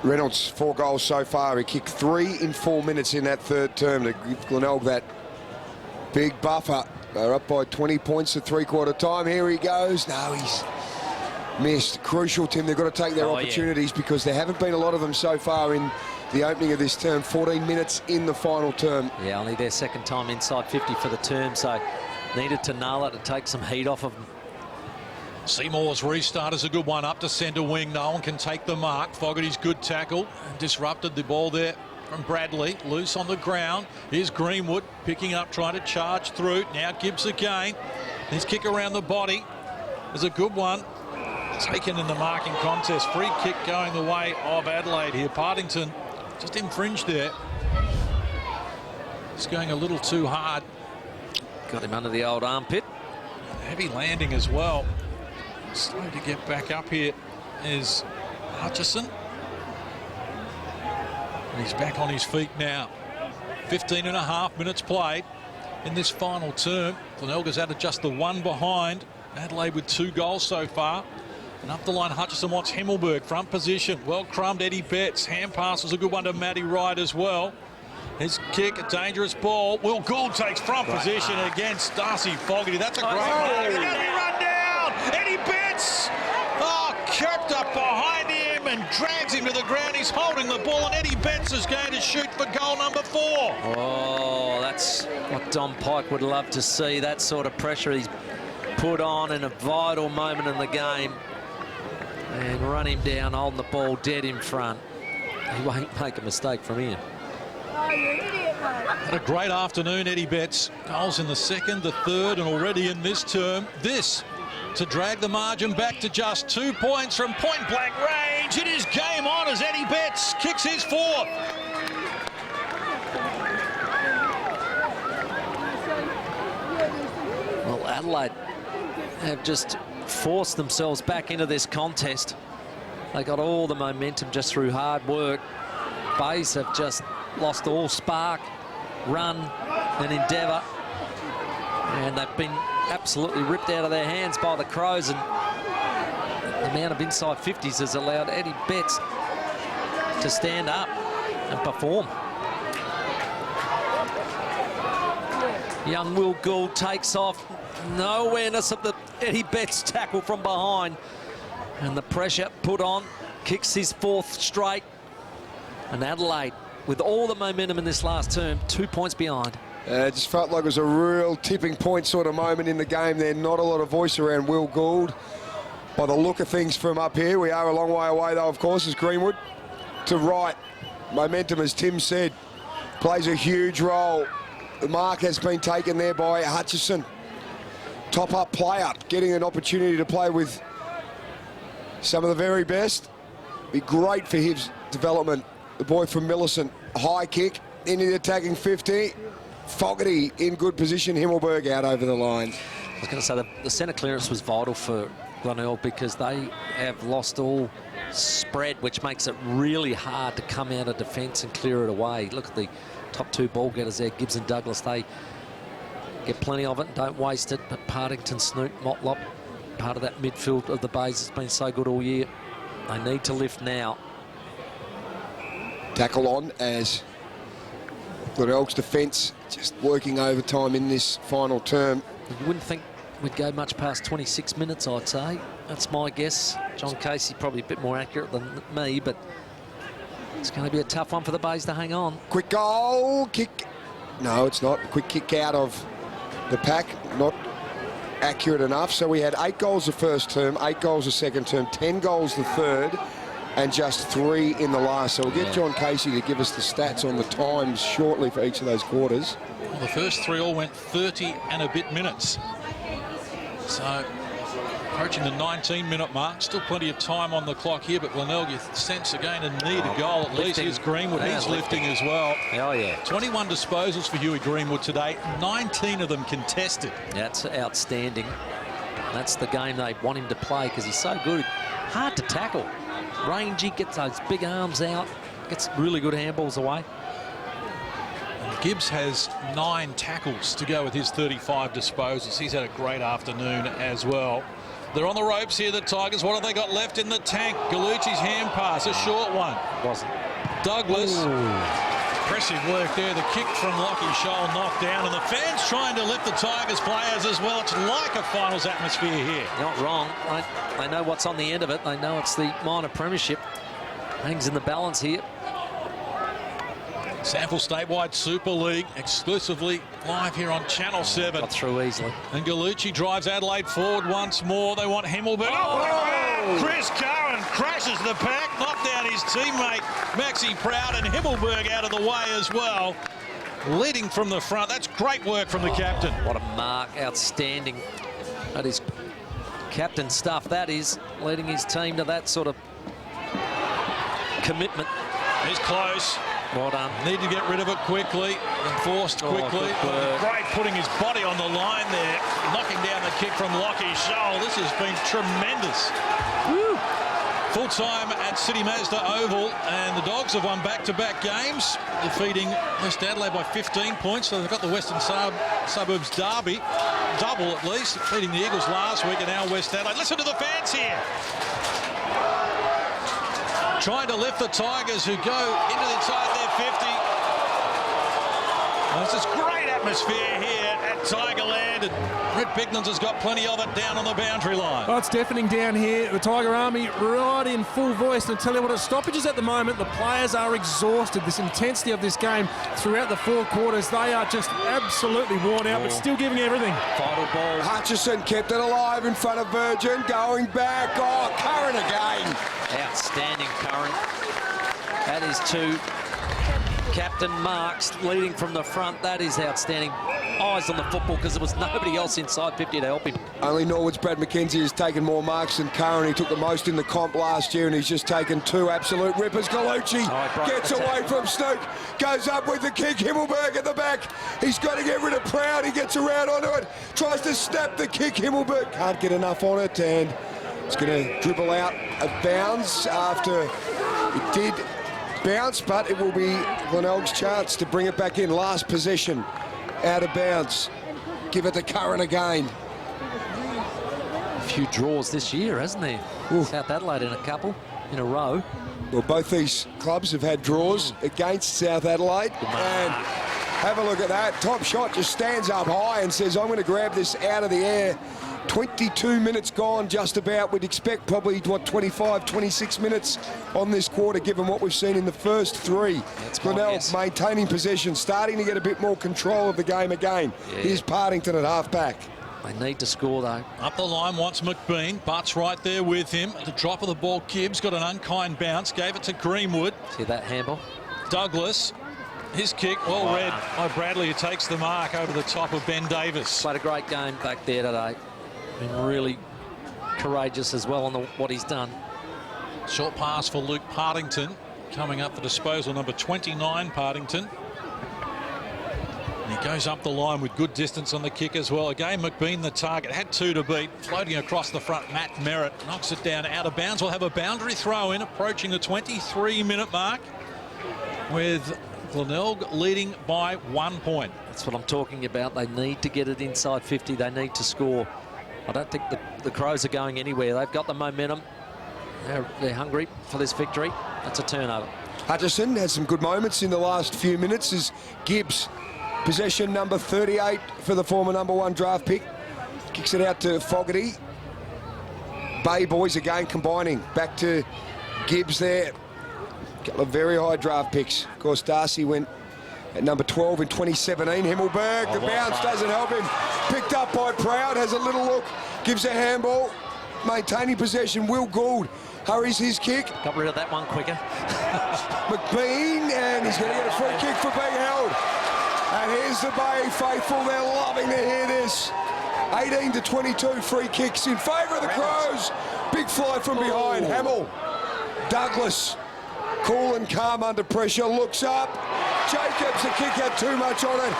Reynolds, 4 goals so far. He kicked 3 in 4 minutes in that third term to give Glenelg that big buffer. They're up by 20 points at three-quarter time. Here he goes. No, he's missed. Crucial, Tim. They've got to take their opportunities because there haven't been a lot of them so far in the opening of this term. 14 minutes in the final term. Yeah, only their second time inside 50 for the term, so needed to nail it to take some heat off of them. Seymour's restart is a good one up to centre wing. No one can take the mark. Fogarty's good tackle and disrupted the ball there from Bradley. Loose on the ground. Here's Greenwood picking up, trying to charge through. Now Gibbs again. His kick around the body is a good one. Taken in the marking contest. Free kick going the way of Adelaide here. Partington just infringed there. He's going a little too hard. Got him under the old armpit. Heavy landing as well. Slow to get back up here is Hutchison. And he's back on his feet now. 15.5 minutes played in this final term. Glenelg has added just the one behind. Adelaide with 2 goals so far. And up the line, Hutchison wants Himmelberg. Front position. Well crumbed Eddie Betts. Hand pass was a good one to Matty Wright as well. His kick, a dangerous ball. Will Gould takes front position against Darcy Fogarty. That's a great mark. And then he run down. Eddie Betts. Oh, kept up behind him and drags him to the ground. He's holding the ball, and Eddie Betts is going to shoot for goal number 4. Oh, that's what Don Pike would love to see. That sort of pressure he's put on in a vital moment in the game. And run him down, holding the ball dead in front. He won't make a mistake from here. Oh, you idiot, mate. Had a great afternoon, Eddie Betts. Goals in the second, the third, and already in this term. This to drag the margin back to just 2 points from point-blank range. It is game on as Eddie Betts kicks his 4th. Well, Adelaide have just forced themselves back into this contest. They got all the momentum just through hard work. Bays have just lost all spark, run and endeavour, and they've been absolutely ripped out of their hands by the Crows, and the amount of inside 50s has allowed Eddie Betts to stand up and perform. Young Will Gould takes off. No awareness of the Eddie Betts tackle from behind, and the pressure put on, kicks his 4th straight, and Adelaide with all the momentum in this last term, 2 points behind. It just felt like it was a real tipping point sort of moment in the game there. Not a lot of voice around Will Gould. By the look of things from up here, we are a long way away though, of course, as Greenwood. To right, momentum, as Tim said, plays a huge role. The mark has been taken there by Hutchison. Top-up player, getting an opportunity to play with some of the very best. Be great for his development. The boy from Millicent, high kick into the attacking 50. Fogarty in good position. Himmelberg out over the line. I was going to say the centre clearance was vital for Glenelg because they have lost all spread, which makes it really hard to come out of defence and clear it away. Look at the top 2 ball getters there, Gibbs and Douglas. They get plenty of it and don't waste it. But Partington, Snoot, Motlop, part of that midfield of the Bays has been so good all year. They need to lift now. Tackle on as Glenelg's defence just working overtime in this final term. You wouldn't think we'd go much past 26 minutes, I'd say. That's my guess. John Casey probably a bit more accurate than me, but it's going to be a tough one for the Bays to hang on. Quick goal, kick. No, it's not. Quick kick out of the pack, not accurate enough. So we had 8 goals the first term, 8 goals the second term, 10 goals the third, and just 3 in the last. So we'll get John Casey to give us the stats on the times shortly for each of those quarters. Well, the first 3 all went 30 and a bit minutes. So approaching the 19-minute mark. Still plenty of time on the clock here, but Glenelg, you sense again a need a goal at least. Here's Greenwood. He's lifting as well. Oh, yeah. 21 disposals for Huey Greenwood today. 19 of them contested. That's outstanding. That's the game they want him to play because he's so good. Hard to tackle. Rangy, gets those big arms out, gets really good handballs away. And Gibbs has 9 tackles to go with his 35 disposals. He's had a great afternoon as well. They're on the ropes here, the Tigers. What have they got left in the tank? Gallucci's hand pass, a short one. Wasn't. Douglas. Impressive work there. The kick from Lockie Scholl knocked down, and the fans trying to lift the Tigers players as well. It's like a finals atmosphere here. Not wrong. They know what's on the end of it. They know it's the minor premiership. Hangs in the balance here. SANFL Statewide Super League, exclusively live here on Channel 7. Got through easily. And Gallucci drives Adelaide forward once more. They want Himmelberg. Oh! Chris Curran crashes the pack, knocked down his teammate Maxi Proud, and Himmelberg out of the way as well. Leading from the front. That's great work from the captain. What a mark. Outstanding. That is captain stuff. That is leading his team to that sort of commitment. He's close. Well done. Need to get rid of it quickly. Enforced quickly. Great putting his body on the line there. Knocking down the kick from Lockie Scholl. This has been tremendous. Woo. Full time at City Mazda Oval, and the Dogs have won back-to-back games, defeating West Adelaide by 15 points. So they've got the Western Suburbs derby, double at least, beating the Eagles last week, and now West Adelaide. Listen to the fans here. Trying to lift the Tigers, who go into inside their 50. This is great atmosphere here at Tigerland, and Brett Bignans has got plenty of it down on the boundary line. Oh, it's deafening down here. The Tiger Army right in full voice. And I'll tell you what, at stoppages at the moment, the players are exhausted. This intensity of this game throughout the 4 quarters, they are just absolutely worn out, but still giving everything. Final ball. Hutchison kept it alive in front of Virgin, going back. Oh, Curran again. Outstanding, Curran. That is to Captain Marks leading from the front. That is outstanding. Eyes on the football because there was nobody else inside 50 to help him. Only Norwood's Brad McKenzie has taken more marks than Curran. He took the most in the comp last year, and he's just taken 2 absolute rippers. Galucci gets away from Snook, goes up with the kick. Himmelberg at the back. He's got to get rid of Proud. He gets around onto it, tries to snap the kick. Himmelberg can't get enough on it, and it's going to dribble out of bounds after it did bounce, but it will be Glenelg's chance to bring it back in. Last possession out of bounds. Give it to Curran again. A few draws this year, hasn't there? Ooh. South Adelaide in a couple in a row. Well, both these clubs have had draws against South Adelaide. And have a look at that. Top shot just stands up high and says, I'm going to grab this out of the air. 22 minutes gone just about. We'd expect probably, 25, 26 minutes on this quarter, given what we've seen in the first 3. Glenelg maintaining possession, starting to get a bit more control of the game again. Yeah. Here's Partington at half-back. They need to score, though. Up the line wants McBean. Butt's right there with him. At the drop of the ball, Gibbs got an unkind bounce, gave it to Greenwood. See that handball? Douglas. His kick, well read by Bradley, who takes the mark over the top of Ben Davis. Played a great game back there today. Been really courageous as well on what he's done. Short pass for Luke Partington. Coming up for disposal, number 29, Partington. And he goes up the line with good distance on the kick as well. Again, McBean the target. Had 2 to beat. Floating across the front, Matt Merritt knocks it down out of bounds. We'll have a boundary throw in approaching the 23-minute mark with Glenelg leading by 1 point. That's what I'm talking about. They need to get it inside 50. They need to score. I don't think the Crows are going anywhere. They've got the momentum. They're hungry for this victory. That's a turnover. Hutchison has some good moments in the last few minutes as Gibbs, possession number 38 for the former #1 draft pick, kicks it out to Fogarty. Bay boys again combining. Back to Gibbs there. A couple of very high draft picks. Of course, Darcy went at number 12 in 2017. Himmelberg, the bounce doesn't help him. Picked up by Proud, has a little look, gives a handball. Maintaining possession, Will Gould hurries his kick. Got rid of that one quicker. McBean, and he's going to get a free kick for being held. And here's the Bay faithful. They're loving to hear this. 18 to 22 free kicks in favour of the Crows. Big fly from behind. Hamill, Douglas, cool and calm under pressure, looks up. Jacobs, the kick had too much on it.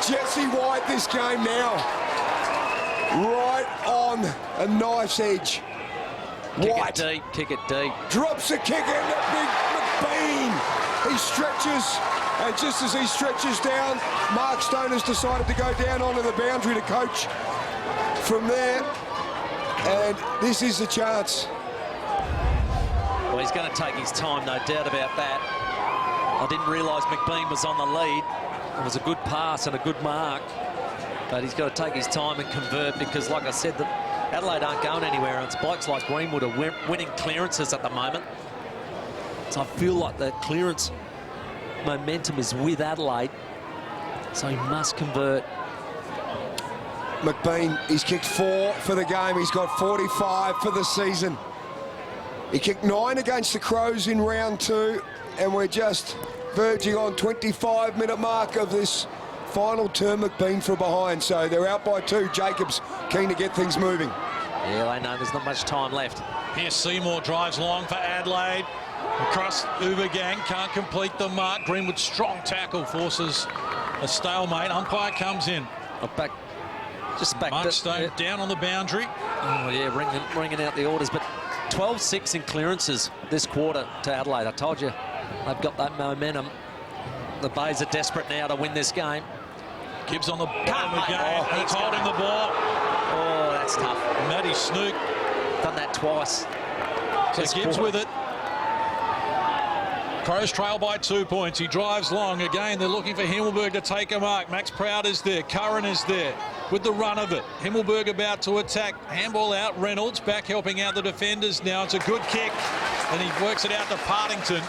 Jesse White this game now. Right on a knife's edge. White. Kick it deep. Drops the kick into big McBean. He stretches, and just as he stretches down, Mark Stone has decided to go down onto the boundary to coach from there. And this is the chance. Well, he's going to take his time, no doubt about that. I didn't realise McBean was on the lead. It was a good pass and a good mark. But he's got to take his time and convert because, like I said, the Adelaide aren't going anywhere. And it's blokes like Greenwood are winning clearances at the moment. So I feel like the clearance momentum is with Adelaide. So he must convert. McBean, he's kicked 4 for the game. He's got 45 for the season. He kicked 9 against the Crows in round 2. And we're just verging on 25-minute mark of this final term. McBean from behind, so they're out by 2. Jacobs keen to get things moving. Yeah, they know there's not much time left. Here Seymour drives long for Adelaide. Across Ubergang, can't complete the mark. Greenwood strong tackle forces a stalemate. Umpire comes in. Back, just back. Mark Stone down on the boundary. Oh yeah, ringing out the orders, but 12-6 in clearances this quarter to Adelaide. I told you, they've got that momentum. The Bays are desperate now to win this game. Gibbs on the bottom again. He's holding the ball. Oh, that's tough. Matty Snook. Done that twice. So Gibbs with it. Crows trail by 2 points. He drives long. Again, they're looking for Himmelberg to take a mark. Max Proud is there. Curran is there with the run of it. Himmelberg about to attack. Handball out. Reynolds back helping out the defenders now. It's a good kick. And he works it out to Partington.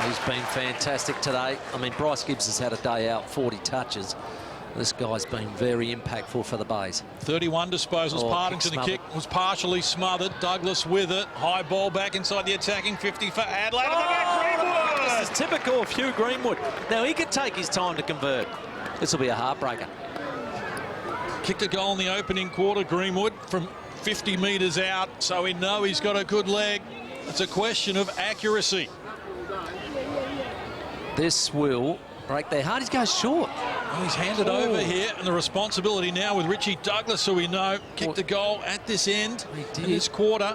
He's been fantastic today. I mean, Bryce Gibbs has had a day out, 40 touches. This guy's been very impactful for the Bays. 31 disposals. Partington, the kick was partially smothered. Douglas with it. High ball back inside the attacking 50 for Adelaide. This is typical of Hugh Greenwood. Now, he could take his time to convert. This will be a heartbreaker. Kicked a goal in the opening quarter, Greenwood, from 50 metres out, so we know he's got a good leg. It's a question of accuracy. This will break their heart. He goes short. Well, he's handed over here, and the responsibility now with Richie Douglas, who we know kicked a goal at this end in this quarter.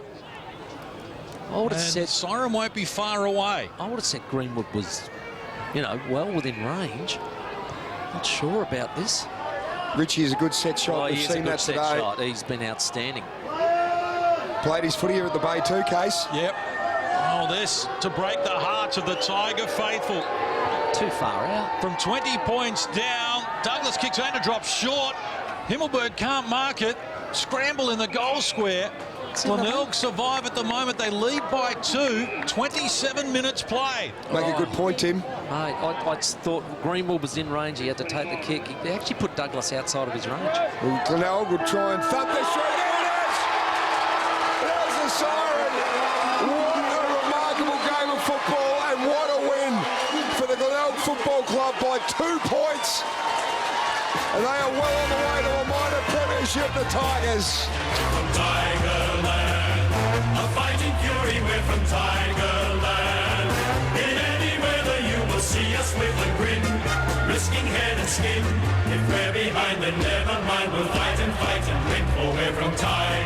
I would have and said Siren won't be far away. I would have said Greenwood was, you know, well within range. Not sure about this. Richie is a good set shot. We've seen that today. Shot. He's been outstanding. Played his footy here at the Bay too, Case. Yep. Oh, this to break the hearts of the Tiger faithful. Too far out. From 20 points down, Douglas kicks and drops short. Himmelberg can't mark it. Scramble in the goal square. Glenelg survive at the moment. They lead by 2. 27 minutes play. Make a good point, Tim. Mate, I just thought Greenwood was in range. He had to take the kick. He actually put Douglas outside of his range. Well, Glenelg would try and thump this through. There it is! There's the siren. What a remarkable game of football, and what a win for the Glenelg Football Club by 2 points. And they are well on the way to a minor premiership, the Tigers. From Tigerland, a fighting fury, we're from Tigerland. In any weather you will see us with a grin, risking head and skin. If we're behind, then never mind, we'll fight and win, for we're from Tigerland.